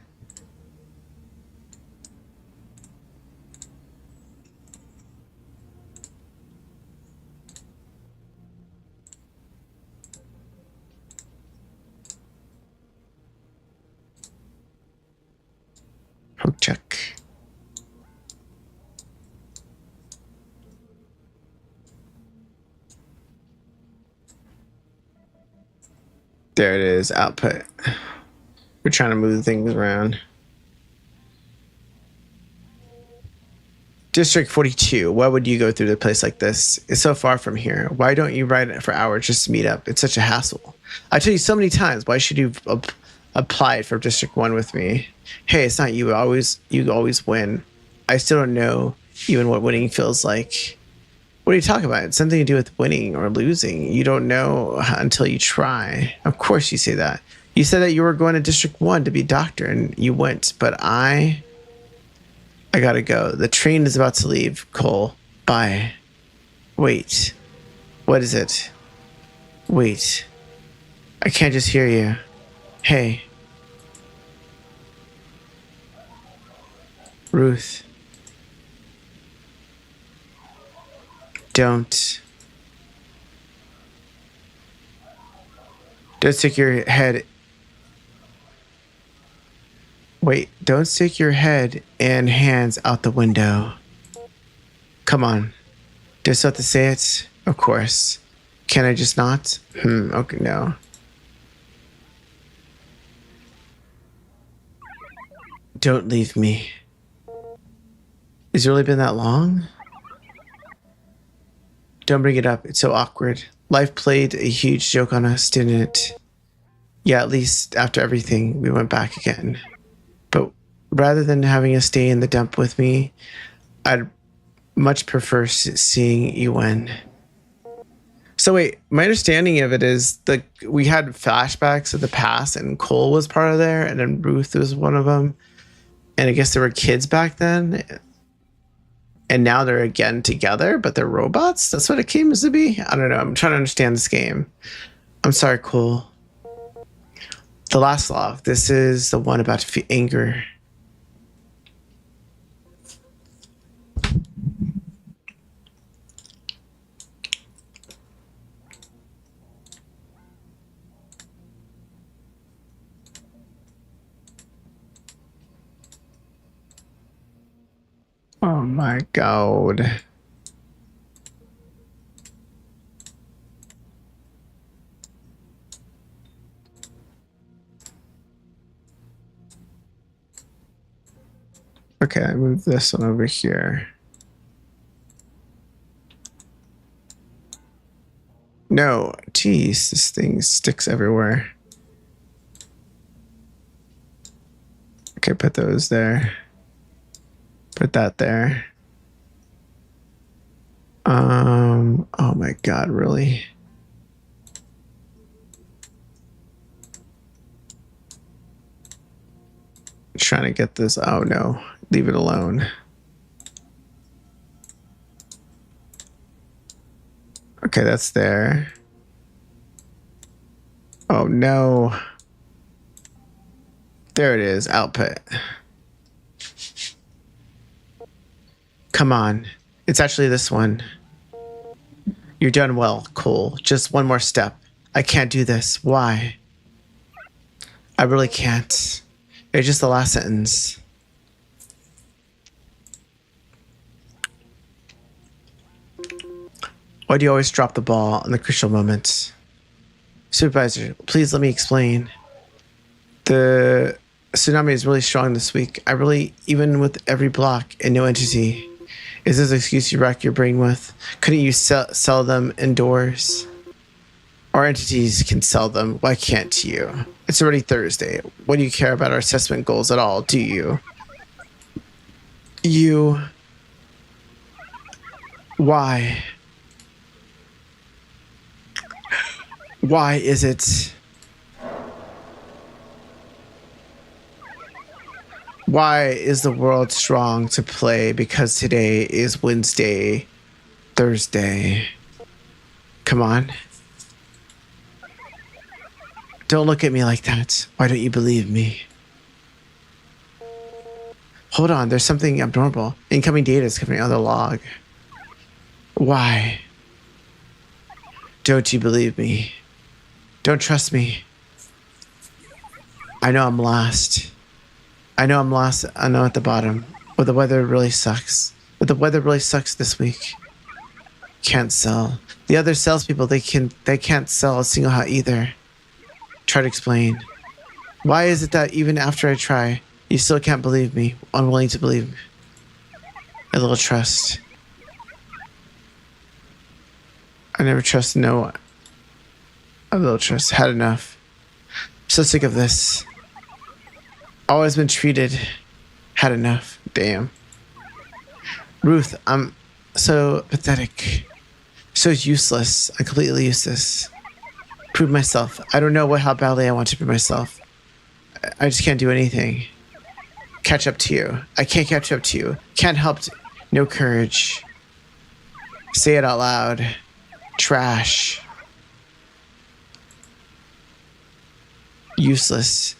Poke check. There it is, output. We're trying to move things around. District 42. Why would you go through a place like this? It's so far from here. Why don't you ride it for hours just to meet up? It's such a hassle. I tell you so many times, why should you apply for District 1 with me? Hey, it's not you. You always win. I still don't know even what winning feels like. What are you talking about? It's something to do with winning or losing. You don't know until you try. Of course you say that. You said that you were going to District 1 to be a doctor, and you went, but I gotta go. The train is about to leave, Cole. Bye. Wait. What is it? Wait. I can't just hear you. Hey. Ruth. Don't stick your head. Wait, don't stick your head and hands out the window. Come on. Do I still have to say it? Of course. Can I just not? Okay, no. Don't leave me. Has it really been that long? Don't bring it up. It's so awkward. Life played a huge joke on us, didn't it? Yeah, at least after everything, we went back again. But rather than having us stay in the dump with me, I'd much prefer seeing you win. So wait, my understanding of it is we had flashbacks of the past, and Cole was part of there, and then Ruth was one of them. And I guess there were kids back then. And now they're again together, but they're robots? That's what it came to be? I don't know. I'm trying to understand this game. I'm sorry, Cole. The last log. This is the one about anger. Oh my god. Okay, I move this one over here. No, geez, this thing sticks everywhere. Okay, put those there. Put that there. Oh my god, really? Trying to get this. Oh no, leave it alone. Okay, that's there. Oh no. There it is, output. Come on. It's actually this one. You're done well, Cole. Just one more step. I can't do this. Why? I really can't. It's just the last sentence. Why do you always drop the ball in the crucial moments? Supervisor, please let me explain. The tsunami is really strong this week. Even with every block and no entity. Is this an excuse you rack your brain with? Couldn't you sell them indoors? Our entities can sell them. Why can't you? It's already Thursday. What do you care about our assessment goals at all, do you? Why? Why is it? Why is the world strong to play? Because today is Wednesday, Thursday. Come on. Don't look at me like that. Why don't you believe me? Hold on, there's something abnormal. Incoming data is coming out of the log. Why? Don't you believe me? Don't trust me. I know I'm lost. I know at the bottom. But the weather really sucks. This week. Can't sell. The other salespeople, they can't sell a single hat either. Try to explain. Why is it that even after I try, you still can't believe me? Unwilling to believe me? A little trust. I never trust no one. A little trust. Had enough. So sick of this. Always been treated. Had enough. Damn. Ruth, I'm so pathetic. So useless. I'm completely useless. Prove myself. I don't know how badly I want to prove myself. I just can't do anything. Catch up to you. I can't catch up to you. Can't help. No courage. Say it out loud. Trash. Useless.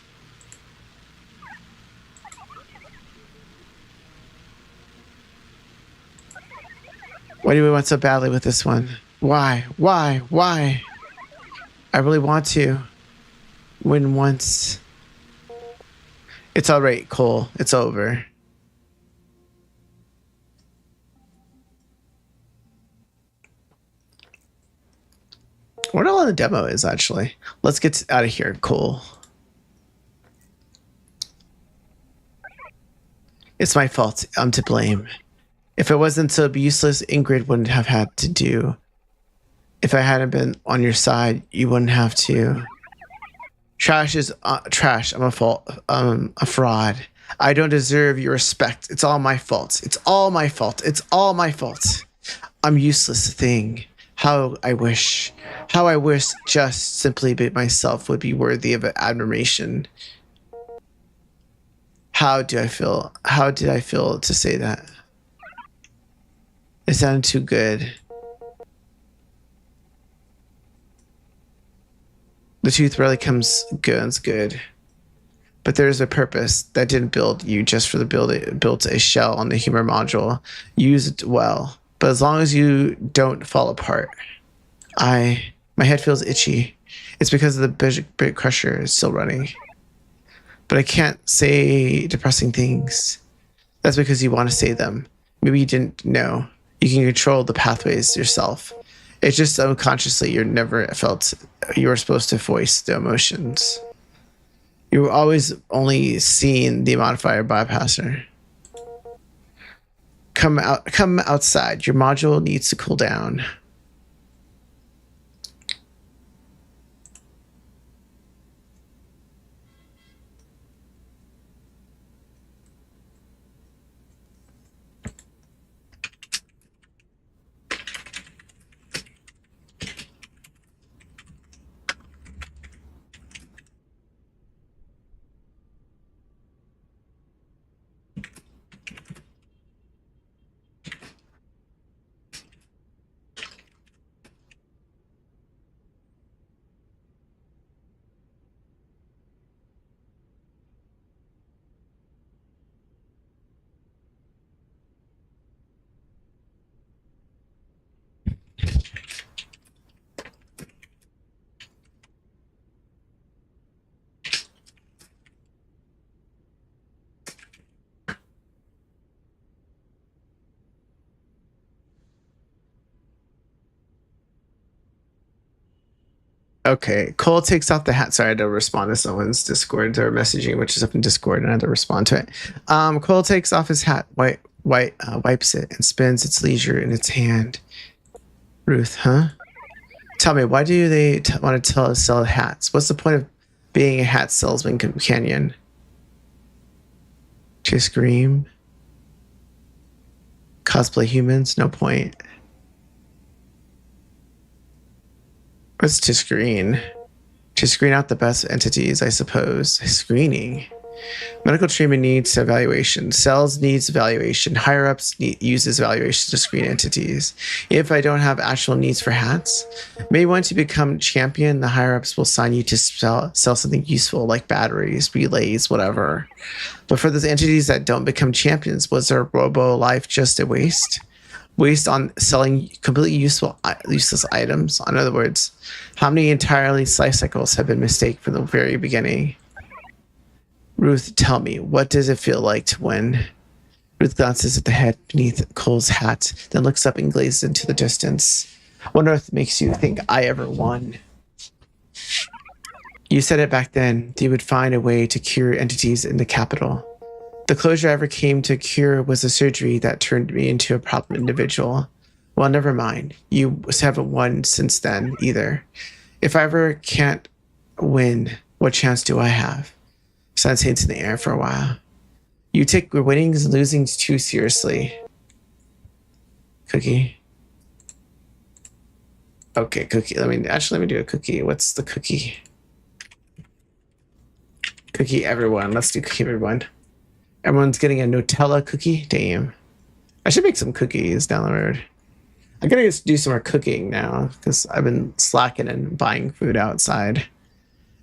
Why do we want so badly with this one? Why? Why? Why? I really want to win once. It's all right, Cole. It's over. What all the demo is, actually. Let's get out of here, Cole. It's my fault. I'm to blame. If it wasn't so useless, Ingrid wouldn't have had to do. If I hadn't been on your side, you wouldn't have to. Trash is trash. I'm a fraud. I don't deserve your respect. It's all my fault. It's all my fault. It's all my fault. I'm useless thing. How I wish just simply be myself would be worthy of admiration. How do I feel? How did I feel to say that? It sounded too good. The truth rarely comes good. But there's a purpose that didn't build you just for the built a shell on the humor module. Use it well. But as long as you don't fall apart. My head feels itchy. It's because of the bit crusher is still running. But I can't say depressing things. That's because you want to say them. Maybe you didn't know. You can control the pathways yourself. It's just unconsciously you never felt you were supposed to voice the emotions. You were always only seeing the modifier bypasser. Come outside. Your module needs to cool down. Okay, Cole takes off the hat. Sorry, I had to respond to someone's Discord or messaging, which is up in Discord, and I had to respond to it. Cole takes off his hat, wipes it, and spins its leisure in its hand. Ruth, huh? Tell me, why do they want to sell hats? What's the point of being a hat salesman companion? To scream? Cosplay humans? No point. What's to screen? To screen out the best entities, I suppose. Screening. Medical treatment needs evaluation. Sales needs evaluation. Higher ups uses evaluation to screen entities. If I don't have actual needs for hats, maybe once you become champion, the higher ups will sign you to sell something useful like batteries, relays, whatever. But for those entities that don't become champions, was their robo life just a waste? Waste on selling completely useless items? In other words, how many entirely life cycles have been mistaken from the very beginning? Ruth, tell me, what does it feel like to win? Ruth glances at the head beneath Cole's hat, then looks up and glazes into the distance. What on earth makes you think I ever won? You said it back then, that you would find a way to cure entities in the capital. The closure I ever came to cure was a surgery that turned me into a proper individual. Well, never mind. You haven't won since then, either. If I ever can't win, what chance do I have? Silence hangs in the air for a while. You take your winnings and losings too seriously. Cookie. Okay, cookie. Let me do a cookie. What's the cookie? Cookie everyone. Let's do cookie everyone. Everyone's getting a Nutella cookie. Damn. I should make some cookies down the road. I gotta just do some more cooking now because I've been slacking and buying food outside.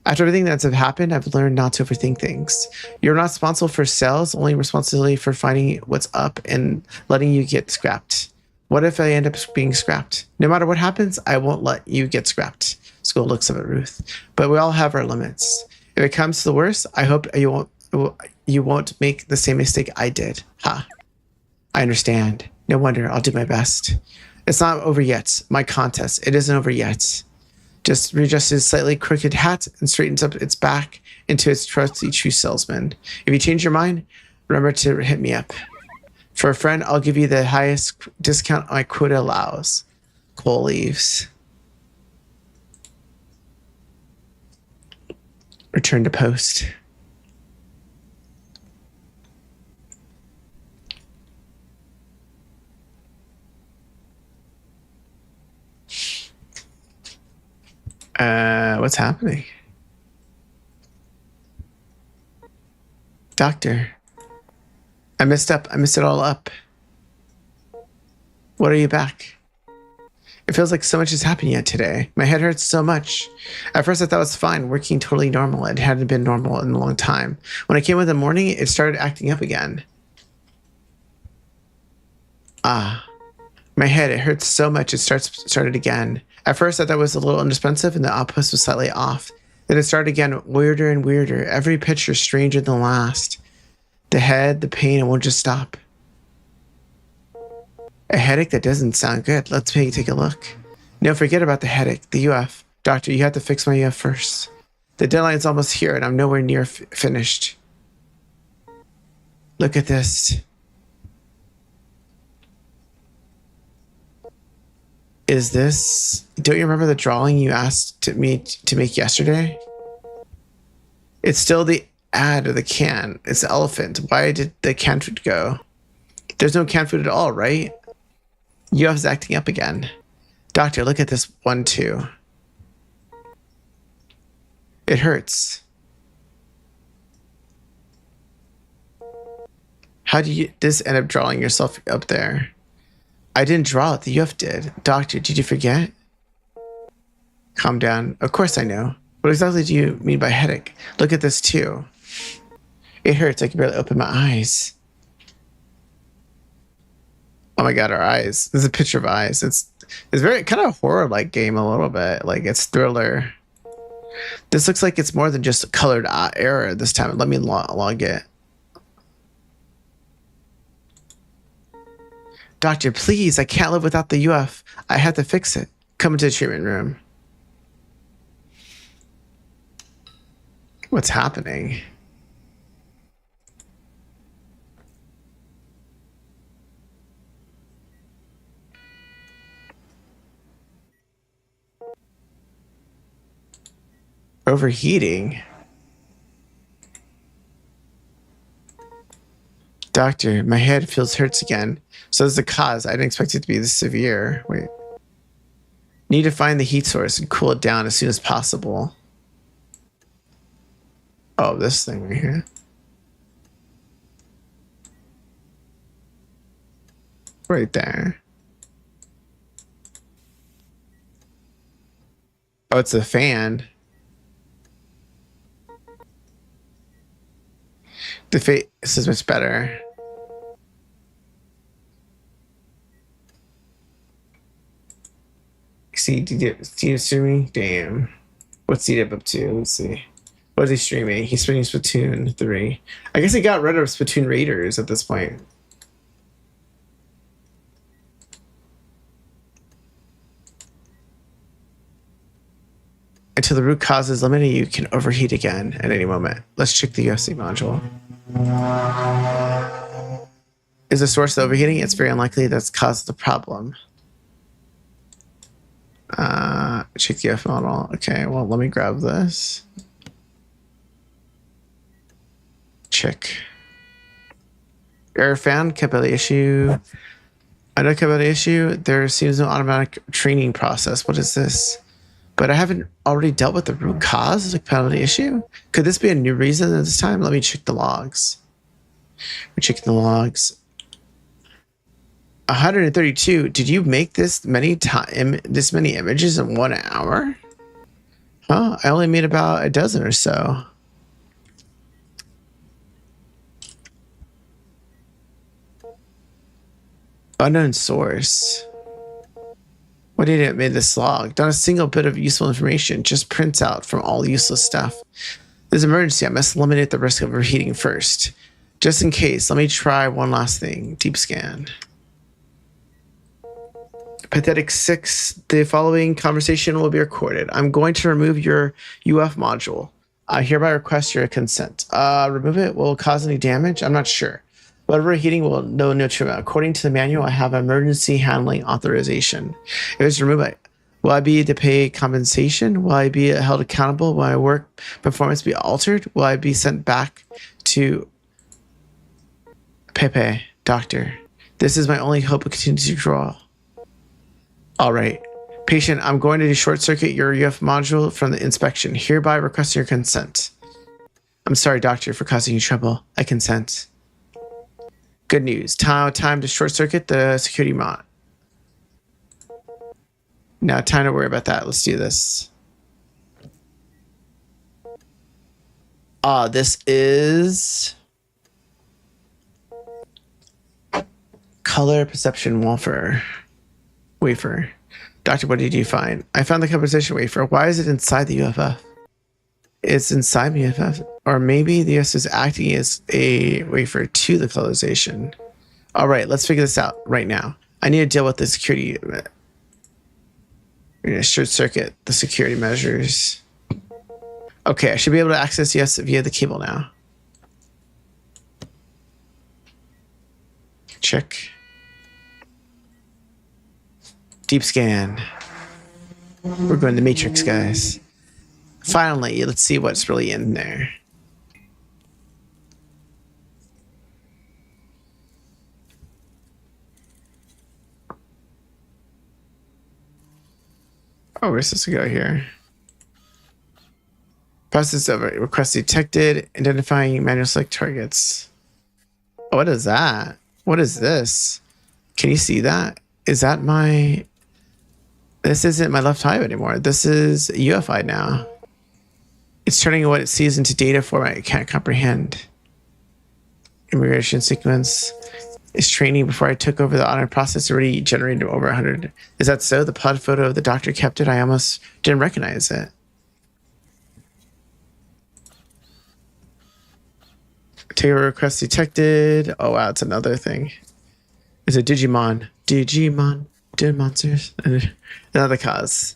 After everything that's happened, I've learned not to overthink things. You're not responsible for sales, only responsibility for finding what's up and letting you get scrapped. What if I end up being scrapped? No matter what happens, I won't let you get scrapped. School looks up at Ruth. But we all have our limits. If it comes to the worst, I hope you won't make the same mistake I did. Ha. I understand. No wonder. I'll do my best. It's not over yet. My contest. It isn't over yet. Just readjusts his slightly crooked hat and straightens up its back into its trusty true salesman. If you change your mind, remember to hit me up. For a friend, I'll give you the highest discount my quota allows. Cole leaves. Return to post. What's happening? Doctor. I messed up. I messed it all up. What are you back? It feels like so much has happened yet today. My head hurts so much. At first I thought it was fine, working totally normal. It hadn't been normal in a long time. When I came in the morning, it started acting up again. My head, it hurts so much it started again. At first I thought it was a little inexpensive and the outpost was slightly off. Then it started again, weirder and weirder. Every picture stranger than the last. The head, the pain, it won't just stop. A headache? That doesn't sound good. Let's take a look. No, forget about the headache. The UF. Doctor, you have to fix my UF first. The deadline's almost here and I'm nowhere near finished. Look at this. Is this... Don't you remember the drawing you asked me to make yesterday? It's still the ad of the can. It's the elephant. Why did the canned food go? There's no canned food at all, right? UF's acting up again. Doctor, look at this one too. It hurts. How did you this end up drawing yourself up there? I didn't draw it. The UF did. Doctor, did you forget? Calm down. Of course I know. What exactly do you mean by headache? Look at this too. It hurts. I can barely open my eyes. Oh my god, our eyes. This is a picture of eyes. It's very kind of horror-like game a little bit. Like it's thriller. This looks like it's more than just a colored error this time. Let me log it. Doctor, please, I can't live without the UF. I have to fix it. Come into the treatment room. What's happening? Overheating? Doctor, my head hurts again. So is the cause. I didn't expect it to be this severe. Wait. Need to find the heat source and cool it down as soon as possible. Oh, this thing right here. Right there. Oh, it's a fan. The face is much better. See, did you streaming? Damn. What's he up to? Let's see. What is he streaming? He's streaming Splatoon 3. I guess he got rid of Splatoon Raiders at this point. Until the root cause is limited, you can overheat again at any moment. Let's check the UFC module. Is the source of overheating? It's very unlikely that's caused the problem. Check the UF model. Okay, well, let me grab this. Check. Error found. Capability issue. I know about the issue. There seems no automatic training process. What is this? But I haven't already dealt with the root cause of the penalty issue. Could this be a new reason at this time? Let me check the logs. We're checking the logs. 132. Did you make this many images in 1 hour? Huh? I only made about a dozen or so. Unknown source. What idiot made this log? Not a single bit of useful information, just prints out from all useless stuff. This emergency, I must eliminate the risk of overheating first. Just in case, let me try one last thing. Deep scan. Pathetic 6, the following conversation will be recorded. I'm going to remove your UF module. I hereby request your consent. Remove it will cause any damage? I'm not sure. But overheating will no trigger. According to the manual, I have emergency handling authorization. If it's removed, will I be to pay compensation? Will I be held accountable? Will my work performance be altered? Will I be sent back to Pepe, doctor? This is my only hope of continuing to draw. All right. Patient, I'm going to short circuit your UF module from the inspection. Hereby request your consent. I'm sorry, doctor, for causing you trouble. I consent. Good news. Time to short circuit the security mod. Now, time to worry about that. Let's do this. This is color perception wafer. Doctor, what did you find? I found the composition wafer. Why is it inside the UFF? It's inside the UFF. Or maybe the US is acting as a wafer to the colorization. All right, let's figure this out right now. I need to deal with the security. We're going to short circuit the security measures. Okay, I should be able to access US via the cable now. Check. Deep scan. We're going to Matrix, guys. Finally, let's see what's really in there. Oh, we're supposed to go here. Process of request detected. Identifying manual select targets. Oh, what is that? What is this? Can you see that? Is that my... This isn't my left eye anymore. This is UFI now. It's turning what it sees into data format it can't comprehend. Immigration sequence is training before I took over the audit process already generated over 100. Is that so? The pod photo of the doctor kept it. I almost didn't recognize it. Takeover request detected. Oh wow, it's another thing. It's a Digimon. Dead monsters. Another cause.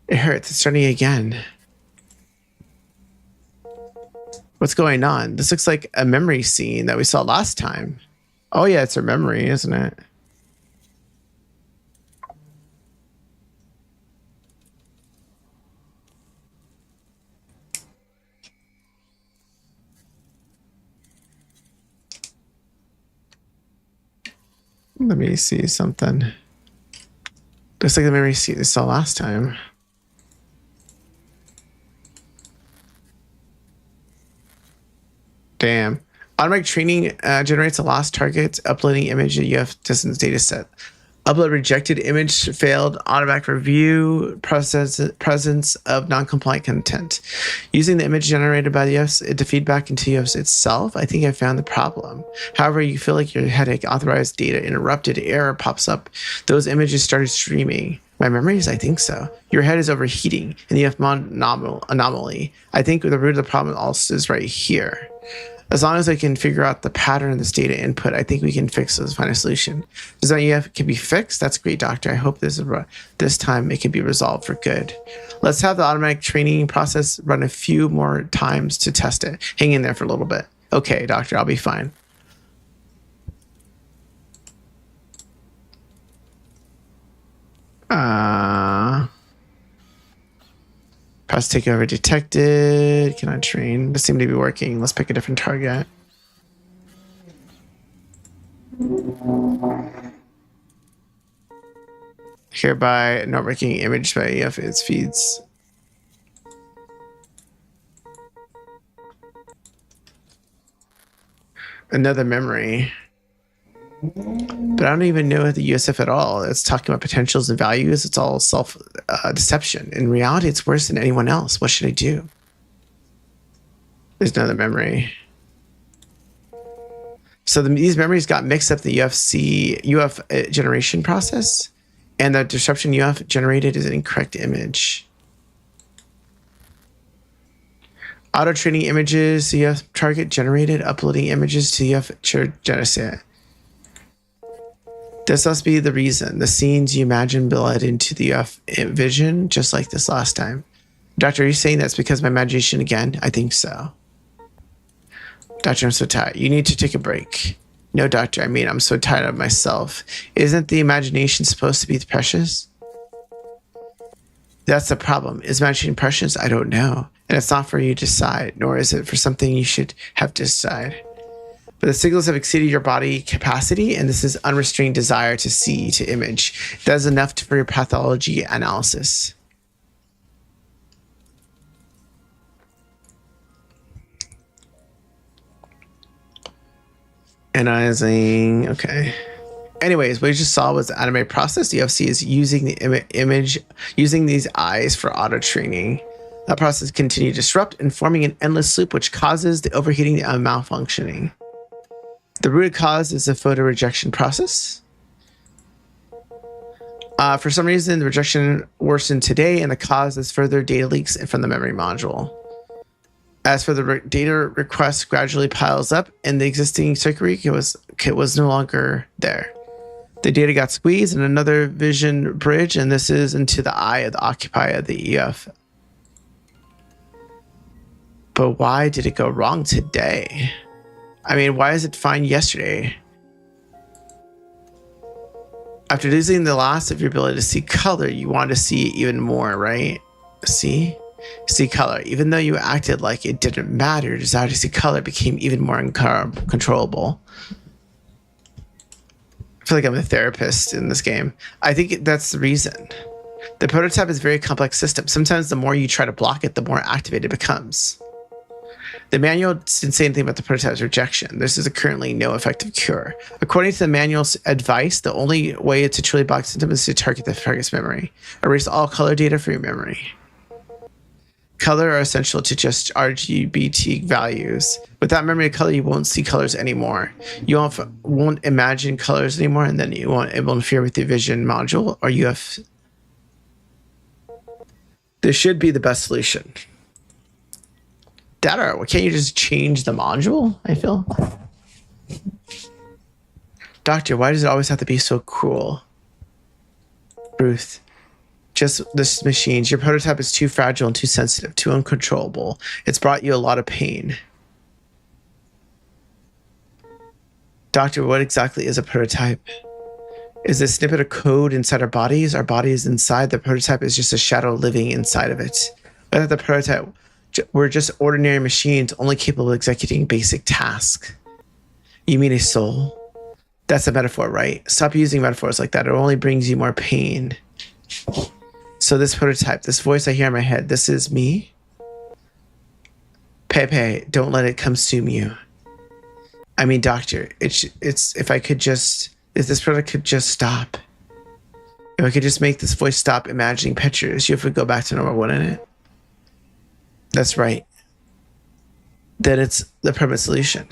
It hurts. It's starting again. What's going on? This looks like a memory scene that we saw last time. Oh yeah, it's her memory, isn't it? Let me see something. Looks like the memory scene we saw last time. Damn. Automatic training generates a lost target, uploading image to UF distance data set. Upload rejected image failed, automatic review, presence of non-compliant content. Using the image generated by the UFs to feed back into UFs itself, I think I found the problem. However, you feel like your headache, authorized data interrupted, error pops up. Those images started streaming. My memories, I think so. Your head is overheating in the UF anomaly. I think the root of the problem also is right here. As long as I can figure out the pattern of this data input, I think we can fix this, find a solution. Does that UF can be fixed? That's great, doctor. I hope this time it can be resolved for good. Let's have the automatic training process run a few more times to test it. Hang in there for a little bit. Okay, doctor, I'll be fine. Press takeover detected. Can I train? This seemed to be working. Let's pick a different target. Hereby not making image by EF its feeds. Another memory. But I don't even know the USF at all. It's talking about potentials and values. It's all self deception. In reality, it's worse than anyone else. What should I do? There's another memory. So these memories got mixed up in the UF generation process, and the disruption UF generated is an incorrect image. Auto training images, UF target generated, uploading images to UF generator. This must be the reason. The scenes you imagine bled into the UF vision, just like this last time. Doctor, are you saying that's because of my imagination again? I think so. Doctor, I'm so tired. You need to take a break. No, doctor, I mean, I'm so tired of myself. Isn't the imagination supposed to be precious? That's the problem. Is imagination precious? I don't know. And it's not for you to decide, nor is it for something you should have to decide. But the signals have exceeded your body capacity, and this is unrestrained desire to see, to image. That is enough for your pathology analysis. Analyzing, okay. Anyways, what you just saw was the animated process. The UFC is using the image, using these eyes for auto training. That process continues to disrupt and forming an endless loop, which causes the overheating and malfunctioning. The root cause is the photo rejection process. For some reason, the rejection worsened today, and the cause is further data leaks from the memory module. As for the data request gradually piles up, and the existing circuitry was no longer there. The data got squeezed in another vision bridge, and this is into the eye of the occupier of the EF. But why did it go wrong today? I mean, why is it fine yesterday? After losing the loss of your ability to see color, you want to see even more, right? See color. Even though you acted like it didn't matter, your desire to see color became even more uncontrollable. I feel like I'm a therapist in this game. I think that's the reason. The prototype is a very complex system. Sometimes the more you try to block it, the more activated it becomes. The manual didn't say anything about the prototype's rejection. This is currently no effective cure. According to the manual's advice, the only way to truly block symptoms is to target the target's memory. Erase all color data from your memory. Color are essential to just RGBT values. Without memory of color, you won't see colors anymore. You won't imagine colors anymore, and then you won't interfere with the vision module, or you have... This should be the best solution. Data, can't you just change the module, I feel? Doctor, why does it always have to be so cruel? Ruth. Just this machines. Your prototype is too fragile and too sensitive, too uncontrollable. It's brought you a lot of pain. Doctor, what exactly is a prototype? Is a snippet of code inside our bodies? Our body is inside. The prototype is just a shadow living inside of it. Without the prototype, we're just ordinary machines only capable of executing basic tasks. You mean a soul? That's a metaphor, right? Stop using metaphors like that. It only brings you more pain. So this prototype, this voice I hear in my head, this is me? Pepe, don't let it consume you. I mean, doctor, it's if this product could just stop. If I could just make this voice stop imagining pictures, you have to go back to normal, wouldn't it? That's right. Then it's the permanent solution.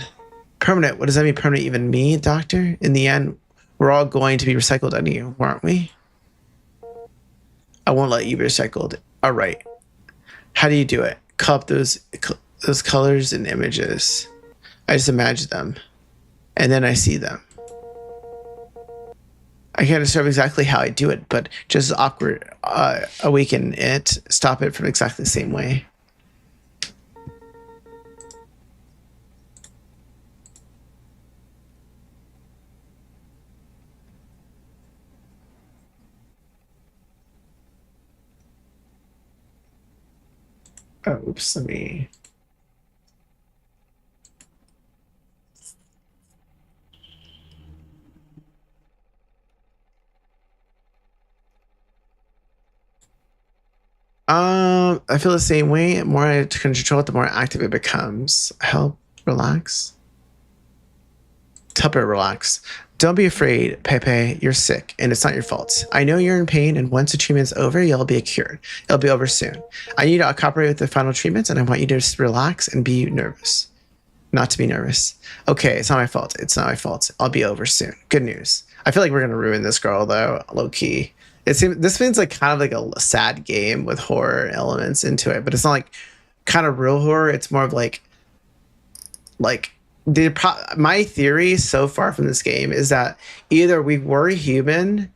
Permanent, what does that mean permanent even mean, doctor? In the end, we're all going to be recycled on you, aren't we? I won't let you be recycled. All right. How do you do it? Call up those colors and images. I just imagine them, and then I see them. I can't describe exactly how I do it, but just awkward, awaken it, stop it from exactly the same way. Oh, oops, let me... I feel the same way. The more I control it, the more active it becomes. Help relax. Help it relax. Don't be afraid, Pepe. You're sick, and it's not your fault. I know you're in pain, and once the treatment's over, you'll be cured. It'll be over soon. I need you to cooperate with the final treatments, and I want you to just relax and be nervous. Not to be nervous. Okay, it's not my fault. It's not my fault. I'll be over soon. Good news. I feel like we're gonna ruin this girl though, low key. This feels like kind of like a sad game with horror elements into it, but it's not like kind of real horror. It's more of like my theory so far from this game is that either we were human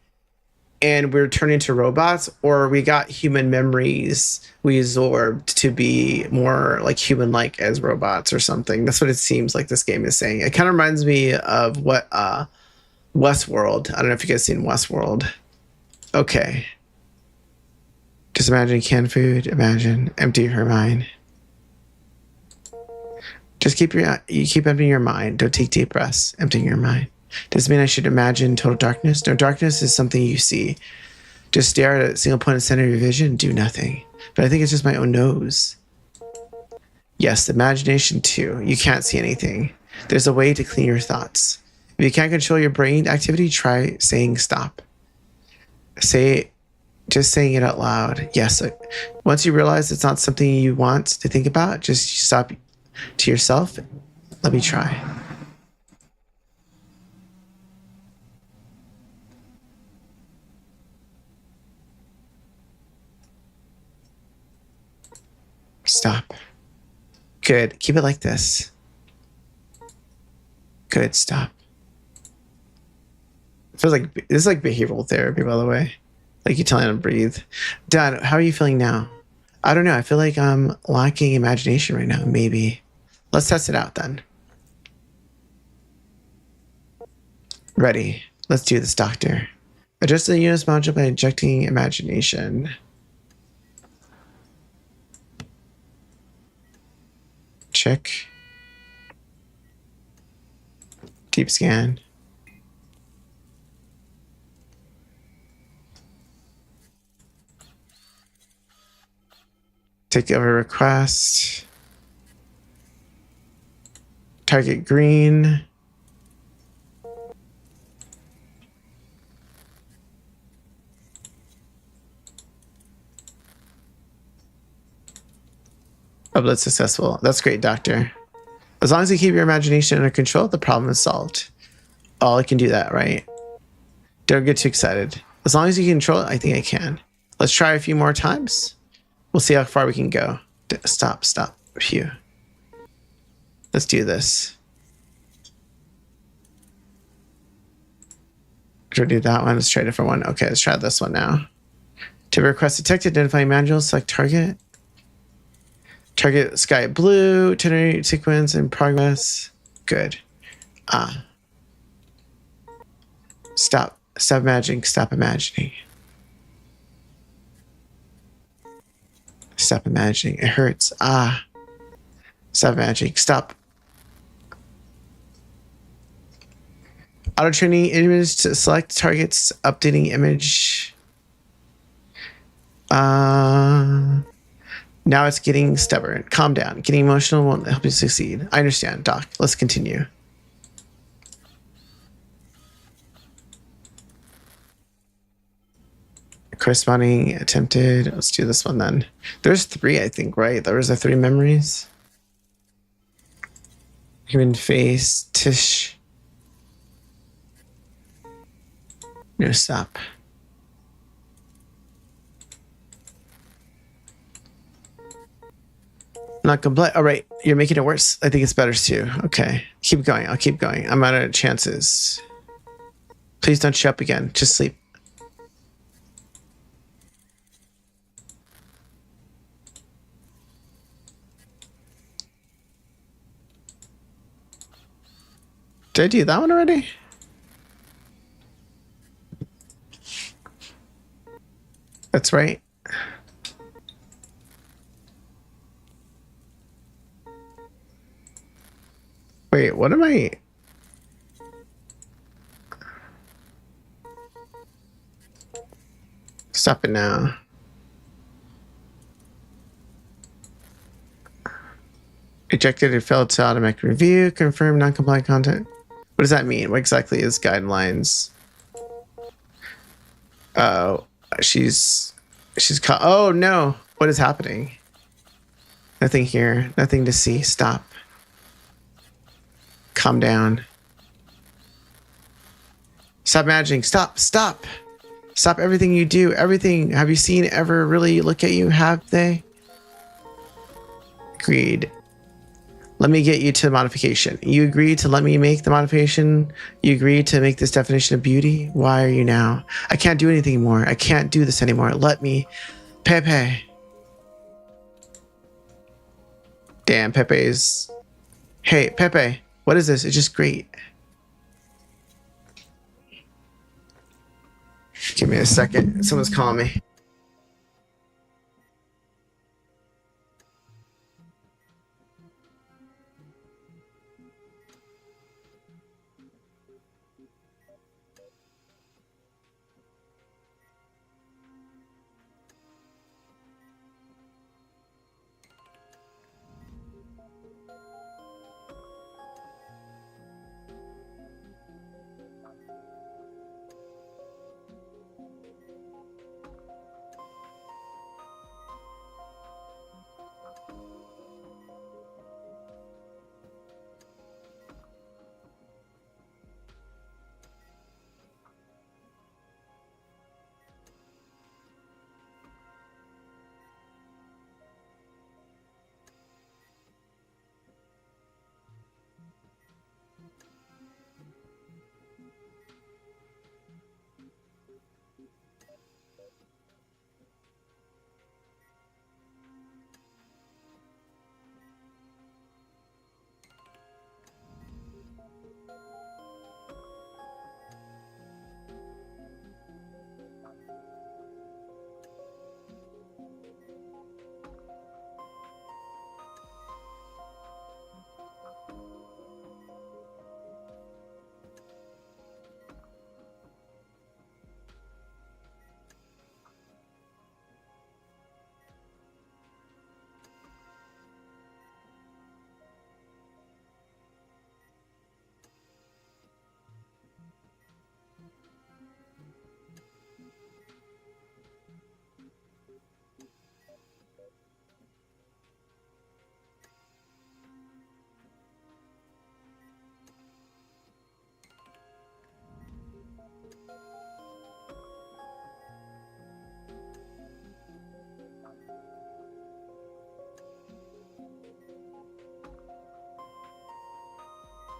and we're turned into robots, or we got human memories we absorbed to be more like human-like as robots or something. That's what it seems like this game is saying. It kind of reminds me of what Westworld. I don't know if you guys seen Westworld. Okay. Just imagine canned food. Imagine empty her mind. Just keep emptying your mind. Don't take deep breaths. Emptying your mind. Does it mean I should imagine total darkness? No, darkness is something you see. Just stare at a single point in the center of your vision and do nothing. But I think it's just my own nose. Yes, imagination too. You can't see anything. There's a way to clean your thoughts. If you can't control your brain activity, try saying stop. Just saying it out loud. Yes. Once you realize it's not something you want to think about, just stop to yourself. Let me try. Stop. Good. Keep it like this. Good. Stop. It feels like this is like behavioral therapy, by the way. Like you're telling them to breathe. Dad, how are you feeling now? I don't know. I feel like I'm lacking imagination right now. Maybe. Let's test it out then. Ready. Let's do this, doctor. Adjust the unit's module by injecting imagination. Check. Deep scan. Take over request. Target green. Upload successful. That's great, doctor. As long as you keep your imagination under control, the problem is solved. Oh, I can do that, right? Don't get too excited. As long as you control it, I think I can. Let's try a few more times. We'll see how far we can go. Stop. Phew. Let's do this. Should we do that one? Let's try a different one. Okay, let's try this one now. To request detected, identify manual, select target. Target sky blue, itinerary sequence in progress. Good. Stop imagining. Stop imagining. Stop imagining. It hurts. Stop imagining. Stop. Auto training image to select targets. Updating image. Now it's getting stubborn. Calm down. Getting emotional won't help you succeed. I understand, Doc. Let's continue. Corresponding attempted. Let's do this one then. There's 3, I think, right? There was 3 memories. Human face. Tish. No, stop. Not complete. All right, you're making it worse. I think it's better too. Okay, keep going. I'll keep going. I'm out of chances. Please don't show up again. Just sleep. Did I do that one already? That's right. Wait, what am I? Stop it now. Rejected or failed to automatic review. Confirm non-compliant content. What does that mean? What exactly is guidelines? Oh, she's caught. Oh no! What is happening? Nothing here. Nothing to see. Stop. Calm down. Stop managing. Stop. Stop. Stop everything you do. Everything. Have you seen ever really look at you? Have they? Agreed. Let me get you to modification. You agree to let me make the modification? You agree to make this definition of beauty? Why are you now? I can't do anything more. I can't do this anymore. Let me. Pepe. Damn, Pepe's. Hey, Pepe. What is this? It's just great. Give me a second. Someone's calling me.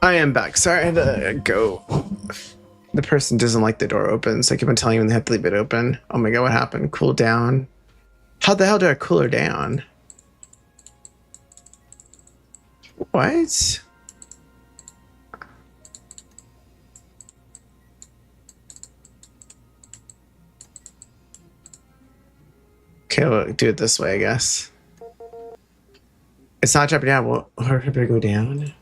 I am back. Sorry, I had to go. The person doesn't like the door open, so I keep on telling them they have to leave it open. Oh my god, what happened? Cool down. How the hell do I cool her down? What? Okay, we'll do it this way, I guess. It's not dropping down. Well, her better go down.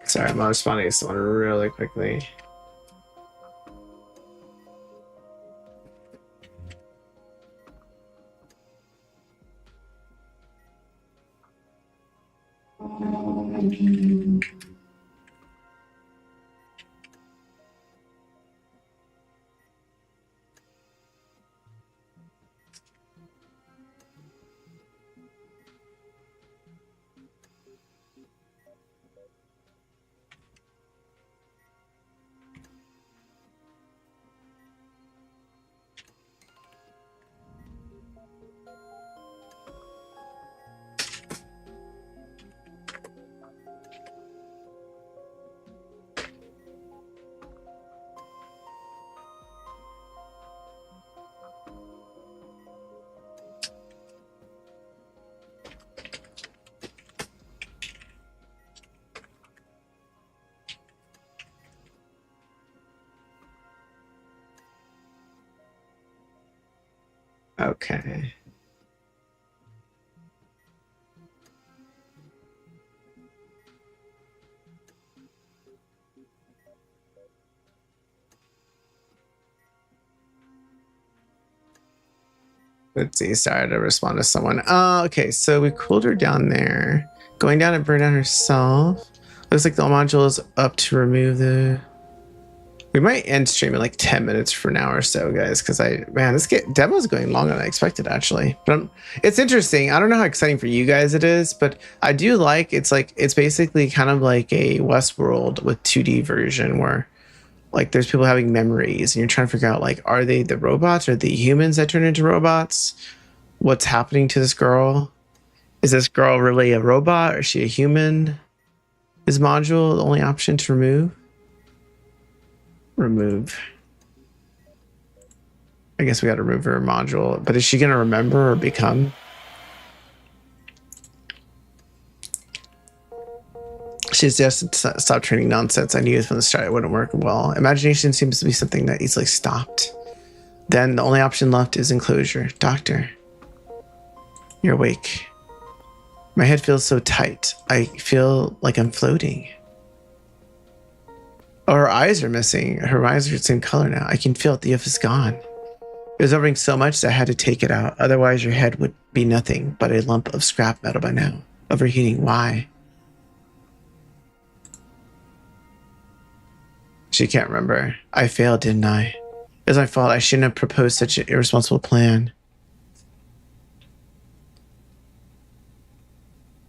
Sorry, I'm responding to someone really quickly. Okay. Let's see. Sorry to respond to someone. Okay, so we cooled her down there. Going down and burn down herself. Looks like the module is up to remove the. We might end stream in like 10 minutes for now or so, guys, because this demo is going longer than I expected, actually. But it's interesting. I don't know how exciting for you guys it is, but I do like it's basically kind of like a Westworld with 2D version where like there's people having memories and you're trying to figure out like, are they the robots or the humans that turn into robots? What's happening to this girl? Is this girl really a robot or is she a human? Is module the only option to remove? Remove. I guess we got to remove her module, but is she going to remember or become? She's just stop training nonsense. I knew from the start it wouldn't work well. Imagination seems to be something that easily stopped. Then the only option left is enclosure. Doctor, you're awake. My head feels so tight. I feel like I'm floating. Oh, her eyes are missing. Her eyes are the same color now. I can feel it. The F is gone. It was overing so much that I had to take it out. Otherwise, your head would be nothing but a lump of scrap metal by now. Overheating. Why? She can't remember. I failed, didn't I? It was my fault. I shouldn't have proposed such an irresponsible plan.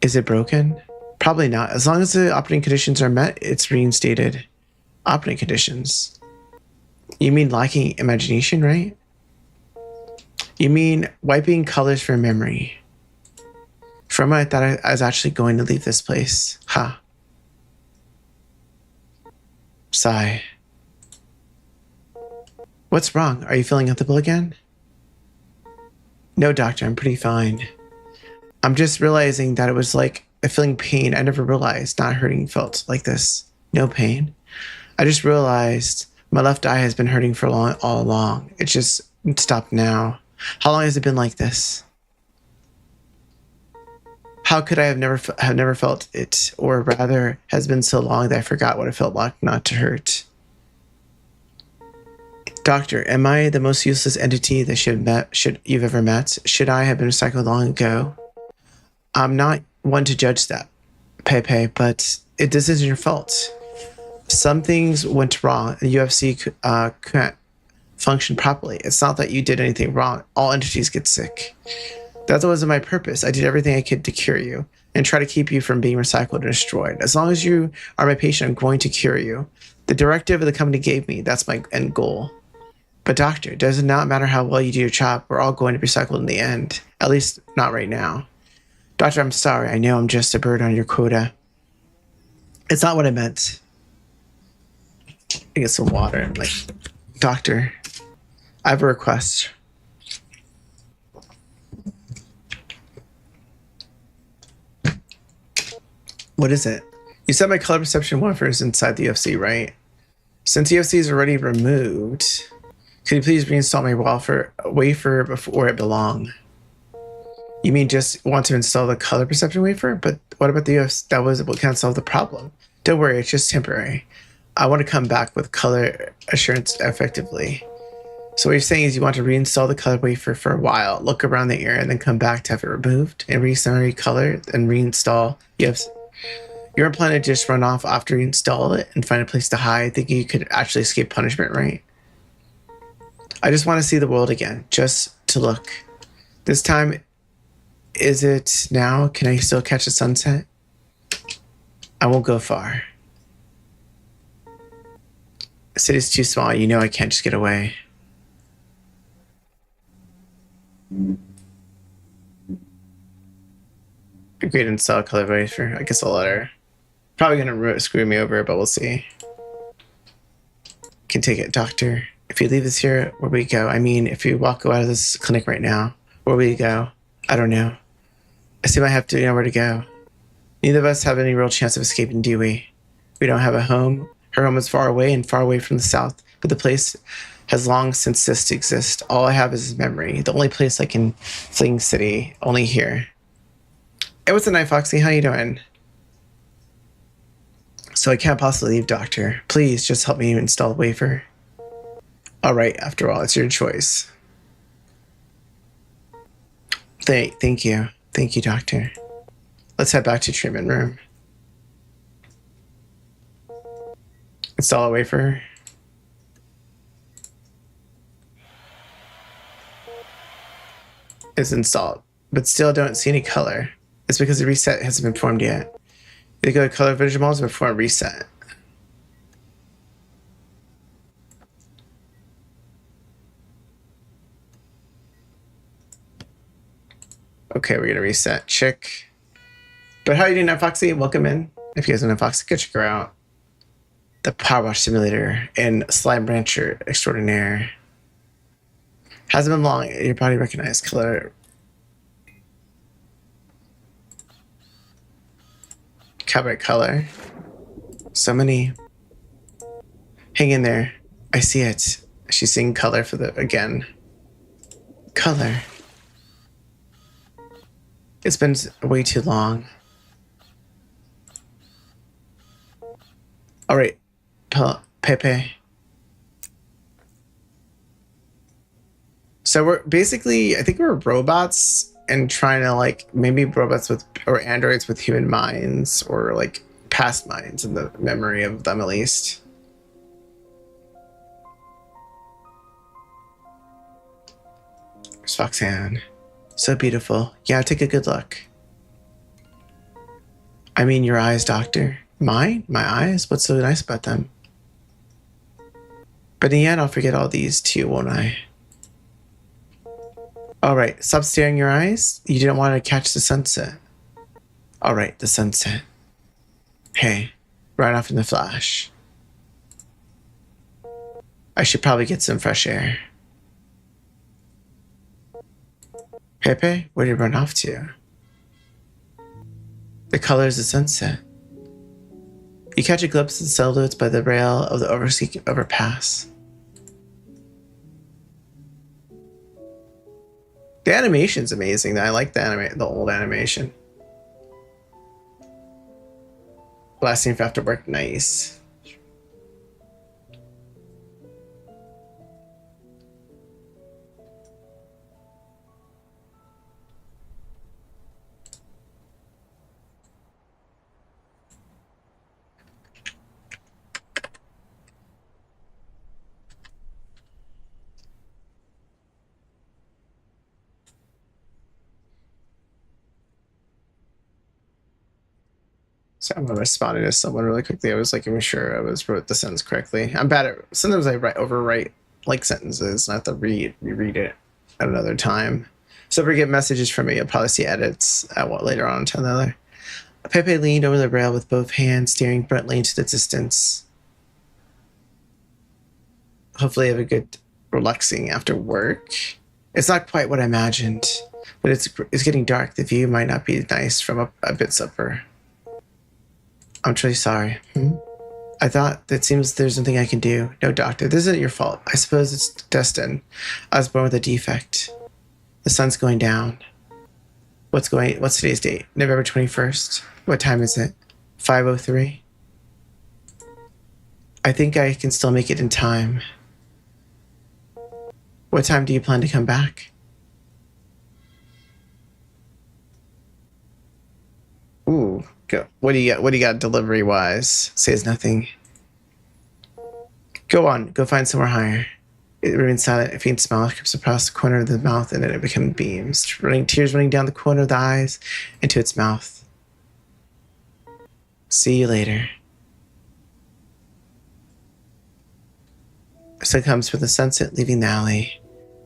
Is it broken? Probably not. As long as the operating conditions are met, it's reinstated. Operating conditions? You mean lacking imagination, right? You mean wiping colors from memory. For a moment, I thought I was actually going to leave this place. Ha. Sigh. What's wrong? Are you feeling uncomfortable again? No, doctor, I'm pretty fine. I'm just realizing that it was like a feeling pain. I never realized not hurting felt like this. No pain. I just realized my left eye has been hurting for all along. It just stopped now. How long has it been like this? How could I have never felt it, or rather, has been so long that I forgot what it felt like not to hurt? Doctor, am I the most useless entity that you've ever met? Should I have been recycled long ago? I'm not one to judge that, Pepe, but this isn't your fault. Some things went wrong. The UFC can't function properly. It's not that you did anything wrong. All entities get sick. That wasn't my purpose. I did everything I could to cure you and try to keep you from being recycled and destroyed. As long as you are my patient, I'm going to cure you. The directive the company gave me, that's my end goal. But doctor, does it not matter how well you do your job? We're all going to be recycled in the end. At least not right now. Doctor, I'm sorry. I know I'm just a bird on your quota. It's not what I meant. I get some water. I'm like, doctor, I have a request. What is it? You said my color perception wafer is inside the UFC, right? Since the UFC is already removed, could you please reinstall my wafer before it belonged? You mean just want to install the color perception wafer? But what about the UFC? That was what can't solve the problem. Don't worry, it's just temporary. I want to come back with color assurance effectively. So what you're saying is you want to reinstall the color wafer for a while, look around the area, and then come back to have it removed and restart color and reinstall. You're planning to just run off after you install it and find a place to hide, thinking you could actually escape punishment, right? I just want to see the world again, just to look. This time, is it now? Can I still catch the sunset? I won't go far. The city's too small. You know I can't just get away. Agreed to install color wafer. I guess I'll let her. Probably gonna screw me over, but we'll see. Can take it, doctor. If you leave this here, where we go? I mean, if you walk out of this clinic right now, where will you go? I don't know. I seem I have to know where to go. Neither of us have any real chance of escaping, do we? We don't have a home. Her home is far away and far away from the south, but the place has long since ceased to exist. All I have is his memory. The only place I can fling city, only here. Hey, what's the night, Foxy? How you doing? So I can't possibly leave, Doctor. Please, just help me install the wafer. Alright, after all, it's your choice. Thank you. Thank you, Doctor. Let's head back to treatment room. Install a wafer. It's installed, but still don't see any color. It's because the reset hasn't been performed yet. You go to color vision models before a reset. Okay, we're gonna reset. Check. But how are you doing, Foxy? Welcome in. If you guys don't know Foxy, go check her out. The Power Wash Simulator and Slime Rancher Extraordinaire. Hasn't been long. Your body recognized color. Cover color. So many. Hang in there. I see it. She's seeing color for the again. Color. It's been way too long. All right, Pepe. So we're basically, I think we're robots and trying to like maybe robots with or androids with human minds or like past minds in the memory of them at least. There's Foxanne. So beautiful. Yeah, take a good look. I mean, your eyes, Doctor. Mine? My eyes? What's so nice about them? But in the end, I'll forget all these too, won't I? Alright, stop staring your eyes. You didn't want to catch the sunset. Alright, the sunset. Hey, right off in the flash. I should probably get some fresh air. Pepe, where did you run off to? The colors of sunset. You catch a glimpse of the silhouettes by the rail of the overpass. The animation's amazing. I like the old animation. Last scene for after work, nice. So I'm responding to someone really quickly. I was like, I'm sure I wrote the sentence correctly. I'm bad at sometimes I overwrite like sentences and I have to reread it at another time. So if we get messages from me, you'll probably see edits later on to another. Pepe leaned over the rail with both hands, staring brightly into the distance. Hopefully, I have a good relaxing after work. It's not quite what I imagined, but it's getting dark. The view might not be nice from a bit upper. I'm truly sorry. I thought it seems there's nothing I can do. No, Doctor, this isn't your fault. I suppose it's destined. I was born with a defect. The sun's going down. What's today's date? November 21st. What time is it? 5:03. I think I can still make it in time. What time do you plan to come back? Ooh, go. What do you got delivery wise? Says nothing. Go on, go find somewhere higher. It remains silent. A faint smile creeps across the corner of the mouth, and then it becomes beams, tears running down the corner of the eyes into its mouth. See you later. So comes with the sunset leaving the alley.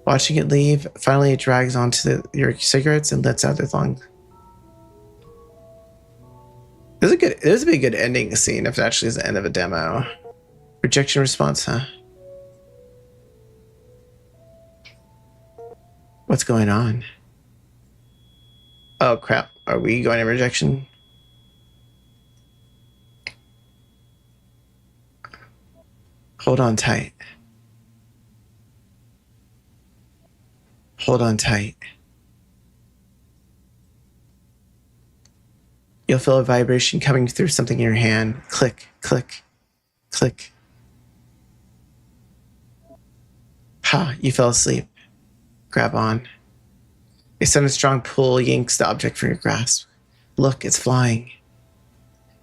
Watching it leave, finally it drags onto your cigarettes and lets out its lung. This would be a good ending scene if it actually is the end of a demo. Rejection response, huh? What's going on? Oh crap, are we going to rejection? Hold on tight. Hold on tight. You'll feel a vibration coming through something in your hand. Click, click, click. Ha, you fell asleep. Grab on. A sudden strong pull yanks the object from your grasp. Look, it's flying.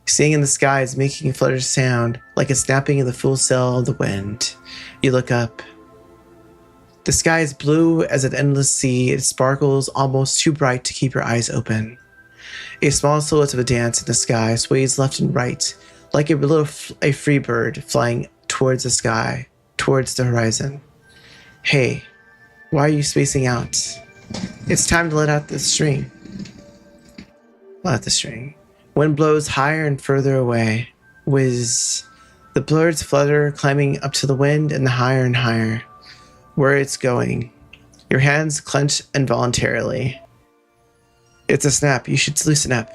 Seeing in the sky is making a flutter sound like it's snapping in the full sail of the wind. You look up. The sky is blue as an endless sea. It sparkles almost too bright to keep your eyes open. A small silhouette of a dance in the sky sways left and right, like a free bird flying towards the sky, towards the horizon. Hey, why are you spacing out? It's time to let out the string. Let out the string. Wind blows higher and further away. Whiz. The birds flutter, climbing up to the wind and higher and higher. Where it's going. Your hands clench involuntarily. It's a snap. You should loosen up.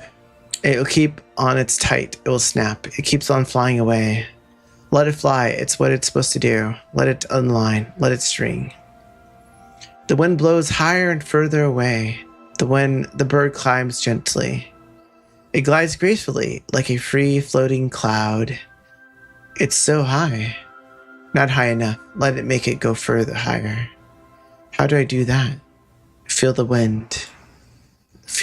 It will keep on its tight. It will snap. It keeps on flying away. Let it fly. It's what it's supposed to do. Let it unline. Let it string. The wind blows higher and further away. The bird climbs gently. It glides gracefully like a free floating cloud. It's so high. Not high enough. Let it make it go further higher. How do I do that? Feel the wind.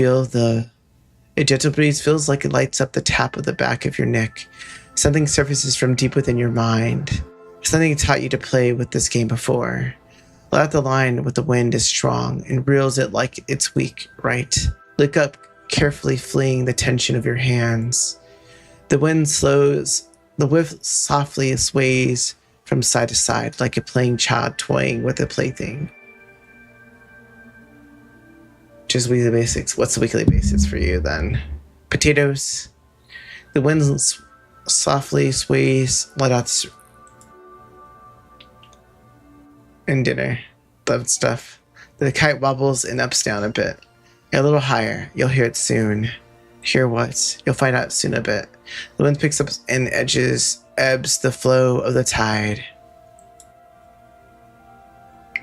A gentle breeze feels like it lights up the tap of the back of your neck. Something surfaces from deep within your mind. Something taught you to play with this game before. Let out the line with the wind is strong and reels it like it's weak, right? Look up, carefully fleeing the tension of your hands. The wind slows, the whiff softly sways from side to side like a playing child toying with a plaything. Just weekly basics. What's the weekly basics for you then? Potatoes. The wind softly sways, let out and dinner. Loved stuff. The kite wobbles and ups down a bit. A little higher. You'll hear it soon. Hear what? You'll find out soon a bit. The wind picks up and ebbs the flow of the tide.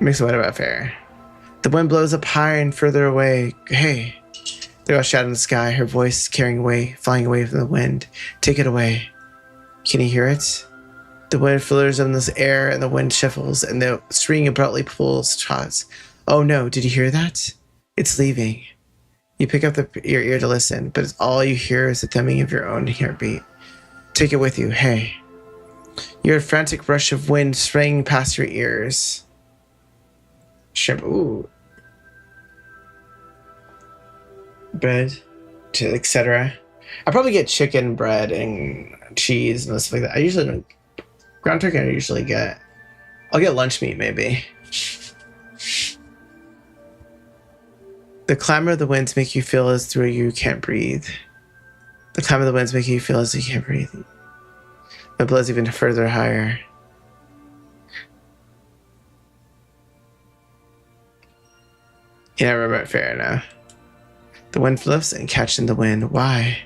Makes what about fair? The wind blows up higher and further away. Hey. The girl shouted in the sky, her voice flying away from the wind. Take it away. Can you hear it? The wind flutters in this air and the wind shuffles and the string abruptly pulls taut. Oh no, did you hear that? It's leaving. You pick up your ear to listen, but all you hear is the thumping of your own heartbeat. Take it with you, hey. You hear a frantic rush of wind spraying past your ears. Shrimp, ooh. Bread, etc. I probably get chicken, bread, and cheese and stuff like that. I usually don't. Ground turkey, I'll get lunch meat maybe. The clamor of the winds make you feel as though you can't breathe. The clamor of the winds make you feel as though you can't breathe. The blood's even further higher. You never remember it fair enough. The wind flips and catches in the wind. Why?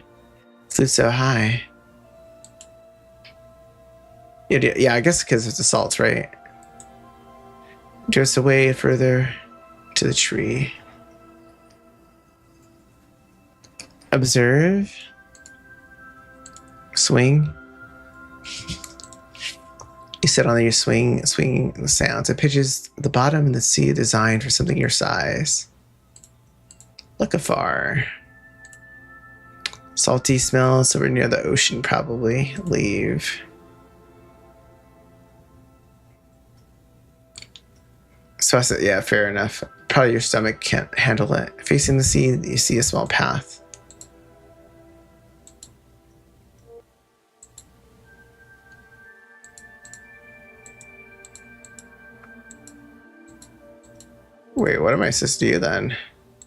It flew so high. Yeah, I guess because of the salt, right? Just away further to the tree. Observe. Swing. You sit on your swinging the sounds. It pitches the bottom and the sea designed for something your size. Look afar. Salty smell, so we're near the ocean probably. Leave. So I said, yeah, fair enough. Probably your stomach can't handle it. Facing the sea, you see a small path. Wait, what am I supposed to do then?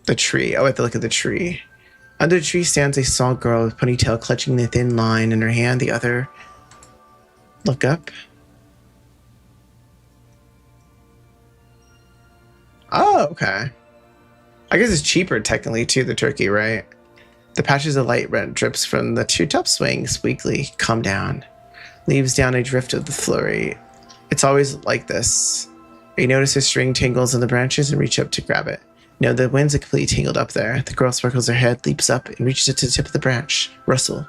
The tree. Oh, I have to look at the tree. Under the tree stands a small girl with ponytail clutching the thin line in her hand. The other. Look up. Oh, okay. I guess it's cheaper technically too, the turkey, right? The patches of light red drips from the treetop swings weakly come down. Leaves down a drift of the flurry. It's always like this. You notice a string tangles in the branches and reach up to grab it. No, the wind's completely tangled up there. The girl sparkles her head, leaps up, and reaches it to the tip of the branch. Rustle.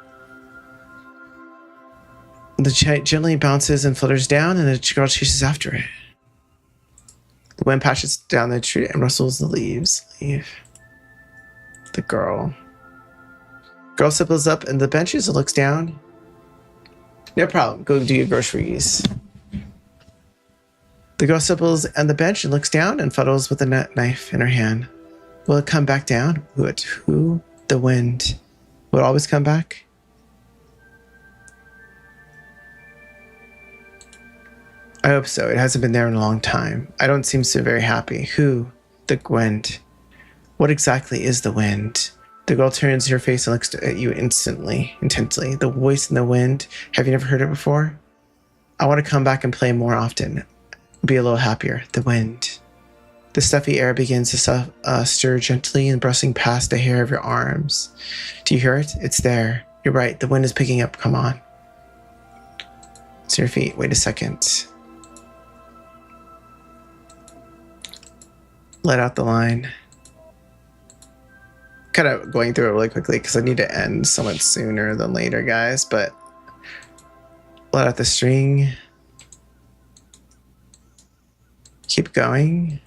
The kite gently bounces and flutters down, and the girl chases after it. The wind passes down the tree and rustles the leaves. Leave. The girl. Girl slips up in the benches and looks down. No problem. Go do your groceries. The girl slips on the bench and looks down and fuddles with a knife in her hand. Will it come back down? Who? The wind. Will it always come back? I hope so. It hasn't been there in a long time. I don't seem so very happy. Who? The wind. What exactly is the wind? The girl turns her face and looks at you intently. The voice in the wind. Have you never heard it before? I want to come back and play more often. Be a little happier. The wind. The stuffy air begins to stir gently and brushing past the hair of your arms. Do you hear it? It's there. You're right. The wind is picking up. Come on. It's your feet. Wait a second. Let out the line. Kind of going through it really quickly because I need to end somewhat sooner than later, guys, but let out the string. Keep going.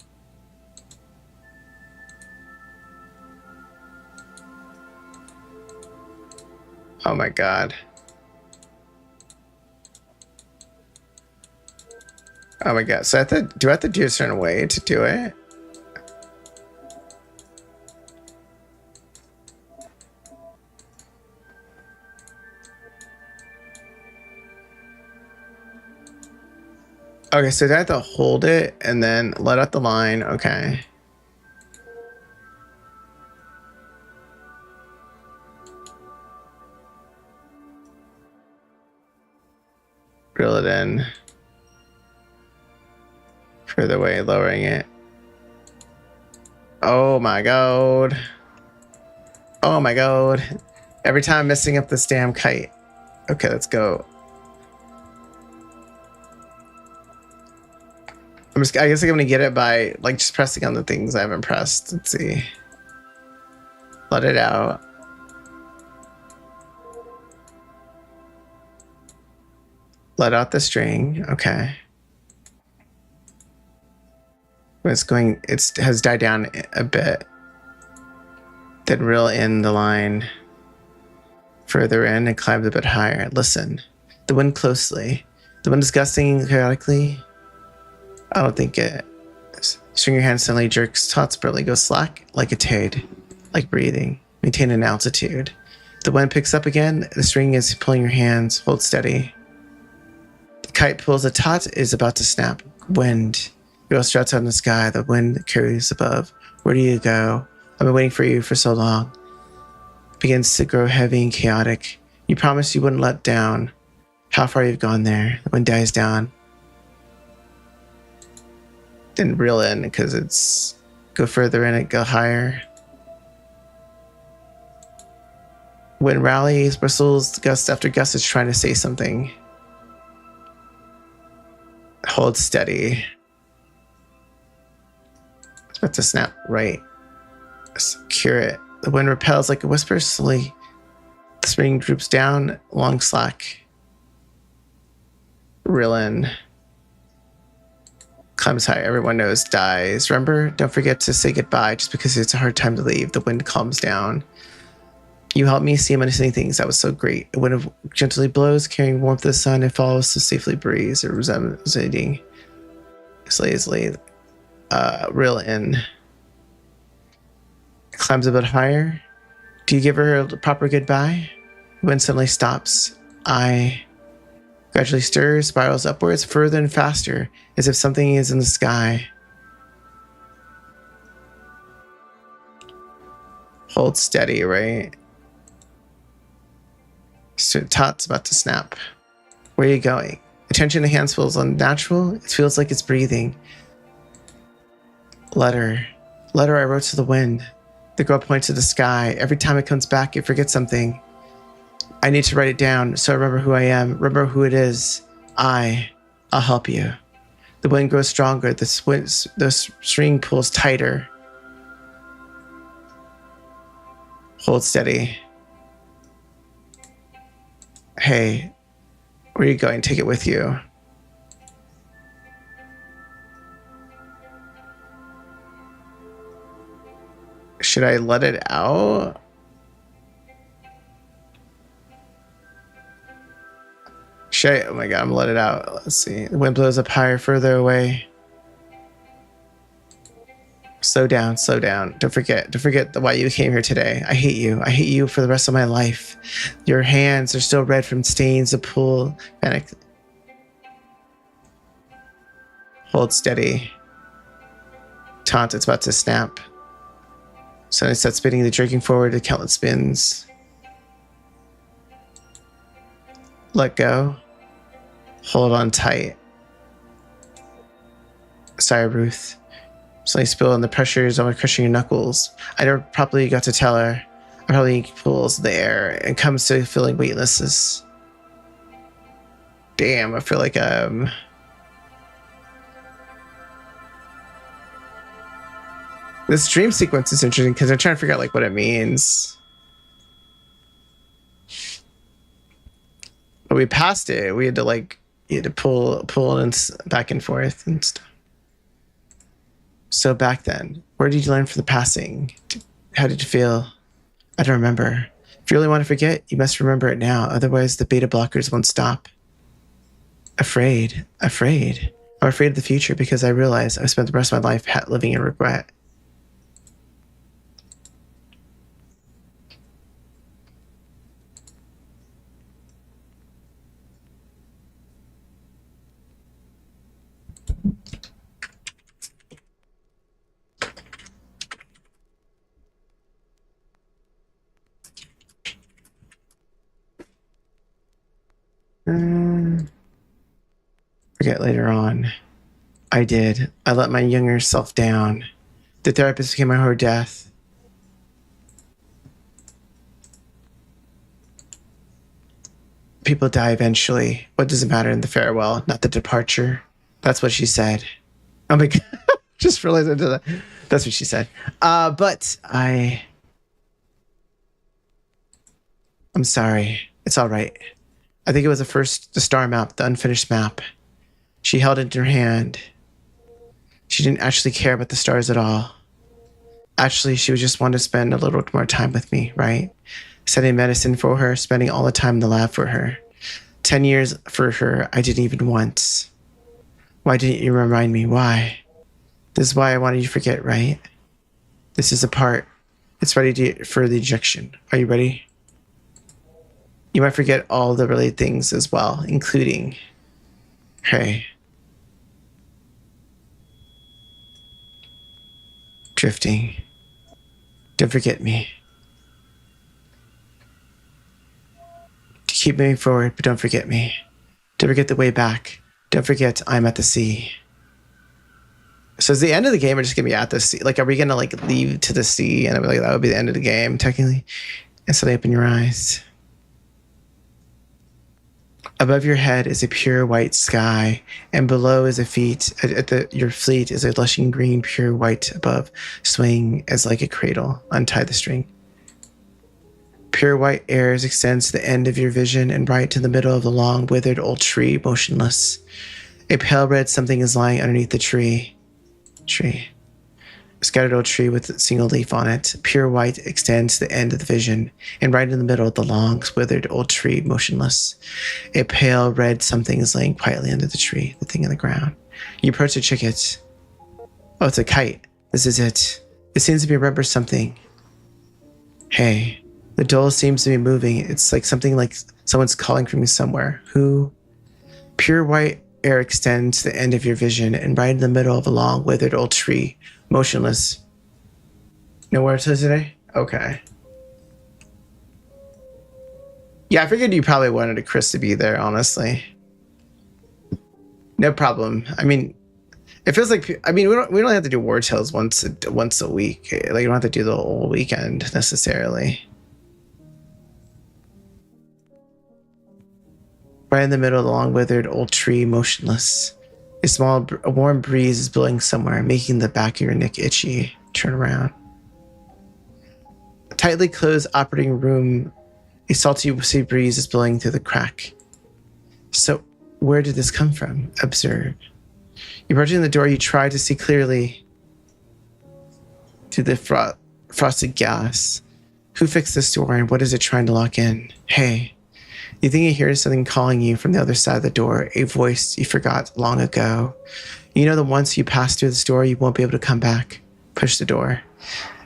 Oh my god. Oh my god. So do I have to do a certain way to do it? Okay, so I have to hold it and then let out the line. Okay. Reel it in. Further away, lowering it. Oh my god. Oh my god. Every time I'm messing up this damn kite. Okay, let's go. I guess I'm gonna get it by like just pressing on the things I haven't pressed. Let's see. Let it out. Let out the string. Okay. It has died down a bit. Then reel in the line further in and climbs a bit higher. Listen. The wind closely. The wind is gusting chaotically. I don't think it. String your hand suddenly jerks taut separately, goes slack like a tade, like breathing. Maintain an altitude. The wind picks up again. The string is pulling your hands. Hold steady. The kite pulls a taut, is about to snap. Wind. Girl struts out in the sky. The wind carries above. Where do you go? I've been waiting for you for so long. Begins to grow heavy and chaotic. You promised you wouldn't let down. How far you've gone there. The wind dies down. Didn't reel in because it's go further in it, go higher. Wind rallies, bristles, gust after gust is trying to say something. Hold steady. It's about to snap right. Secure it. The wind repels like a whisper slowly. The spring droops down, long slack. Reel in. Climbs high, everyone knows, dies. Remember, don't forget to say goodbye just because it's a hard time to leave. The wind calms down. You helped me see many things. That was so great. The wind gently blows, carrying warmth of the sun. It follows to safely breeze, or resonating lazily. Reel in. Climbs a bit higher. Do you give her a proper goodbye? The wind suddenly stops. Gradually stirs, spirals upwards, further and faster, as if something is in the sky. Hold steady, right? So taut's about to snap. Where are you going? Attention to hands feels unnatural. It feels like it's breathing. Letter I wrote to the wind. The girl points to the sky. Every time it comes back, it forgets something. I need to write it down so I remember who I am, remember who it is. I'll help you. The wind grows stronger. The string pulls tighter. Hold steady. Hey, where are you going? Take it with you. Should I let it out? Should I? Oh my god, I'm gonna let it out. Let's see. The wind blows up higher, further away. Slow down, slow down. Don't forget why you came here today. I hate you. I hate you for the rest of my life. Your hands are still red from stains of pool. Panic. Hold steady. Taunt, it's about to snap. Suddenly starts spinning the jerking forward to countless spins. Let go. Hold on tight. Sorry, Ruth. Suddenly spill and the pressure is almost crushing your knuckles. I never properly got to tell her. I probably pulls the air and comes to feeling weightlessness. Damn, I feel like this dream sequence is interesting because I'm trying to figure out like what it means. But we passed it. We had to pull and back and forth and stuff. So back then, where did you learn from the passing? How did you feel? I don't remember. If you really want to forget, you must remember it now. Otherwise, the beta blockers won't stop. Afraid. I'm afraid of the future because I realize I've spent the rest of my life living in regret. Forget later on. I did. I let my younger self down. The therapist became my hard death. People die eventually. What does it matter in the farewell, not the departure? That's what she said. Oh my god. Just realized I did that. That's what she said. But I'm sorry. It's all right. I think it was the star map, the unfinished map. She held it in her hand. She didn't actually care about the stars at all. Actually, she would just want to spend a little more time with me, right? Studying medicine for her, spending all the time in the lab for her. 10 years for her, I didn't even once. Why didn't you remind me? Why? This is why I wanted you to forget, right? This is a part. It's ready for the ejection. Are you ready? You might forget all the related things as well, including... Hey. Drifting. Don't forget me. To keep moving forward, but don't forget me. Don't forget the way back. Don't forget I'm at the sea. So is the end of the game or just gonna be at the sea? Like, are we gonna like leave to the sea and like that would be the end of the game, technically? And suddenly open your eyes. Above your head is a pure white sky, and below is your fleet is a lushing green, pure white above, swaying as like a cradle. Untie the string. Pure white airs extends to the end of your vision and right to the middle of the long, withered old tree, motionless. A pale red something is lying underneath the tree. A scattered old tree with a single leaf on it. Pure white extends to the end of the vision, and right in the middle of the long, withered old tree, motionless. A pale red something is laying quietly under the tree, the thing on the ground. You approach to check it. Oh, it's a kite. This is it. It seems to remember something. Hey, the doll seems to be moving. It's like something like someone's calling from you somewhere. Who? Pure white air extends to the end of your vision, and right in the middle of a long, withered old tree, motionless. Nowhere to today? Okay. Yeah, I figured you probably wanted Chris to be there, honestly. No problem. I mean, it feels like, I mean, we don't have to do War Tales once a week. Like, you don't have to do the whole weekend necessarily. Right in the middle of the long withered old tree, motionless. A warm breeze is blowing somewhere, making the back of your neck itchy. Turn around. A tightly closed operating room. A salty sea breeze is blowing through the crack. So, where did this come from? Observe. You're approaching the door. You try to see clearly through the frosted gas. Who fixed this door and what is it trying to lock in? Hey. You think you hear something calling you from the other side of the door, a voice you forgot long ago. You know that once you pass through this door, you won't be able to come back. Push the door.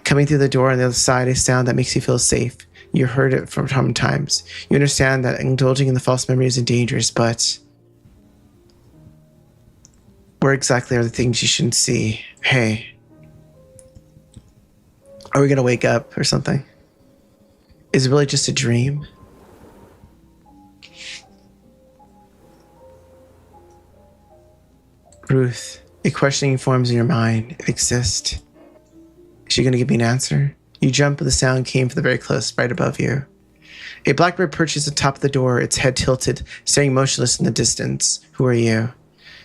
Coming through the door on the other side, a sound that makes you feel safe. You heard it from time to time. You understand that indulging in the false memories is dangerous, but where exactly are the things you shouldn't see? Hey. Are we going to wake up or something? Is it really just a dream? Ruth, a questioning forms in your mind. It exists. Is she going to give me an answer? You jump, but the sound came from the very close, right above you. A blackbird perches atop the door, its head tilted, staring motionless in the distance. Who are you?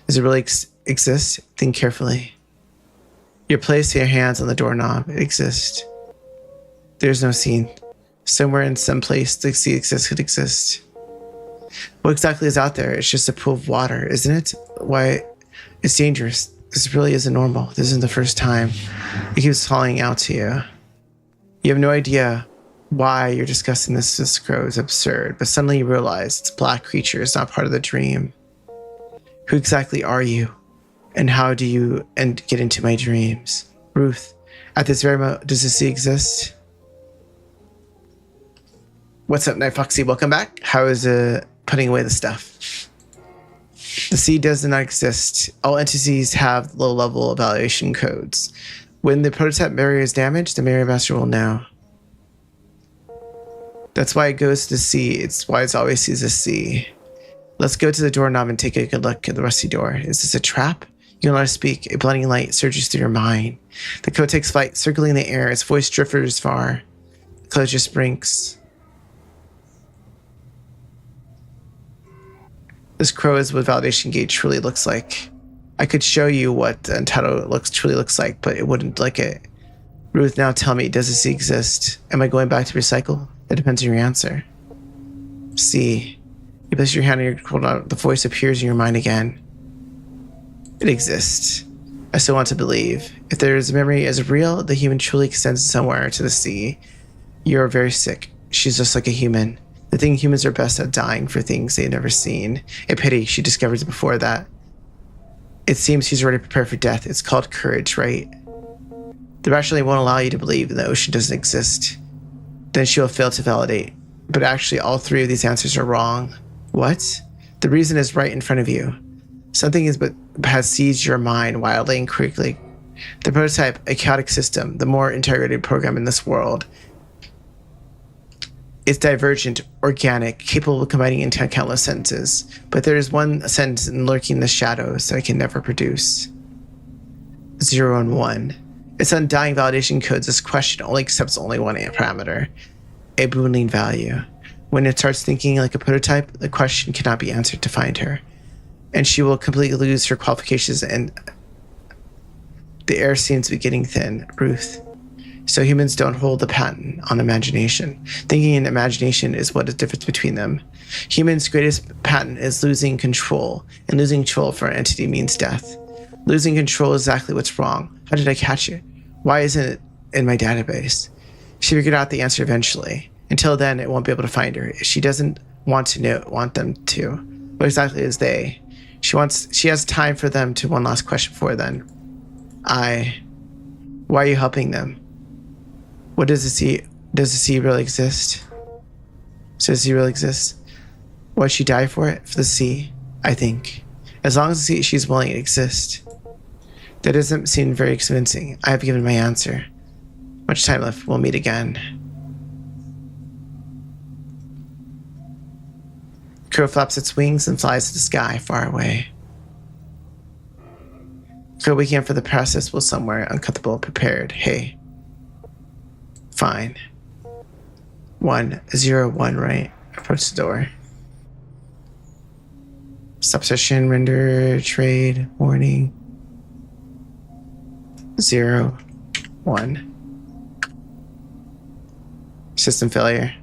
Does it really exist? Think carefully. You're placing your hands on the doorknob. It exists. There's no scene. Somewhere in some place the sea could exist. What exactly is out there? It's just a pool of water, isn't it? Why? It's dangerous. This really isn't normal. This isn't the first time. It keeps calling out to you. You have no idea why you're discussing this crow is absurd, but suddenly you realize it's a black creature. It's not part of the dream. Who exactly are you? And how do you get into my dreams? Ruth, at this very moment, does the sea exist? What's up, Night Foxy? Welcome back. How is putting away the stuff? The sea does not exist. All entities have low-level evaluation codes. When the prototype barrier is damaged, the Mary Master will know. That's why it goes to the sea. It's why it always sees the sea. Let's go to the doorknob and take a good look at the rusty door. Is this a trap? You don't let us speak. A blinding light surges through your mind. The code takes flight, circling in the air. Its voice drifts far. The code just blinks. This crow is what validation gate truly looks like. I could show you what the entitled truly looks like, but it wouldn't like it. Ruth, now tell me, does the sea exist? Am I going back to recycle? It depends on your answer. See. You place your hand on your shoulder, the voice appears in your mind again. It exists. I still want to believe. If there is a memory as real, the human truly extends somewhere to the sea. You are very sick. She's just like a human. The thing humans are best at dying for things they've never seen. A pity she discovers before that. It seems she's already prepared for death. It's called courage, right? The rationally won't allow you to believe the ocean doesn't exist. Then she will fail to validate. But actually, all three of these answers are wrong. What? The reason is right in front of you. Something has seized your mind wildly and quickly. The prototype, a chaotic system, the more integrated program in this world. It's divergent, organic, capable of combining into countless senses. But there is one sentence lurking in the shadows that I can never produce. 0 and 1. Its undying validation codes this question only accepts only one parameter, a Boolean value. When it starts thinking like a prototype, the question cannot be answered to find her. And she will completely lose her qualifications and the air seems to be getting thin. Ruth. So humans don't hold the patent on imagination. Thinking and imagination is what is the difference between them. Humans' greatest patent is losing control, and losing control for an entity means death. Losing control is exactly what's wrong. How did I catch it? Why isn't it in my database? She figured out the answer eventually. Until then, it won't be able to find her. If she doesn't want them to. What exactly is they? She has time for them to one last question before then. Why are you helping them? What does the sea? Does the sea really exist? Does the sea really exist? Why'd she die for it? For the sea, I think. As long as she's willing to exist. That doesn't seem very convincing. I have given my answer. Much time left. We'll meet again. The crow flaps its wings and flies to the sky far away. Crow waking up for the process was somewhere uncomfortable, prepared. Hey. Fine. 1, 0, 1, right? Approach the door. Stop session, render, trade, warning. 0, 1. System failure.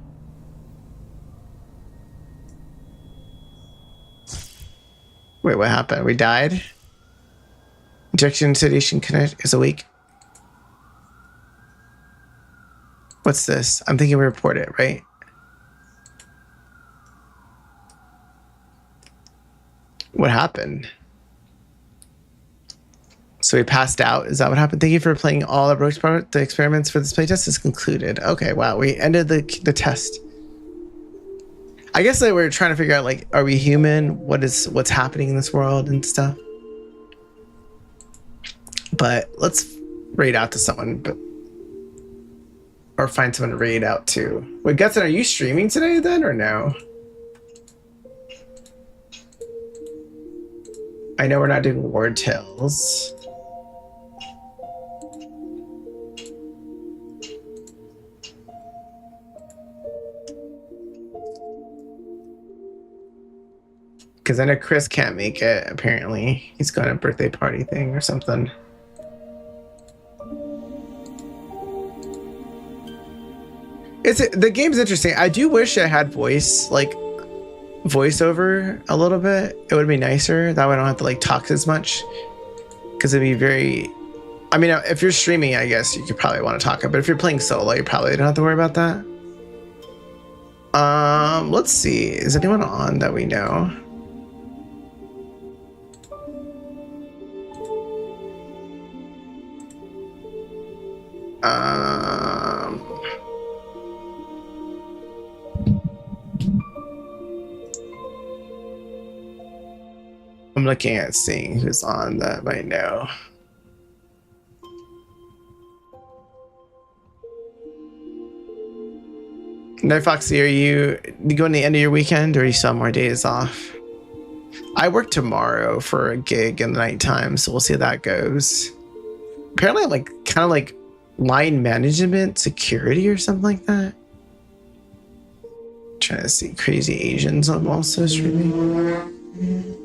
Wait, what happened? We died? Injection sedation connect is awake. What's this? I'm thinking we report it, right? What happened? So we passed out. Is that what happened? Thank you for playing all of Roach Part. The experiments for this playtest is concluded. Okay, wow. We ended the test. I guess that we're trying to figure out, like, are we human? What's happening in this world and stuff? But let's raid out to someone, or find someone to raid out to. Wait, Gutson, are you streaming today then, or no? I know we're not doing Ward Tales. Because I know Chris can't make it, apparently. He's got a birthday party thing or something. The game's interesting. I do wish I had voiceover a little bit. It would be nicer. That way I don't have to like talk as much. Because it'd be very... I mean, if you're streaming, I guess you could probably want to talk. But if you're playing solo, you probably don't have to worry about that. Let's see. Is anyone on that we know? I'm looking at seeing who's on that might know. Night Foxy, are you going to the end of your weekend, or are you still have more days off? I work tomorrow for a gig in the nighttime, so we'll see how that goes. Apparently, I'm like kind of like line management security or something like that. Trying to see Crazy Asians. I'm also streaming.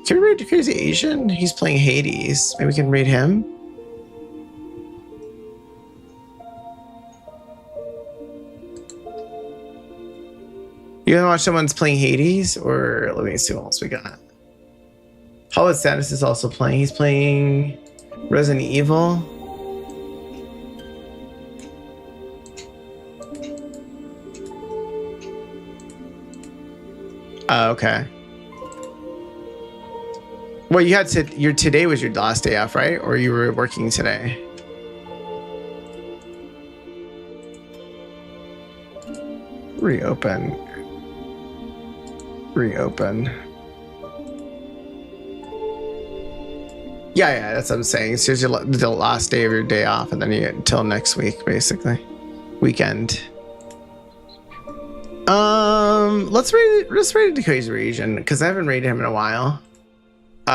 Can we raid Crazy Asian? He's playing Hades. Maybe we can raid him. You wanna watch someone's playing Hades? Or let me see what else we got. Hollywood Status is also playing. He's playing Resident Evil. Oh, okay. Well, you had to. Today was your last day off, right? Or you were working today? Reopen. Yeah, that's what I'm saying. So it's the last day of your day off, and then you until next week, basically, weekend. Let's raid the Crazy Region because I haven't raided him in a while.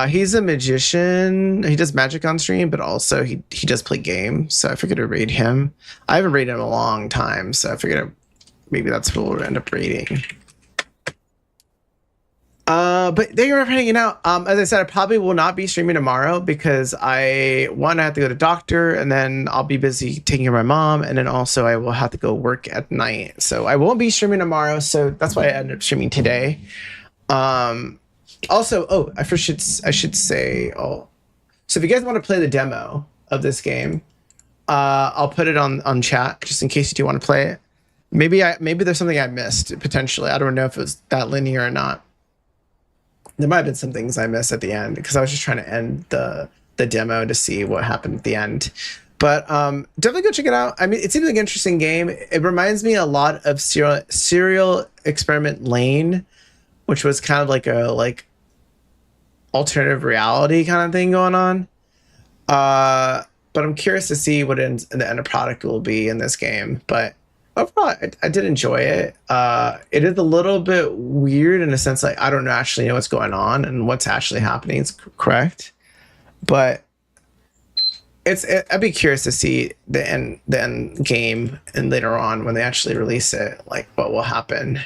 He's a magician. He does magic on stream, but also he does play games. So I figured to raid him. I haven't raided him in a long time, so I figured maybe that's who we'll end up raiding. But thank you for hanging out. As I said, I probably will not be streaming tomorrow because I have to go to doctor, and then I'll be busy taking care of my mom, and then also I will have to go work at night. So I won't be streaming tomorrow. So that's why I ended up streaming today. Also, I should say, so if you guys want to play the demo of this game, I'll put it on chat just in case you do want to play it. Maybe there's something I missed potentially. I don't know if it was that linear or not. There might have been some things I missed at the end because I was just trying to end the demo to see what happened at the end. But definitely go check it out. I mean, it seems like an interesting game. It reminds me a lot of Serial Experiment Lane, which was kind of like a alternative reality kind of thing going on. But I'm curious to see what the end product will be in this game. But overall, I did enjoy it. It is a little bit weird in a sense, like I don't actually know what's going on and what's actually happening. It's correct, but I'd be curious to see the end game and later on when they actually release it, like what will happen.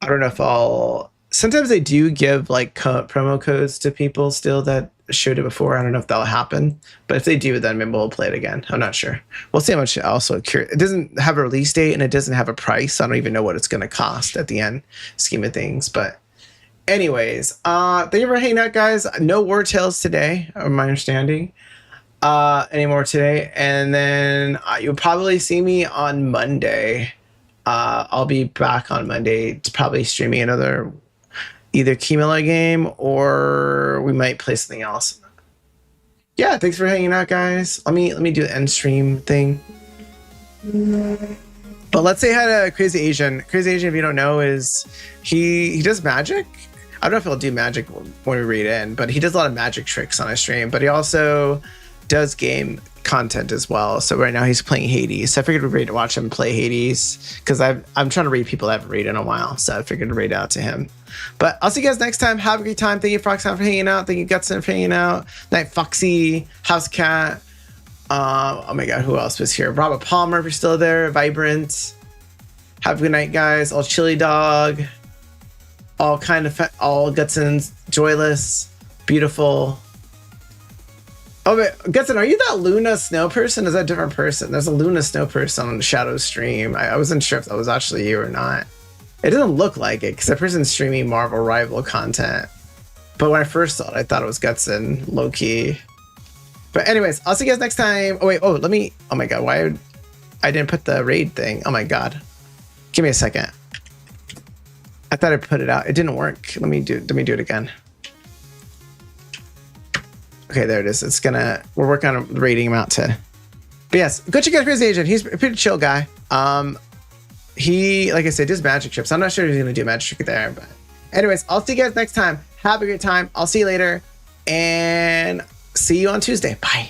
I don't know if I'll sometimes they do give like promo codes to people still that showed it before. I don't know if that'll happen, but if they do, then maybe we'll play it again. I'm not sure. We'll see how much. Also, it doesn't have a release date and it doesn't have a price. So I don't even know what it's going to cost at the end scheme of things. But anyways, thank you for hanging out, guys. No War Tales today, from my understanding. Anymore today, and then you'll probably see me on Monday. I'll be back on Monday to probably streaming another either keymailer game or we might play something else. Yeah, thanks for hanging out, guys. Let me do the end stream thing. But let's say hi to Crazy Asian. Crazy Asian, if you don't know, is he does magic. I don't know if he'll do magic when we read in, but he does a lot of magic tricks on his stream. But he also does game content as well. So right now he's playing Hades. So I figured we'd watch him play Hades because I'm trying to read people that haven't read in a while. So I figured to read out to him. But I'll see you guys next time. Have a great time. Thank you, Foxhound, for hanging out. Thank you, Gutson, for hanging out. Night Foxy, House Cat. Oh my God, who else was here? Robert Palmer, if you're still there. Vibrant. Have a good night, guys. All Chili Dog. All Gutson's Joyless. Beautiful. Oh, wait, Gutson, are you that Luna Snow person? Is that a different person? There's a Luna Snow person on the Shadow stream. I wasn't sure if that was actually you or not. It doesn't look like it because that person's streaming Marvel Rival content. But when I first saw it, I thought it was Gutson, low key. But anyways, I'll see you guys next time. Oh wait, oh my God, why I didn't put the raid thing? Oh my God, give me a second. I thought I put it out. It didn't work. Let me do it again. Okay, there it is. We're working on rating him out to. But yes, go check out Crazy Agent. He's a pretty chill guy. He, like I said, does magic trips. I'm not sure if he's gonna do magic trick there, but anyways, I'll see you guys next time. Have a great time. I'll see you later and see you on Tuesday. Bye.